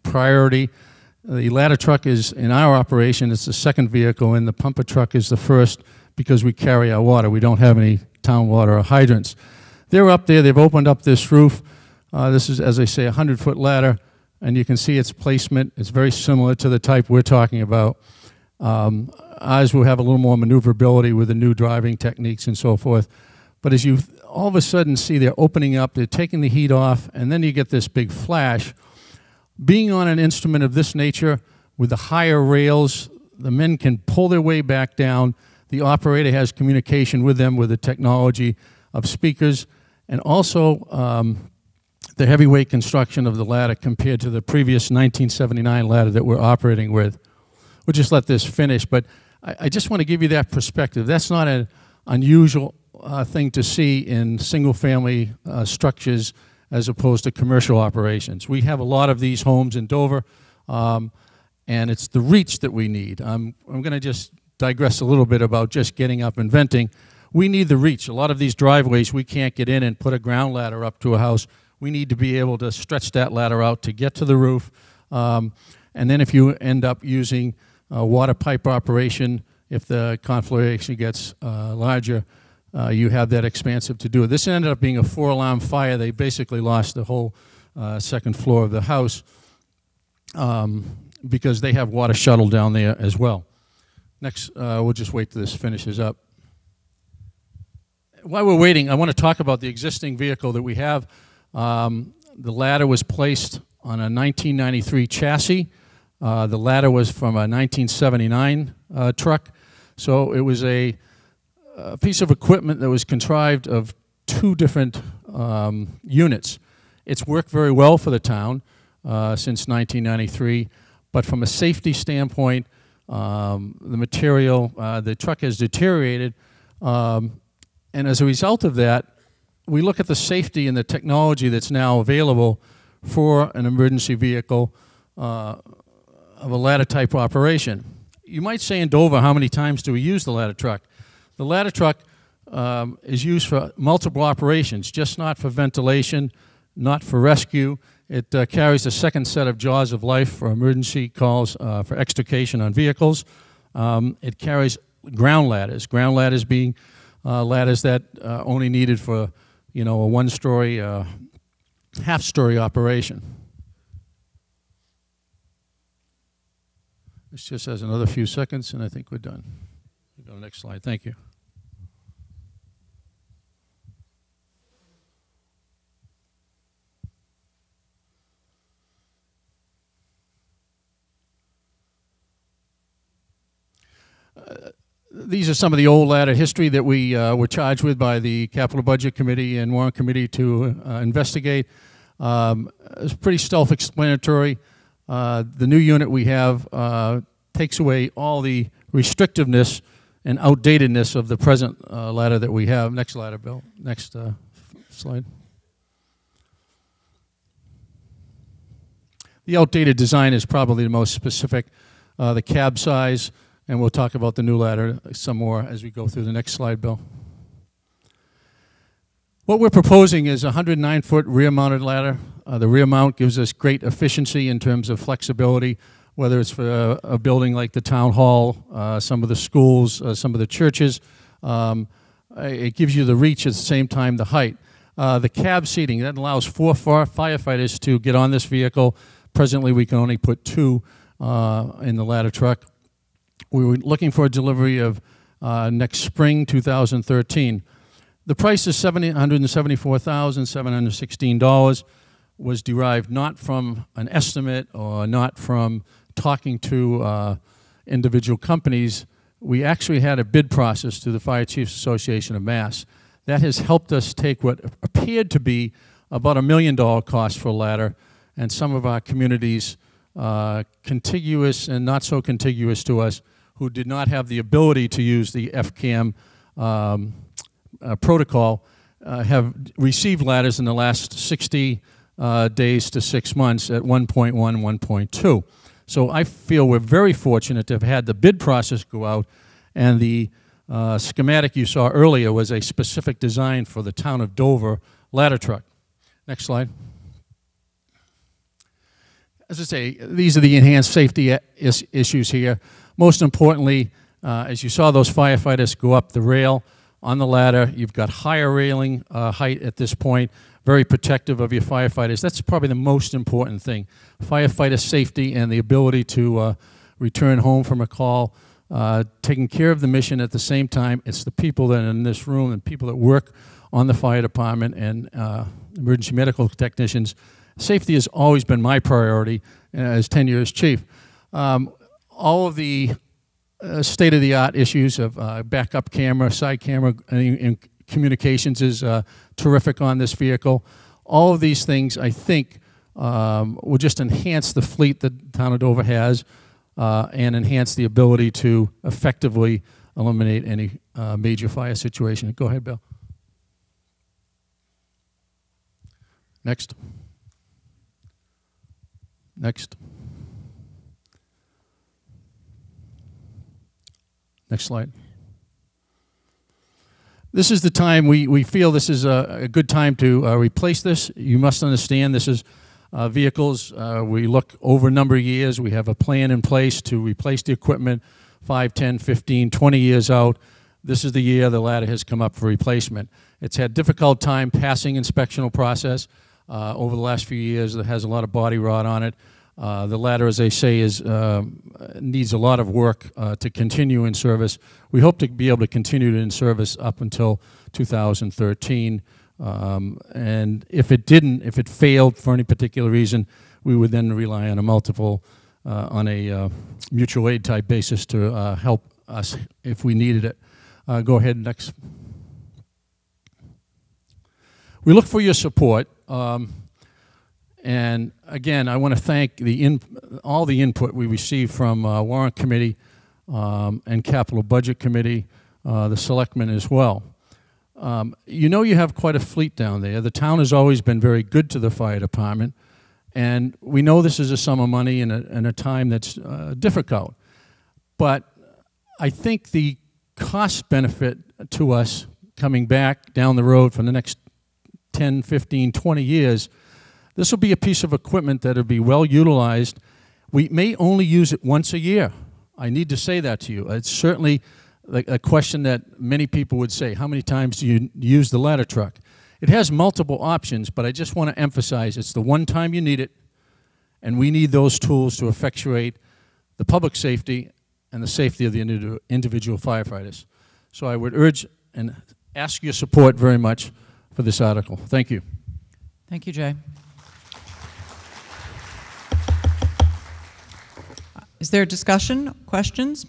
priority. The ladder truck is, in our operation, it's the second vehicle, and the pumper truck is the first because we carry our water. We don't have any town water or hydrants. They're up there, they've opened up this roof. This is, as I say, a 100-foot ladder, and you can see its placement. It's very similar to the type we're talking about. Ours will have a little more maneuverability with the new driving techniques and so forth. But as you all of a sudden see they're opening up, they're taking the heat off, and then you get this big flash. Being on an instrument of this nature with the higher rails, the men can pull their way back down. The operator has communication with them with the technology of speakers, and also the heavyweight construction of the ladder compared to the previous 1979 ladder that we're operating with. We'll just let this finish, but I just want to give you that perspective. That's not an unusual thing to see in single-family structures as opposed to commercial operations. We have a lot of these homes in Dover, and it's the reach that we need. I'm going to just digress a little bit about just getting up and venting. We need the reach. A lot of these driveways, we can't get in and put a ground ladder up to a house. We need to be able to stretch that ladder out to get to the roof. And then if you end up using a water pipe operation, if the conflagration gets larger, you have that expansive to do it. This ended up being a 4-alarm fire. They basically lost the whole second floor of the house because they have water shuttle down there as well. Next, we'll just wait till this finishes up. While we're waiting, I want to talk about the existing vehicle that we have. The ladder was placed on a 1993 chassis. The ladder was from a 1979 truck. So it was a piece of equipment that was contrived of 2 different units. It's worked very well for the town since 1993, but from a safety standpoint, the material, the truck has deteriorated, and as a result of that, we look at the safety and the technology that's now available for an emergency vehicle of a ladder type operation. You might say in Dover, how many times do we use the ladder truck? The ladder truck is used for multiple operations, just not for ventilation, not for rescue. It carries a second set of jaws of life for emergency calls for extrication on vehicles. It carries ground ladders being ladders that are only needed for, a 1-story, half-story operation. This just has another few seconds, and I think we're done. We'll go to the next slide. Thank you. These are some of the old ladder history that we were charged with by the Capital Budget Committee and Warrant Committee to investigate. It's pretty self-explanatory. The new unit we have takes away all the restrictiveness and outdatedness of the present ladder that we have. Next ladder, Bill. Next slide. The outdated design is probably the most specific. The cab size, and we'll talk about the new ladder some more as we go through the next slide, Bill. What we're proposing is a 109-foot rear-mounted ladder. The rear mount gives us great efficiency in terms of flexibility, whether it's for a building like the town hall, some of the schools, some of the churches. It gives you the reach at the same time the height. The cab seating, that allows 4 firefighters to get on this vehicle. Presently, we can only put 2 in the ladder truck. We were looking for a delivery of next spring, 2013. The price is $774,716, was derived not from an estimate or not from talking to individual companies. We actually had a bid process through the Fire Chiefs Association of Mass. That has helped us take what appeared to be about $1 million cost for a ladder, and some of our communities, contiguous and not so contiguous to us, who did not have the ability to use the FCAM protocol, have received ladders in the last 60 days to 6 months at 1.1, 1.2. So I feel we're very fortunate to have had the bid process go out, and the schematic you saw earlier was a specific design for the town of Dover ladder truck. Next slide. As I say, these are the enhanced safety issues here. Most importantly, as you saw those firefighters go up the rail on the ladder, you've got higher railing height at this point, very protective of your firefighters. That's probably the most important thing. Firefighter safety and the ability to return home from a call, taking care of the mission at the same time. It's the people that are in this room and people that work on the fire department and emergency medical technicians. Safety has always been my priority as tenure as chief. All of the state-of-the-art issues of backup camera, side camera, and communications is terrific on this vehicle. All of these things, I think, will just enhance the fleet that the town of Dover has and enhance the ability to effectively eliminate any major fire situation. Go ahead, Bill. Next. Next. Next slide. This is the time we feel this is a good time to replace this. You must understand this is vehicles. We look over a number of years. We have a plan in place to replace the equipment 5, 10, 15, 20 years out. This is the year the ladder has come up for replacement. It's had difficult time passing inspectional process over the last few years. It has a lot of body rot on it. The ladder, as I say, needs a lot of work to continue in service. We hope to be able to continue it in service up until 2013. And if it failed for any particular reason, we would then rely on a mutual aid type basis to help us if we needed it. Go ahead, next. We look for your support. And again, I want to thank all the input we received from Warrant Committee and Capital Budget Committee, the Selectmen as well. You know you have quite a fleet down there. The town has always been very good to the fire department, and we know this is a sum of money in a time that's difficult. But I think the cost benefit to us coming back down the road for the next 10, 15, 20 years, this will be a piece of equipment that will be well utilized. We may only use it once a year. I need to say that to you. It's certainly a question that many people would say, how many times do you use the ladder truck? It has multiple options, but I just want to emphasize it's the one time you need it, and we need those tools to effectuate the public safety and the safety of the individual firefighters. So I would urge and ask your support very much for this article. Thank you. Thank you, Jay. Is there discussion, questions?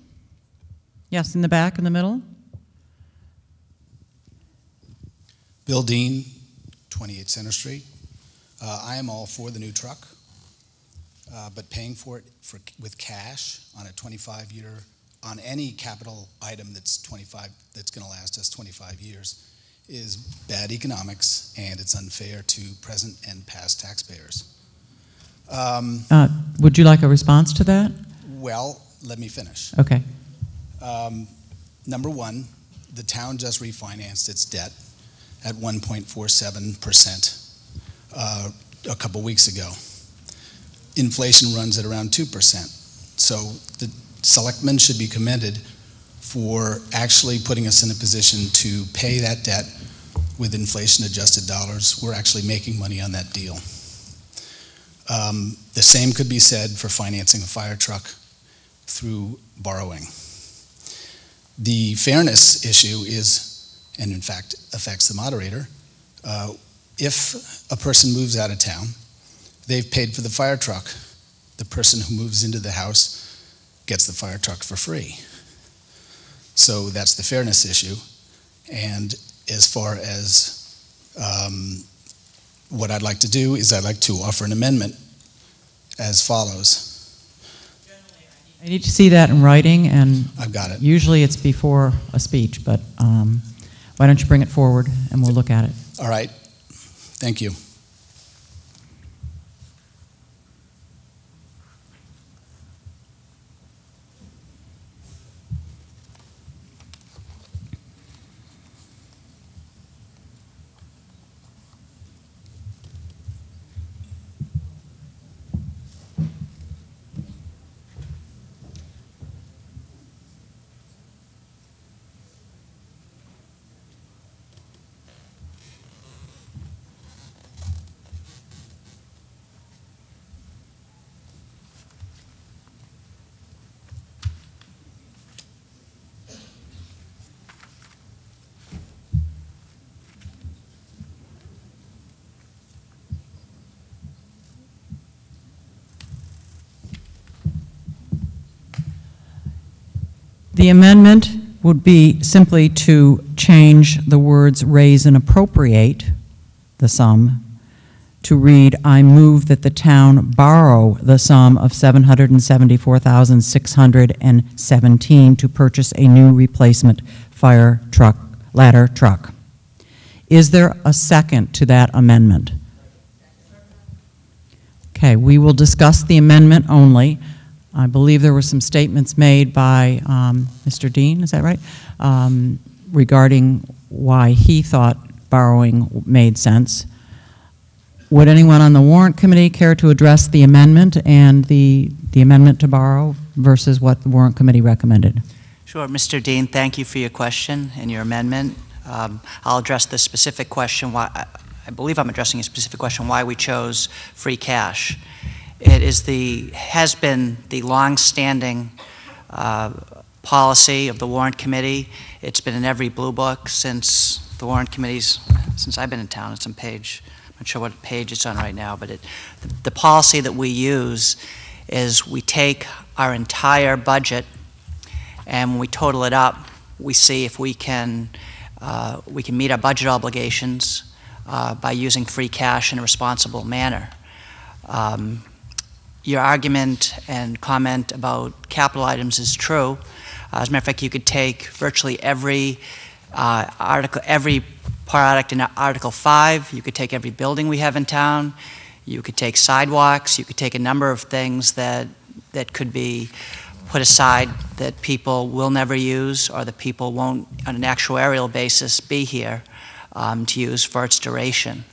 Yes, in the back, in the middle. Bill Dean, 28 Center Street. I am all for the new truck, but paying for it with cash on a 25-year, on any capital item that's going to last us 25 years is bad economics, and it's unfair to present and past taxpayers. Would you like a response to that? Well, let me finish. Okay. Number one, the town just refinanced its debt at 1.47% a couple weeks ago. Inflation runs at around 2%. So the selectmen should be commended for actually putting us in a position to pay that debt with inflation-adjusted dollars. We're actually making money on that deal. The same could be said for financing a fire truck through borrowing. The fairness issue is, and in fact affects the moderator, if a person moves out of town, they've paid for the fire truck. The person who moves into the house gets the fire truck for free. So that's the fairness issue. And as far as what I'd like to do is I'd like to offer an amendment as follows. I need to see that in writing, and I've got it. Usually it's before a speech, but why don't you bring it forward and we'll look at it. All right. Thank you. The amendment would be simply to change the words raise and appropriate the sum to read, I move that the town borrow the sum of $774,617 to purchase a new replacement fire truck, ladder truck. Is there a second to that amendment? Okay, we will discuss the amendment only. I believe there were some statements made by Mr. Dean, is that right? Regarding why he thought borrowing made sense. Would anyone on the warrant committee care to address the amendment and the amendment to borrow versus what the warrant committee recommended? Sure, Mr. Dean, thank you for your question and your amendment. I'll address the specific question, why I believe I'm addressing a specific question, why we chose free cash. It has been the long-standing policy of the warrant committee. It's been in every blue book since the warrant committee's, since I've been in town. It's on page, I'm not sure what page it's on right now, but the policy that we use is we take our entire budget and when we total it up, we see if we can meet our budget obligations by using free cash in a responsible manner. Your argument and comment about capital items is true. As a matter of fact, you could take virtually every every product in Article 5. You could take every building we have in town. You could take sidewalks. You could take a number of things that could be put aside that people will never use or that people won't, on an actuarial basis, be here to use for its duration.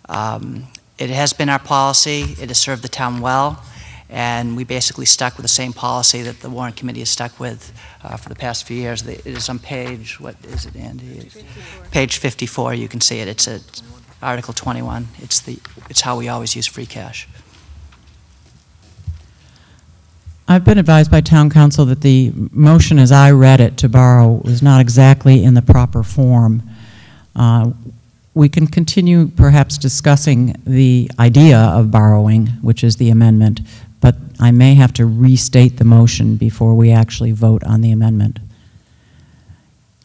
It has been our policy. It has served the town well, and we basically stuck with the same policy that the warrant committee has stuck with for the past few years. It is on page, what is it, Andy? Page 54, you can see it. It's at Article 21. It's how we always use free cash. I've been advised by town council that the motion as I read it to borrow was not exactly in the proper form. We can continue perhaps discussing the idea of borrowing, which is the amendment, but I may have to restate the motion before we actually vote on the amendment.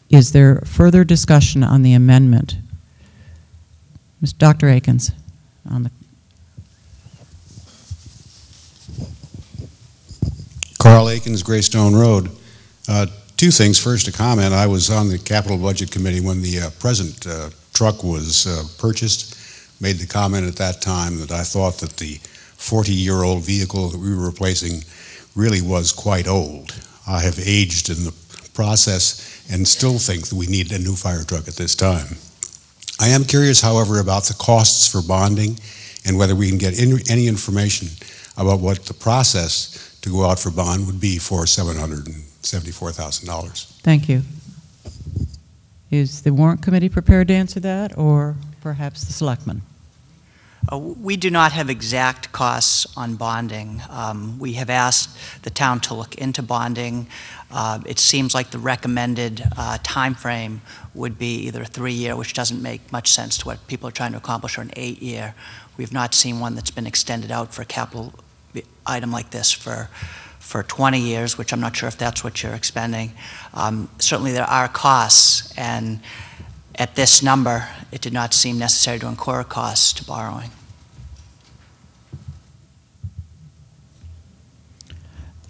Is there further discussion on the amendment? Dr. Akins, on the Carl Akins, Greystone Road. Two things. First, a comment. I was on the Capital Budget Committee when the present truck was purchased. Made the comment at that time that I thought that the 40-year-old vehicle that we were replacing really was quite old. I have aged in the process and still think that we need a new fire truck at this time. I am curious, however, about the costs for bonding and whether we can get any information about what the process to go out for bond would be for $774,000. Thank you. Is the warrant committee prepared to answer that, or perhaps the selectmen? We do not have exact costs on bonding. We have asked the town to look into bonding. It seems like the recommended time frame would be either a 3-year, which doesn't make much sense to what people are trying to accomplish, or an 8-year. We've not seen one that's been extended out for a capital item like this for 20 years, which I'm not sure if that's what you're expending. Certainly there are costs, and at this number, it did not seem necessary to incur costs to borrowing.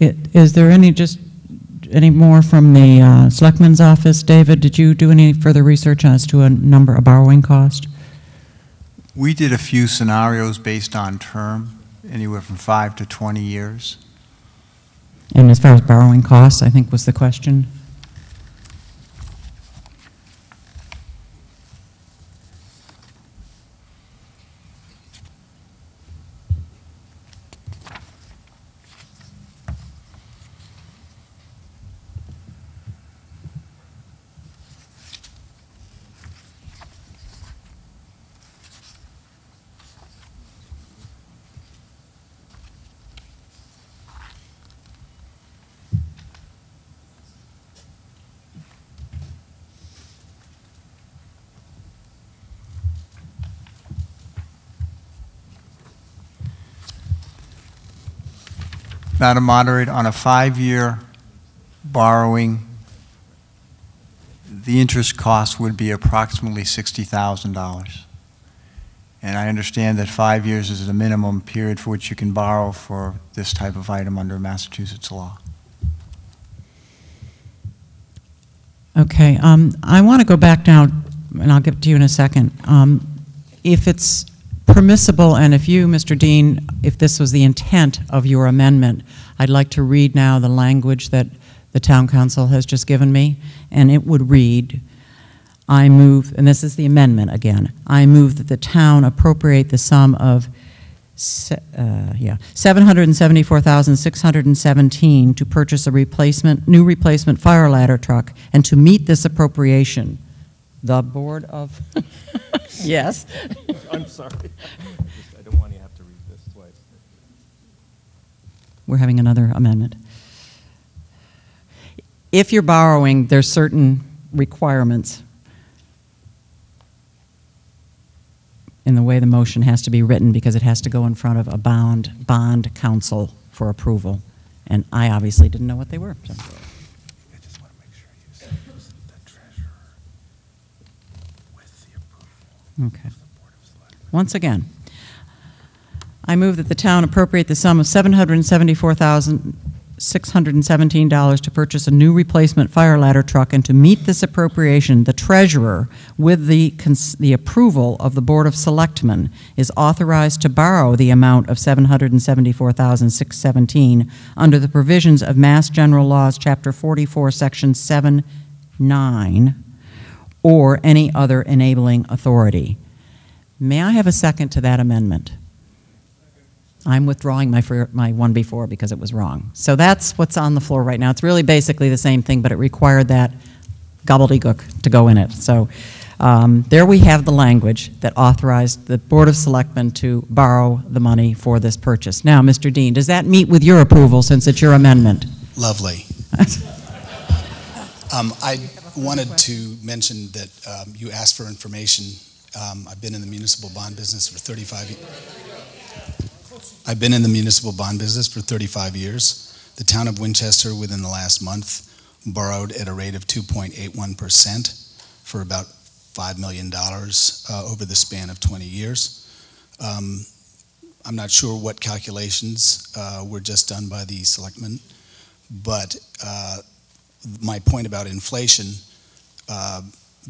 Is there any more from the Selectman's office? David, did you do any further research as to a borrowing cost? We did a few scenarios based on term, anywhere from 5 to 20 years. And as far as borrowing costs, I think was the question. Madam Moderator, on a 5-year borrowing, the interest cost would be approximately $60,000. And I understand that 5 years is the minimum period for which you can borrow for this type of item under Massachusetts law. Okay, I want to go back now, and I'll give it to you in a second. If it's permissible, and if you, Mr. Dean, if this was the intent of your amendment, I'd like to read now the language that the town council has just given me, and it would read, I move, and this is the amendment again, I move that the town appropriate the sum of $774,617 to purchase a new replacement fire ladder truck, and to meet this appropriation, the Board of, yes? I'm sorry. I don't want you to have to read this twice. We're having another amendment. If you're borrowing, there's certain requirements in the way the motion has to be written, because it has to go in front of a bond council for approval. And I obviously didn't know what they were. So. I just want to make sure you say the treasurer with the approval Okay. of the Board of Selectmen. Once again, I move that the town appropriate the sum of $774,617 to purchase a new replacement fire ladder truck, and to meet this appropriation, the treasurer, with the approval of the Board of Selectmen, is authorized to borrow the amount of $774,617 under the provisions of Mass General Laws, Chapter 44, Section 7(9), or any other enabling authority. May I have a second to that amendment? I'm withdrawing my one before because it was wrong. So that's what's on the floor right now. It's really basically the same thing, but it required that gobbledygook to go in it. So there we have the language that authorized the Board of Selectmen to borrow the money for this purchase. Now, Mr. Dean, does that meet with your approval since it's your amendment? Lovely. I wanted to mention that you asked for information. I've been in the municipal bond business for 35 years. I've been in the municipal bond business for 35 years. The town of Winchester, within the last month, borrowed at a rate of 2.81% for about $5 million over the span of 20 years. I'm not sure what calculations were just done by the selectmen, but my point about inflation,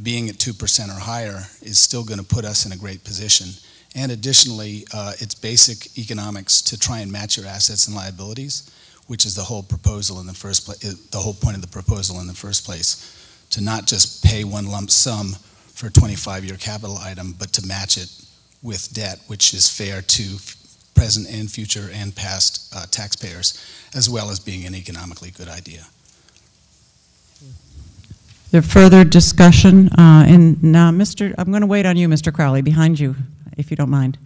being at 2% or higher, is still going to put us in a great position. And additionally, it's basic economics to try and match your assets and liabilities, which is the whole proposal in the first place, the whole point of the proposal in the first place, to not just pay one lump sum for a 25-year capital item, but to match it with debt, which is fair to present and future and past taxpayers, as well as being an economically good idea. Is there further discussion? And now, I'm going to wait on you, Mr. Crowley, behind you, if you don't mind.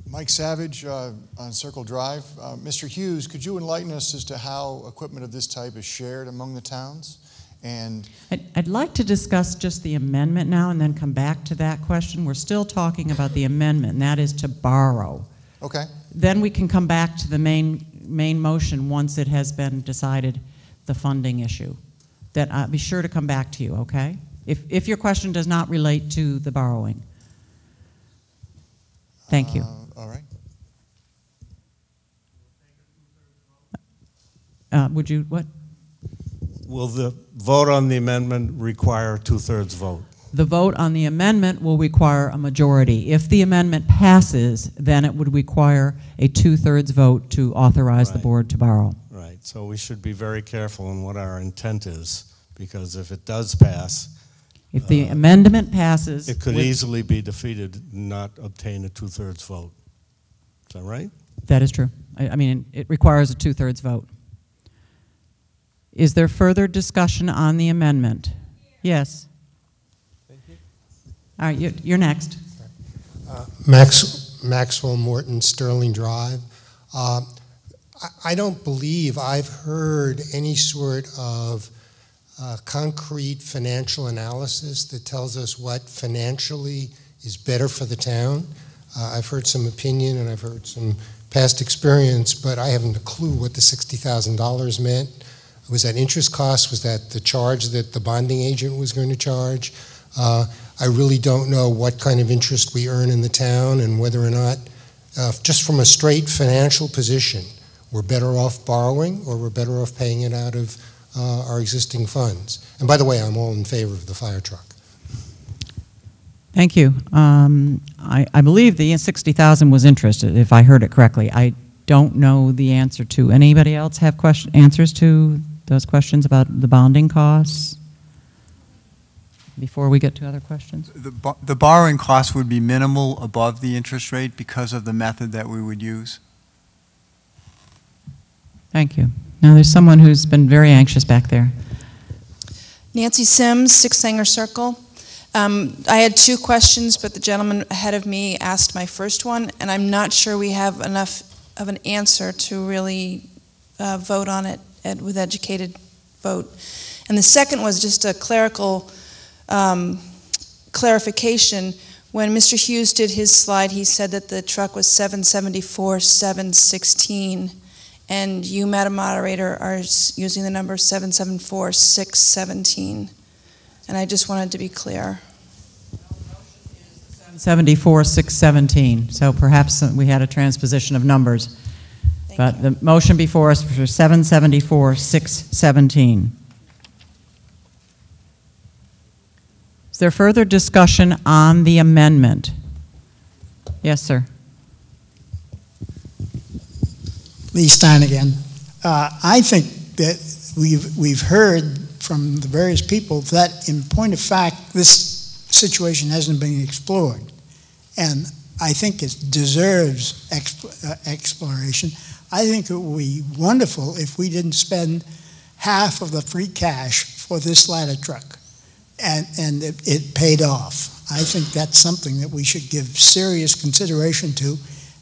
Mike Savage on Circle Drive. Mr. Hughes, could you enlighten us as to how equipment of this type is shared among the towns? And I'd like to discuss just the amendment now and then come back to that question. We're still talking about the amendment, and that is to borrow. Okay. Then we can come back to the main motion once it has been decided, the funding issue. That I'll be sure to come back to you, okay? If your question does not relate to the borrowing. Thank you. All right. Would you, what? Will the vote on the amendment require a two-thirds vote? The vote on the amendment will require a majority. If the amendment passes, then it would require a two-thirds vote to authorize the board to borrow. Right, so we should be very careful in what our intent is, because if it does pass, if the amendment passes, it could easily be defeated and not obtain a two-thirds vote. Is that right? That is true. I mean, it requires a two-thirds vote. Is there further discussion on the amendment? Yes. Thank you. All right, you're next. Maxwell Morton, Sterling Drive. I don't believe I've heard any sort of concrete financial analysis that tells us what financially is better for the town. I've heard some opinion and I've heard some past experience, but I haven't a clue what the $60,000 meant. Was that interest cost? Was that the charge that the bonding agent was going to charge? I really don't know what kind of interest we earn in the town and whether or not, just from a straight financial position, we're better off borrowing or we're better off paying it out of our existing funds. And by the way, I'm all in favor of the fire truck. Thank you. I believe the 60,000 was interested, if I heard it correctly. I don't know the answer to. Anybody else have answers to those questions about the bonding costs? Before we get to other questions? The borrowing cost would be minimal above the interest rate because of the method that we would use. Thank you. Now there's someone who's been very anxious back there. Nancy Sims, Six Sanger Circle. I had two questions, but the gentleman ahead of me asked my first one, and I'm not sure we have enough of an answer to really vote on it with educated vote. And the second was just a clerical clarification. When Mr. Hughes did his slide, he said that the truck was 774, 716, and you, Madam Moderator, are using the number 774, 617. And I just wanted to be clear. 74, 617. So perhaps we had a transposition of numbers. But the motion before us for 774, 617. Is there further discussion on the amendment? Yes, sir. Lee Stein again. I think that we've heard from the various people that, in point of fact, this situation hasn't been explored, and I think it deserves exploration. I think it would be wonderful if we didn't spend half of the free cash for this ladder truck, and it paid off. I think that's something that we should give serious consideration to,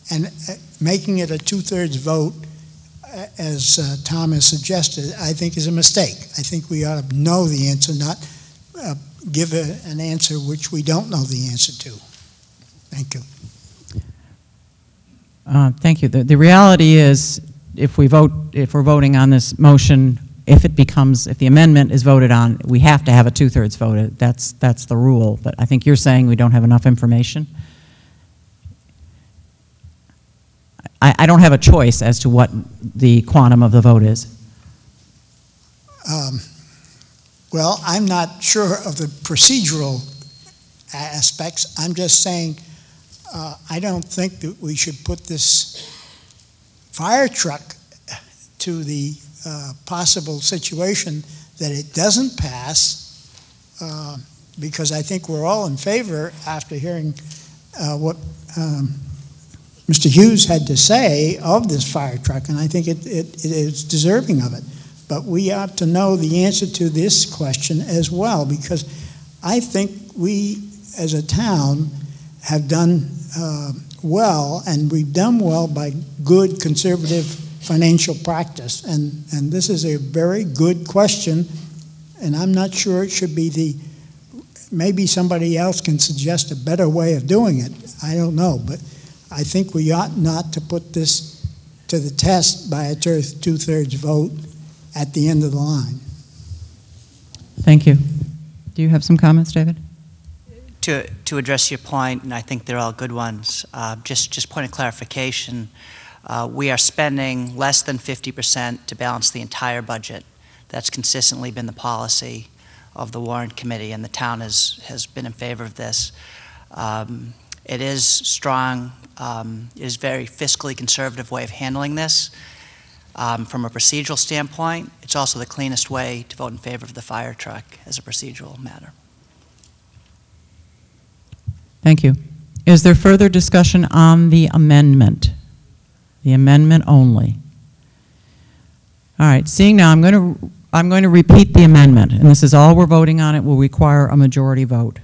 and making it a 2/3 vote, as Tom has suggested, I think is a mistake. I think we ought to know the answer, not give an answer which we don't know the answer to. Thank you. Thank you. The reality is, if we're voting on this motion, if the amendment is voted on, we have to have a 2/3 vote. That's the rule. But I think you're saying we don't have enough information. I don't have a choice as to what the quantum of the vote is. Well, I'm not sure of the procedural aspects. I'm just saying I don't think that we should put this fire truck to the possible situation that it doesn't pass, because I think we're all in favor after hearing what Mr. Hughes had to say of this fire truck, and I think it is deserving of it. But we ought to know the answer to this question as well, because I think we, as a town, have done well, and we've done well by good conservative financial practice. And this is a very good question, and I'm not sure it should be maybe somebody else can suggest a better way of doing it. I don't know, but I think we ought not to put this to the test by a 2/3 vote at the end of the line. Thank you. Do you have some comments, David? To address your point, and I think they're all good ones, just point of clarification, we are spending less than 50% to balance the entire budget. That's consistently been the policy of the Warrant Committee, and the town has been in favor of this. It is strong. It is a very fiscally conservative way of handling this. From a procedural standpoint, it's also the cleanest way to vote in favor of the fire truck as a procedural matter. Thank you. Is there further discussion on the amendment? The amendment only. All right, seeing now, I'm going to repeat the amendment, and this is all we're voting on. It will require a majority vote.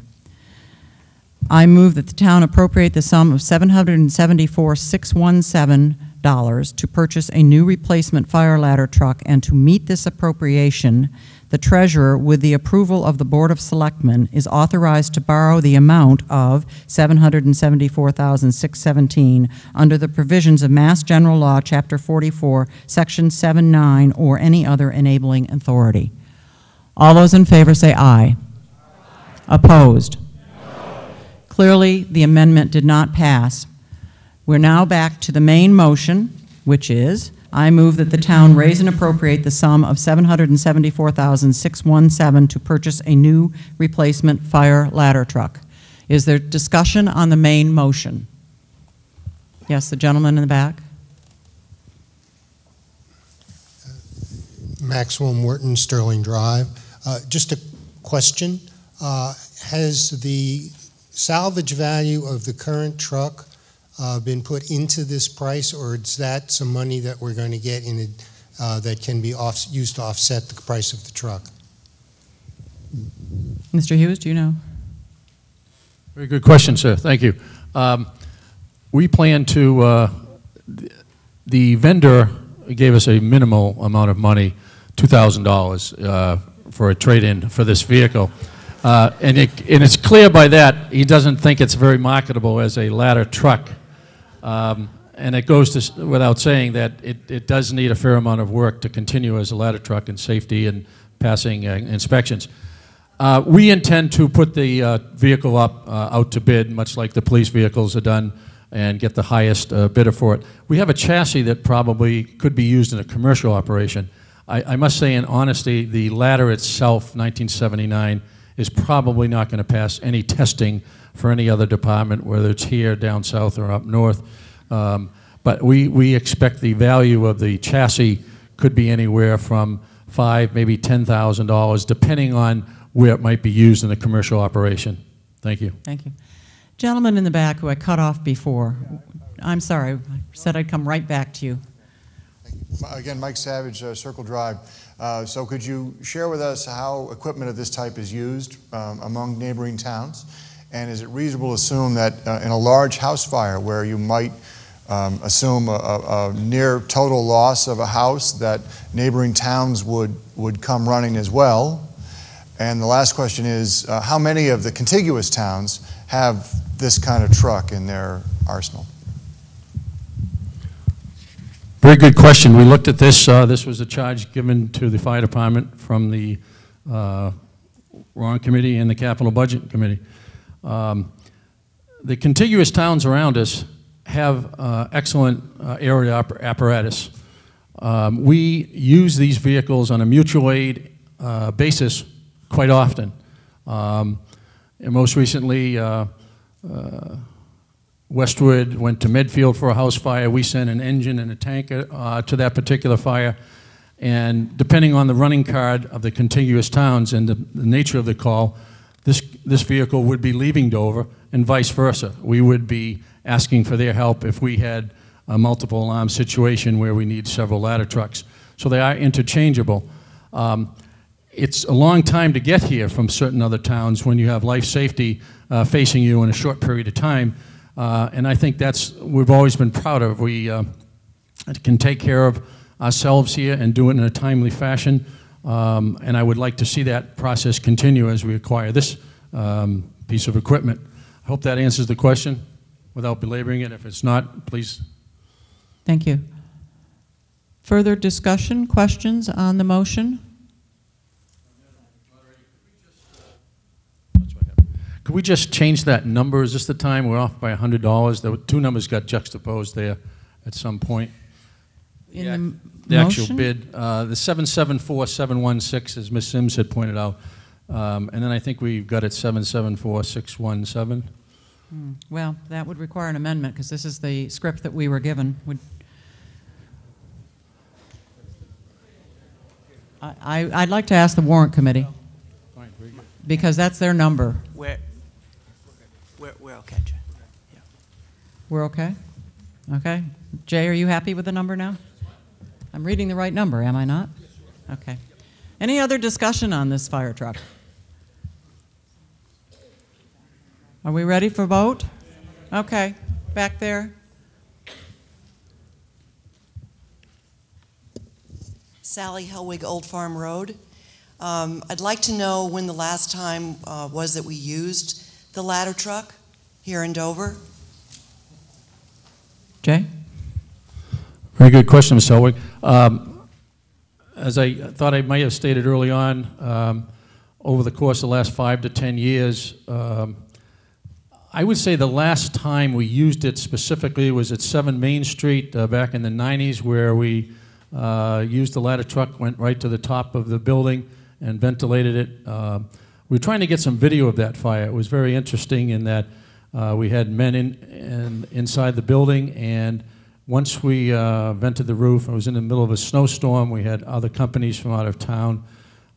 I move that the town appropriate the sum of $774,617 to purchase a new replacement fire ladder truck, and to meet this appropriation, the treasurer, with the approval of the Board of Selectmen, is authorized to borrow the amount of $774,617 under the provisions of Mass General Law, Chapter 44, Section 7-9, or any other enabling authority. All those in favor say aye. Opposed? Clearly, the amendment did not pass. We're now back to the main motion, which is, I move that the town raise and appropriate the sum of $774,617 to purchase a new replacement fire ladder truck. Is there discussion on the main motion? Yes, the gentleman in the back. Maxwell Morton, Sterling Drive. Just a question. Has the salvage value of the current truck been put into this price, or is that some money that we're going to get in it that can be used to offset the price of the truck? Mr. Hughes, do you know? Very good question, sir. Thank you. We plan to, the vendor gave us a minimal amount of money, $2,000 for a trade-in for this vehicle. And it's clear by that he doesn't think it's very marketable as a ladder truck. And it goes to, without saying that it does need a fair amount of work to continue as a ladder truck in safety and passing inspections. We intend to put the vehicle up out to bid, much like the police vehicles are done, and get the highest bidder for it. We have a chassis that probably could be used in a commercial operation. I must say, in honesty, the ladder itself, 1979, is probably not going to pass any testing for any other department, whether it's here, down south, or up north. But we expect the value of the chassis could be anywhere from $5,000, maybe $10,000, depending on where it might be used in a commercial operation. Thank you. Thank you. Gentleman in the back who I cut off before. I'm sorry, I said I'd come right back to you. Again, Mike Savage, Circle Drive. So could you share with us how equipment of this type is used among neighboring towns? And is it reasonable to assume that in a large house fire where you might assume a near total loss of a house, that neighboring towns would come running as well? And the last question is, how many of the contiguous towns have this kind of truck in their arsenal? Very good question. We looked at this. This was a charge given to the fire department from the Warrant Committee and the Capital Budget Committee. The contiguous towns around us have excellent area apparatus. We use these vehicles on a mutual aid basis quite often. And most recently, Westwood went to Medfield for a house fire. We sent an engine and a tanker to that particular fire. And depending on the running card of the contiguous towns and the nature of the call, this vehicle would be leaving Dover and vice versa. We would be asking for their help if we had a multiple alarm situation where we need several ladder trucks. So they are interchangeable. It's a long time to get here from certain other towns when you have life safety facing you in a short period of time. And I think we've always been proud of. We can take care of ourselves here and do it in a timely fashion. And I would like to see that process continue as we acquire this piece of equipment. I hope that answers the question without belaboring it. If it's not, please. Thank you. Further discussion, questions on the motion? Could we just change that number? Is this the time we're off by $100? There were two numbers got juxtaposed there at some point. In the actual motion? bid, the 774716, as Ms. Sims had pointed out, and then I think we've got it 774617. Well, that would require an amendment because this is the script that we were given. I'd like to ask the Warrant Committee because that's their number. We're okay, Jay. Yeah. We're okay? Okay. Jay, are you happy with the number now? I'm reading the right number, am I not? Okay. Any other discussion on this fire truck? Are we ready for vote? Okay. Back there. Sally Helwig, Old Farm Road. I'd like to know when the last time was that we used the ladder truck here in Dover. Jay? Very good question, Ms. Helwig. As I thought I might have stated early on, over the course of the last 5 to 10 years, I would say the last time we used it specifically was at 7 Main Street back in the 90s, where we used the ladder truck, went right to the top of the building and ventilated it. we were trying to get some video of that fire. It was very interesting in that we had men inside the building, and once we vented the roof, it was in the middle of a snowstorm. We had other companies from out of town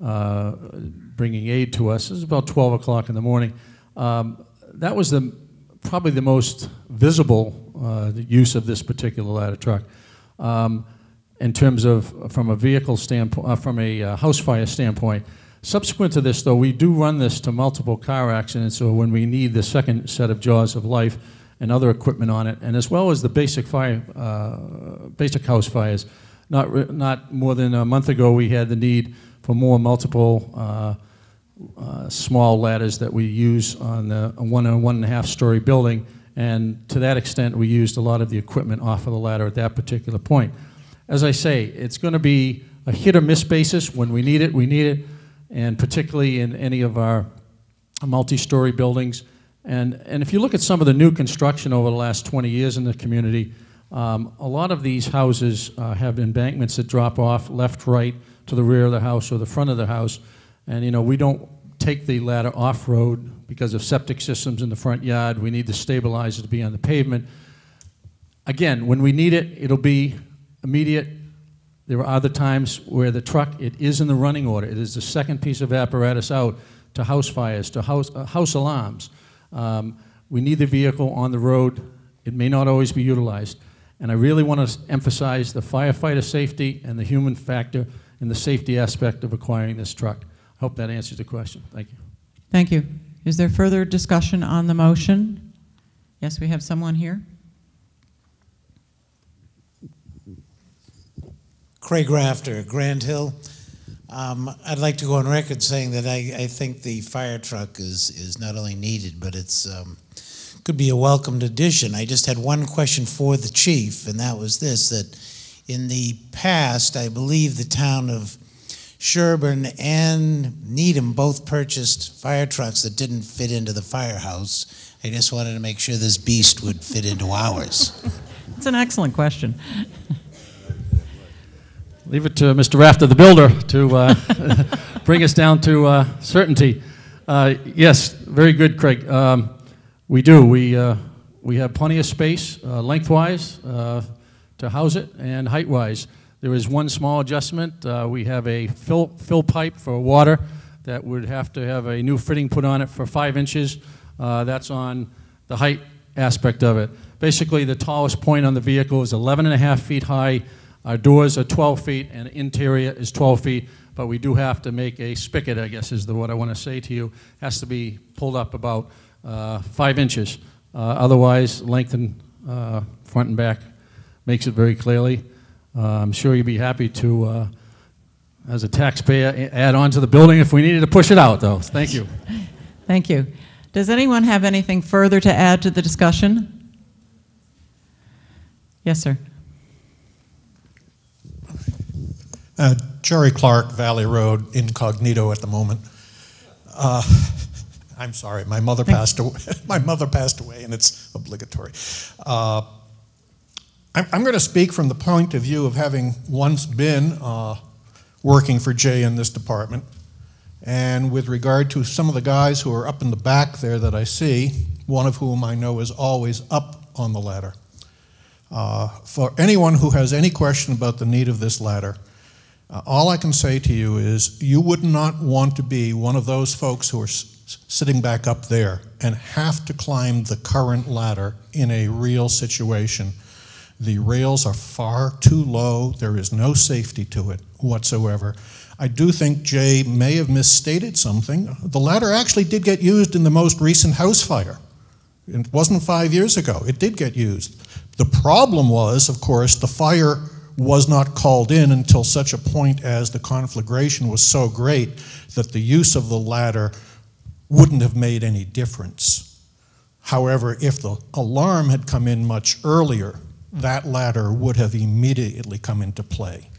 bringing aid to us. It was about 12 o'clock in the morning. That was probably the most visible use of this particular ladder truck. In terms of from a vehicle standpoint, from a house fire standpoint. Subsequent to this, though, we do run this to multiple car accidents, or when we need the second set of jaws of life and other equipment on it, and as well as the basic fire, basic house fires. Not more than a month ago, we had the need for more multiple small ladders that we use on a 1 and 1.5 story building, and to that extent, we used a lot of the equipment off of the ladder at that particular point. As I say, it's going to be a hit or miss basis. When we need it, we need it, and particularly in any of our multi-story buildings. And if you look at some of the new construction over the last 20 years in the community, a lot of these houses have embankments that drop off left, right, to the rear of the house or the front of the house. And, you know, we don't take the ladder off-road because of septic systems in the front yard. We need the stabilizer to be on the pavement. Again, when we need it, it'll be immediate. There are other times where the truck, it is in the running order. It is the second piece of apparatus out to house fires, to house alarms. We need the vehicle on the road. It may not always be utilized. And I really want to emphasize the firefighter safety and the human factor and the safety aspect of acquiring this truck. I hope that answers the question. Thank you. Thank you. Is there further discussion on the motion? Yes, we have someone here. Craig Rafter, Grand Hill. I'd like to go on record saying that I think the fire truck is not only needed, but it's could be a welcomed addition. I just had one question for the chief, and that was this, that in the past, I believe the town of Sherburne and Needham both purchased fire trucks that didn't fit into the firehouse. I just wanted to make sure this beast would fit into ours. It's an excellent question. Leave it to Mr. Rafter, the builder, to bring us down to certainty. Yes, very good, Craig. We do. We have plenty of space lengthwise to house it and height-wise. There is one small adjustment. We have a fill pipe for water that would have to have a new fitting put on it for 5 inches. That's on the height aspect of it. Basically, the tallest point on the vehicle is 11.5 feet high. Our doors are 12 feet and the interior is 12 feet, but we do have to make a spigot, I guess is what I want to say to you. Has to be pulled up about 5 inches. Otherwise, lengthen front and back makes it very clearly. I'm sure you'd be happy to, as a taxpayer, add on to the building if we needed to push it out, though. Thank you. Thank you. Does anyone have anything further to add to the discussion? Yes, sir. Jerry Clark, Valley Road, incognito at the moment. I'm sorry, my mother passed away. My mother passed away, and it's obligatory. I'm going to speak from the point of view of having once been working for Jay in this department, and with regard to some of the guys who are up in the back there that I see, one of whom I know is always up on the ladder. For anyone who has any question about the need of this ladder, all I can say to you is you would not want to be one of those folks who are sitting back up there and have to climb the current ladder in a real situation. The rails are far too low. There is no safety to it whatsoever. I do think Jay may have misstated something. The ladder actually did get used in the most recent house fire. It wasn't 5 years ago. It did get used. The problem was, of course, the fire was not called in until such a point as the conflagration was so great that the use of the ladder wouldn't have made any difference. However, if the alarm had come in much earlier, that ladder would have immediately come into play.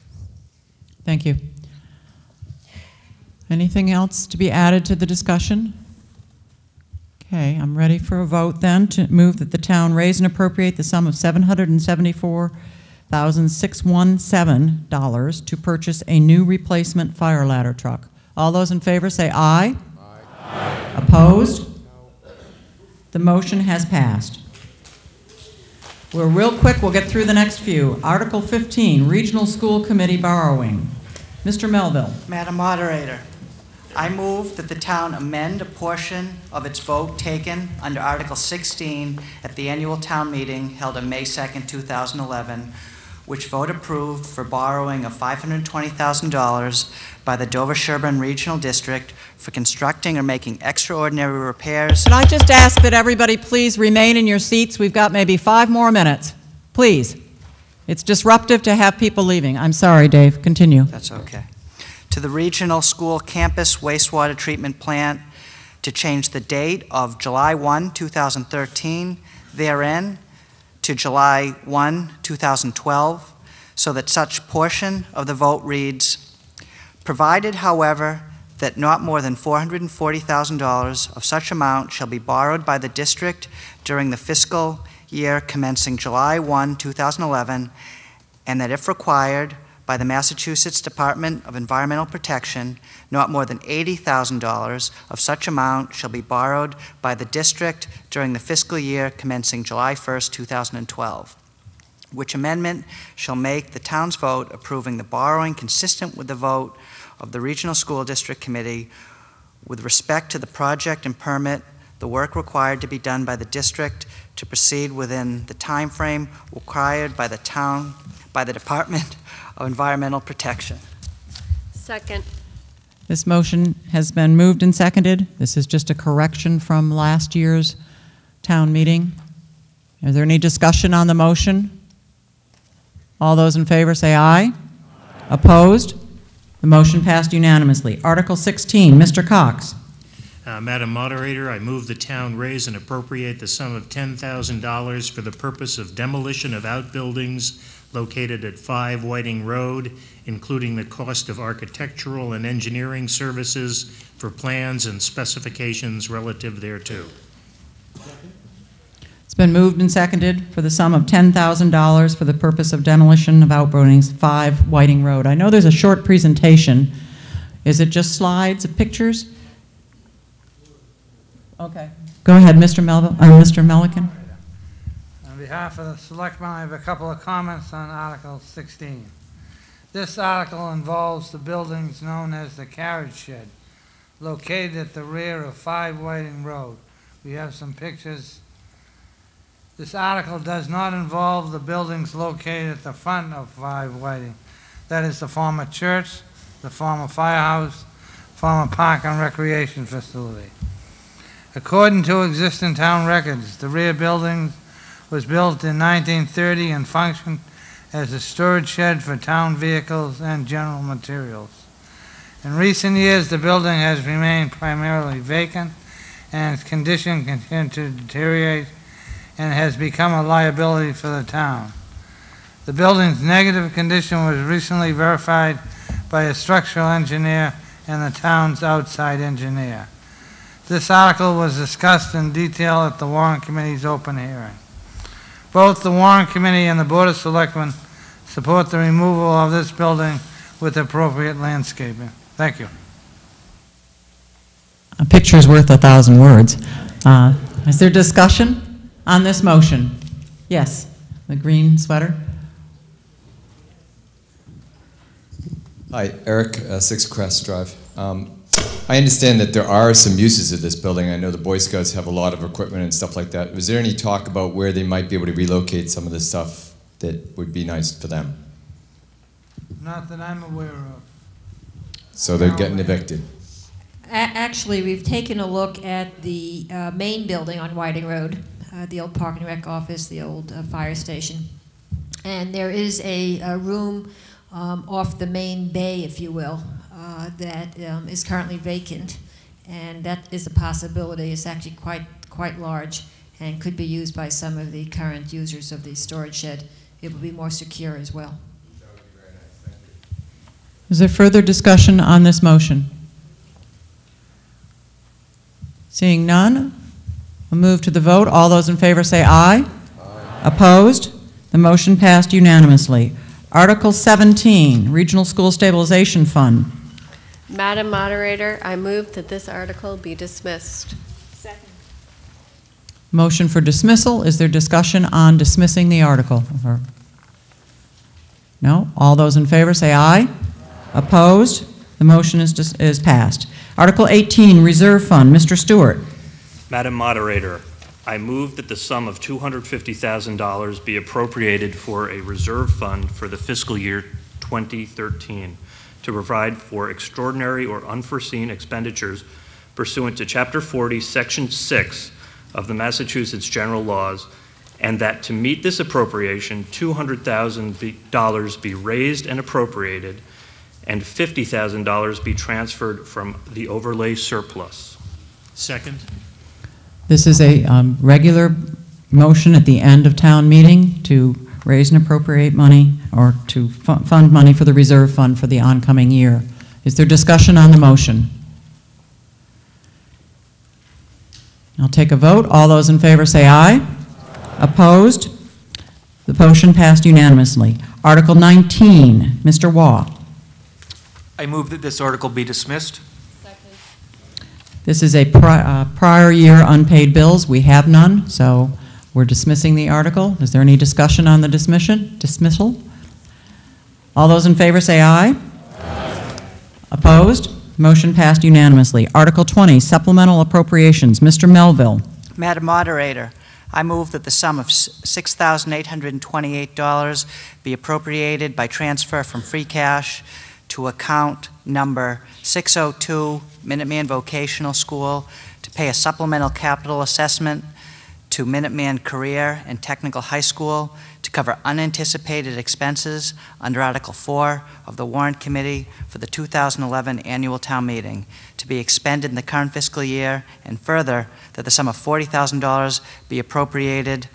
Thank you. Anything else to be added to the discussion? Okay, I'm ready for a vote then to move that the town raise and appropriate the sum of $774,617 to purchase a new replacement fire ladder truck. All those in favor say aye. Aye. Opposed? The motion has passed. We're real quick, we'll get through the next few. Article 15, Regional School Committee borrowing. Mr. Melville. Madam Moderator, I move that the town amend a portion of its vote taken under Article 16 at the annual town meeting held on May 2nd, 2011, which vote approved for borrowing of $520,000 by the Dover-Sherburne Regional District for constructing or making extraordinary repairs. Can I just ask that everybody please remain in your seats? We've got maybe 5 more minutes. Please. It's disruptive to have people leaving. I'm sorry, Dave. Continue. That's okay. To the Regional School Campus Wastewater Treatment Plant to change the date of July 1, 2013 therein to July 1, 2012, so that such portion of the vote reads, provided, however, that not more than $440,000 of such amount shall be borrowed by the district during the fiscal year commencing July 1, 2011, and that if required by the Massachusetts Department of Environmental Protection, not more than $80,000 of such amount shall be borrowed by the district during the fiscal year commencing July 1st, 2012, which amendment shall make the town's vote approving the borrowing consistent with the vote of the Regional School District Committee with respect to the project and permit the work required to be done by the district to proceed within the time frame required by the town, by the Department of Environmental Protection. Second. This motion has been moved and seconded. This is just a correction from last year's town meeting. Is there any discussion on the motion? All those in favor say aye. Opposed? The motion passed unanimously. Article 16, Mr. Cox. Madam Moderator, I move the town raise and appropriate the sum of $10,000 for the purpose of demolition of outbuildings located at 5 Whiting Road, including the cost of architectural and engineering services for plans and specifications relative thereto. It's been moved and seconded for the sum of $10,000 for the purpose of demolition of outbuildings, 5 Whiting Road. I know there's a short presentation. Is it just slides of pictures? Okay. Go ahead, Mr. Melville, Mr. Melican. On behalf of the Selectmen, I have a couple of comments on Article 16. This article involves the buildings known as the carriage shed, located at the rear of 5 Whiting Road. We have some pictures. This article does not involve the buildings located at the front of 5 Whiting. That is the former church, the former firehouse, former park and recreation facility. According to existing town records, the rear building was built in 1930 and functioned as a storage shed for town vehicles and general materials. In recent years, the building has remained primarily vacant and its condition continued to deteriorate and has become a liability for the town. The building's negative condition was recently verified by a structural engineer and the town's outside engineer. This article was discussed in detail at the Warrant Committee's open hearing. Both the Warrant Committee and the Board of Selectmen support the removal of this building with appropriate landscaping. Thank you. A picture's worth 1,000 words. Is there discussion on this motion? Yes, the green sweater. Hi, Eric, 6 Crest Drive. I understand that there are some uses of this building. I know the Boy Scouts have a lot of equipment and stuff like that. Was there any talk about where they might be able to relocate some of the stuff that would be nice for them? Not that I'm aware of. So they're getting evicted? Actually, we've taken a look at the main building on Whiting Road, the old Park and Rec office, the old fire station. And there is a room off the main bay, if you will, that is currently vacant, and that is a possibility. It's actually quite large and could be used by some of the current users of the storage shed. It will be more secure as well. That would be very nice. Thank you. Is there further discussion on this motion? Seeing none, we'll move to the vote. All those in favor say aye. Aye. Opposed? The motion passed unanimously. Article 17, Regional School Stabilization Fund. Madam Moderator, I move that this article be dismissed. Motion for dismissal. Is there discussion on dismissing the article? Or- No? All those in favor say aye. Opposed? The motion is passed. Article 18, Reserve Fund. Mr. Stewart. Madam Moderator, I move that the sum of $250,000 be appropriated for a reserve fund for the fiscal year 2013 to provide for extraordinary or unforeseen expenditures pursuant to Chapter 40, Section 6 of the Massachusetts General Laws, and that to meet this appropriation, $200,000 be raised and appropriated, and $50,000 be transferred from the overlay surplus. Second. This is a regular motion at the end of town meeting to raise and appropriate money or to fund money for the reserve fund for the oncoming year. Is there discussion on the motion? I'll take a vote. All those in favor say aye. Opposed? The motion passed unanimously. Article 19, Mr. Waugh. I move that this article be dismissed. This is a prior year unpaid bills. We have none, so we're dismissing the article. Is there any discussion on the dismissal? All those in favor say aye. Opposed? Motion passed unanimously. Article 20, Supplemental Appropriations. Mr. Melville. Madam Moderator, I move that the sum of $6,828 be appropriated by transfer from free cash to account number 602 Minuteman Vocational School to pay a supplemental capital assessment to Minuteman Career and Technical High School to cover unanticipated expenses under Article 4 of the Warrant Committee for the 2011 Annual Town Meeting to be expended in the current fiscal year, and further, that the sum of $40,000 be appropriated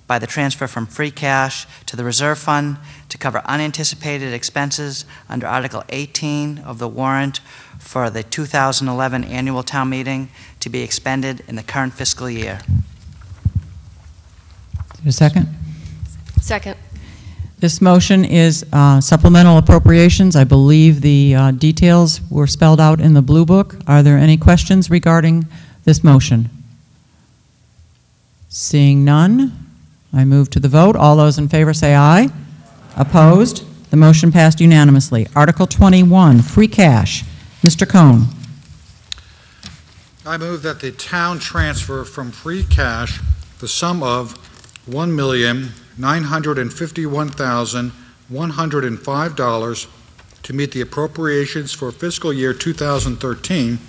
by the transfer from free cash to the reserve fund to cover unanticipated expenses under Article 18 of the warrant for the 2011 Annual Town Meeting to be expended in the current fiscal year. A second? Second. This motion is supplemental appropriations. I believe the details were spelled out in the Blue Book. Are there any questions regarding this motion? Seeing none, I move to the vote. All those in favor say aye. Opposed? The motion passed unanimously. Article 21, Free Cash. Mr. Cohn. I move that the town transfer from free cash the sum of $1,951,105 to meet the appropriations for fiscal year 2013,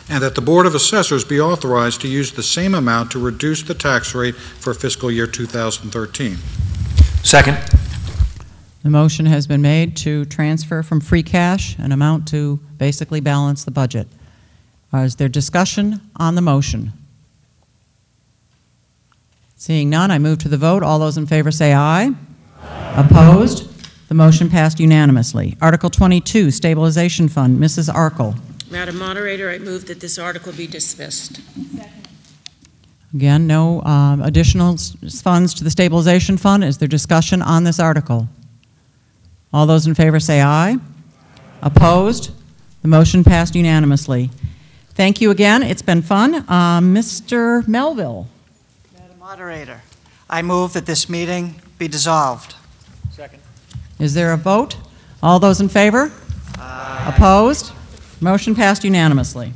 and that the Board of Assessors be authorized to use the same amount to reduce the tax rate for fiscal year 2013. Second. The motion has been made to transfer from free cash an amount to basically balance the budget. Is there discussion on the motion? Seeing none, I move to the vote. All those in favor say aye. Opposed? The motion passed unanimously. Article 22, Stabilization Fund. Mrs. Arkle. Madam Moderator, I move that this article be dismissed. Again, no additional funds to the Stabilization Fund. Is there discussion on this article? All those in favor say aye. Opposed? The motion passed unanimously. Thank you again. It's been fun. Mr. Melville. Madam Moderator, I move that this meeting be dissolved. Second. Is there a vote? All those in favor? Opposed? Motion passed unanimously.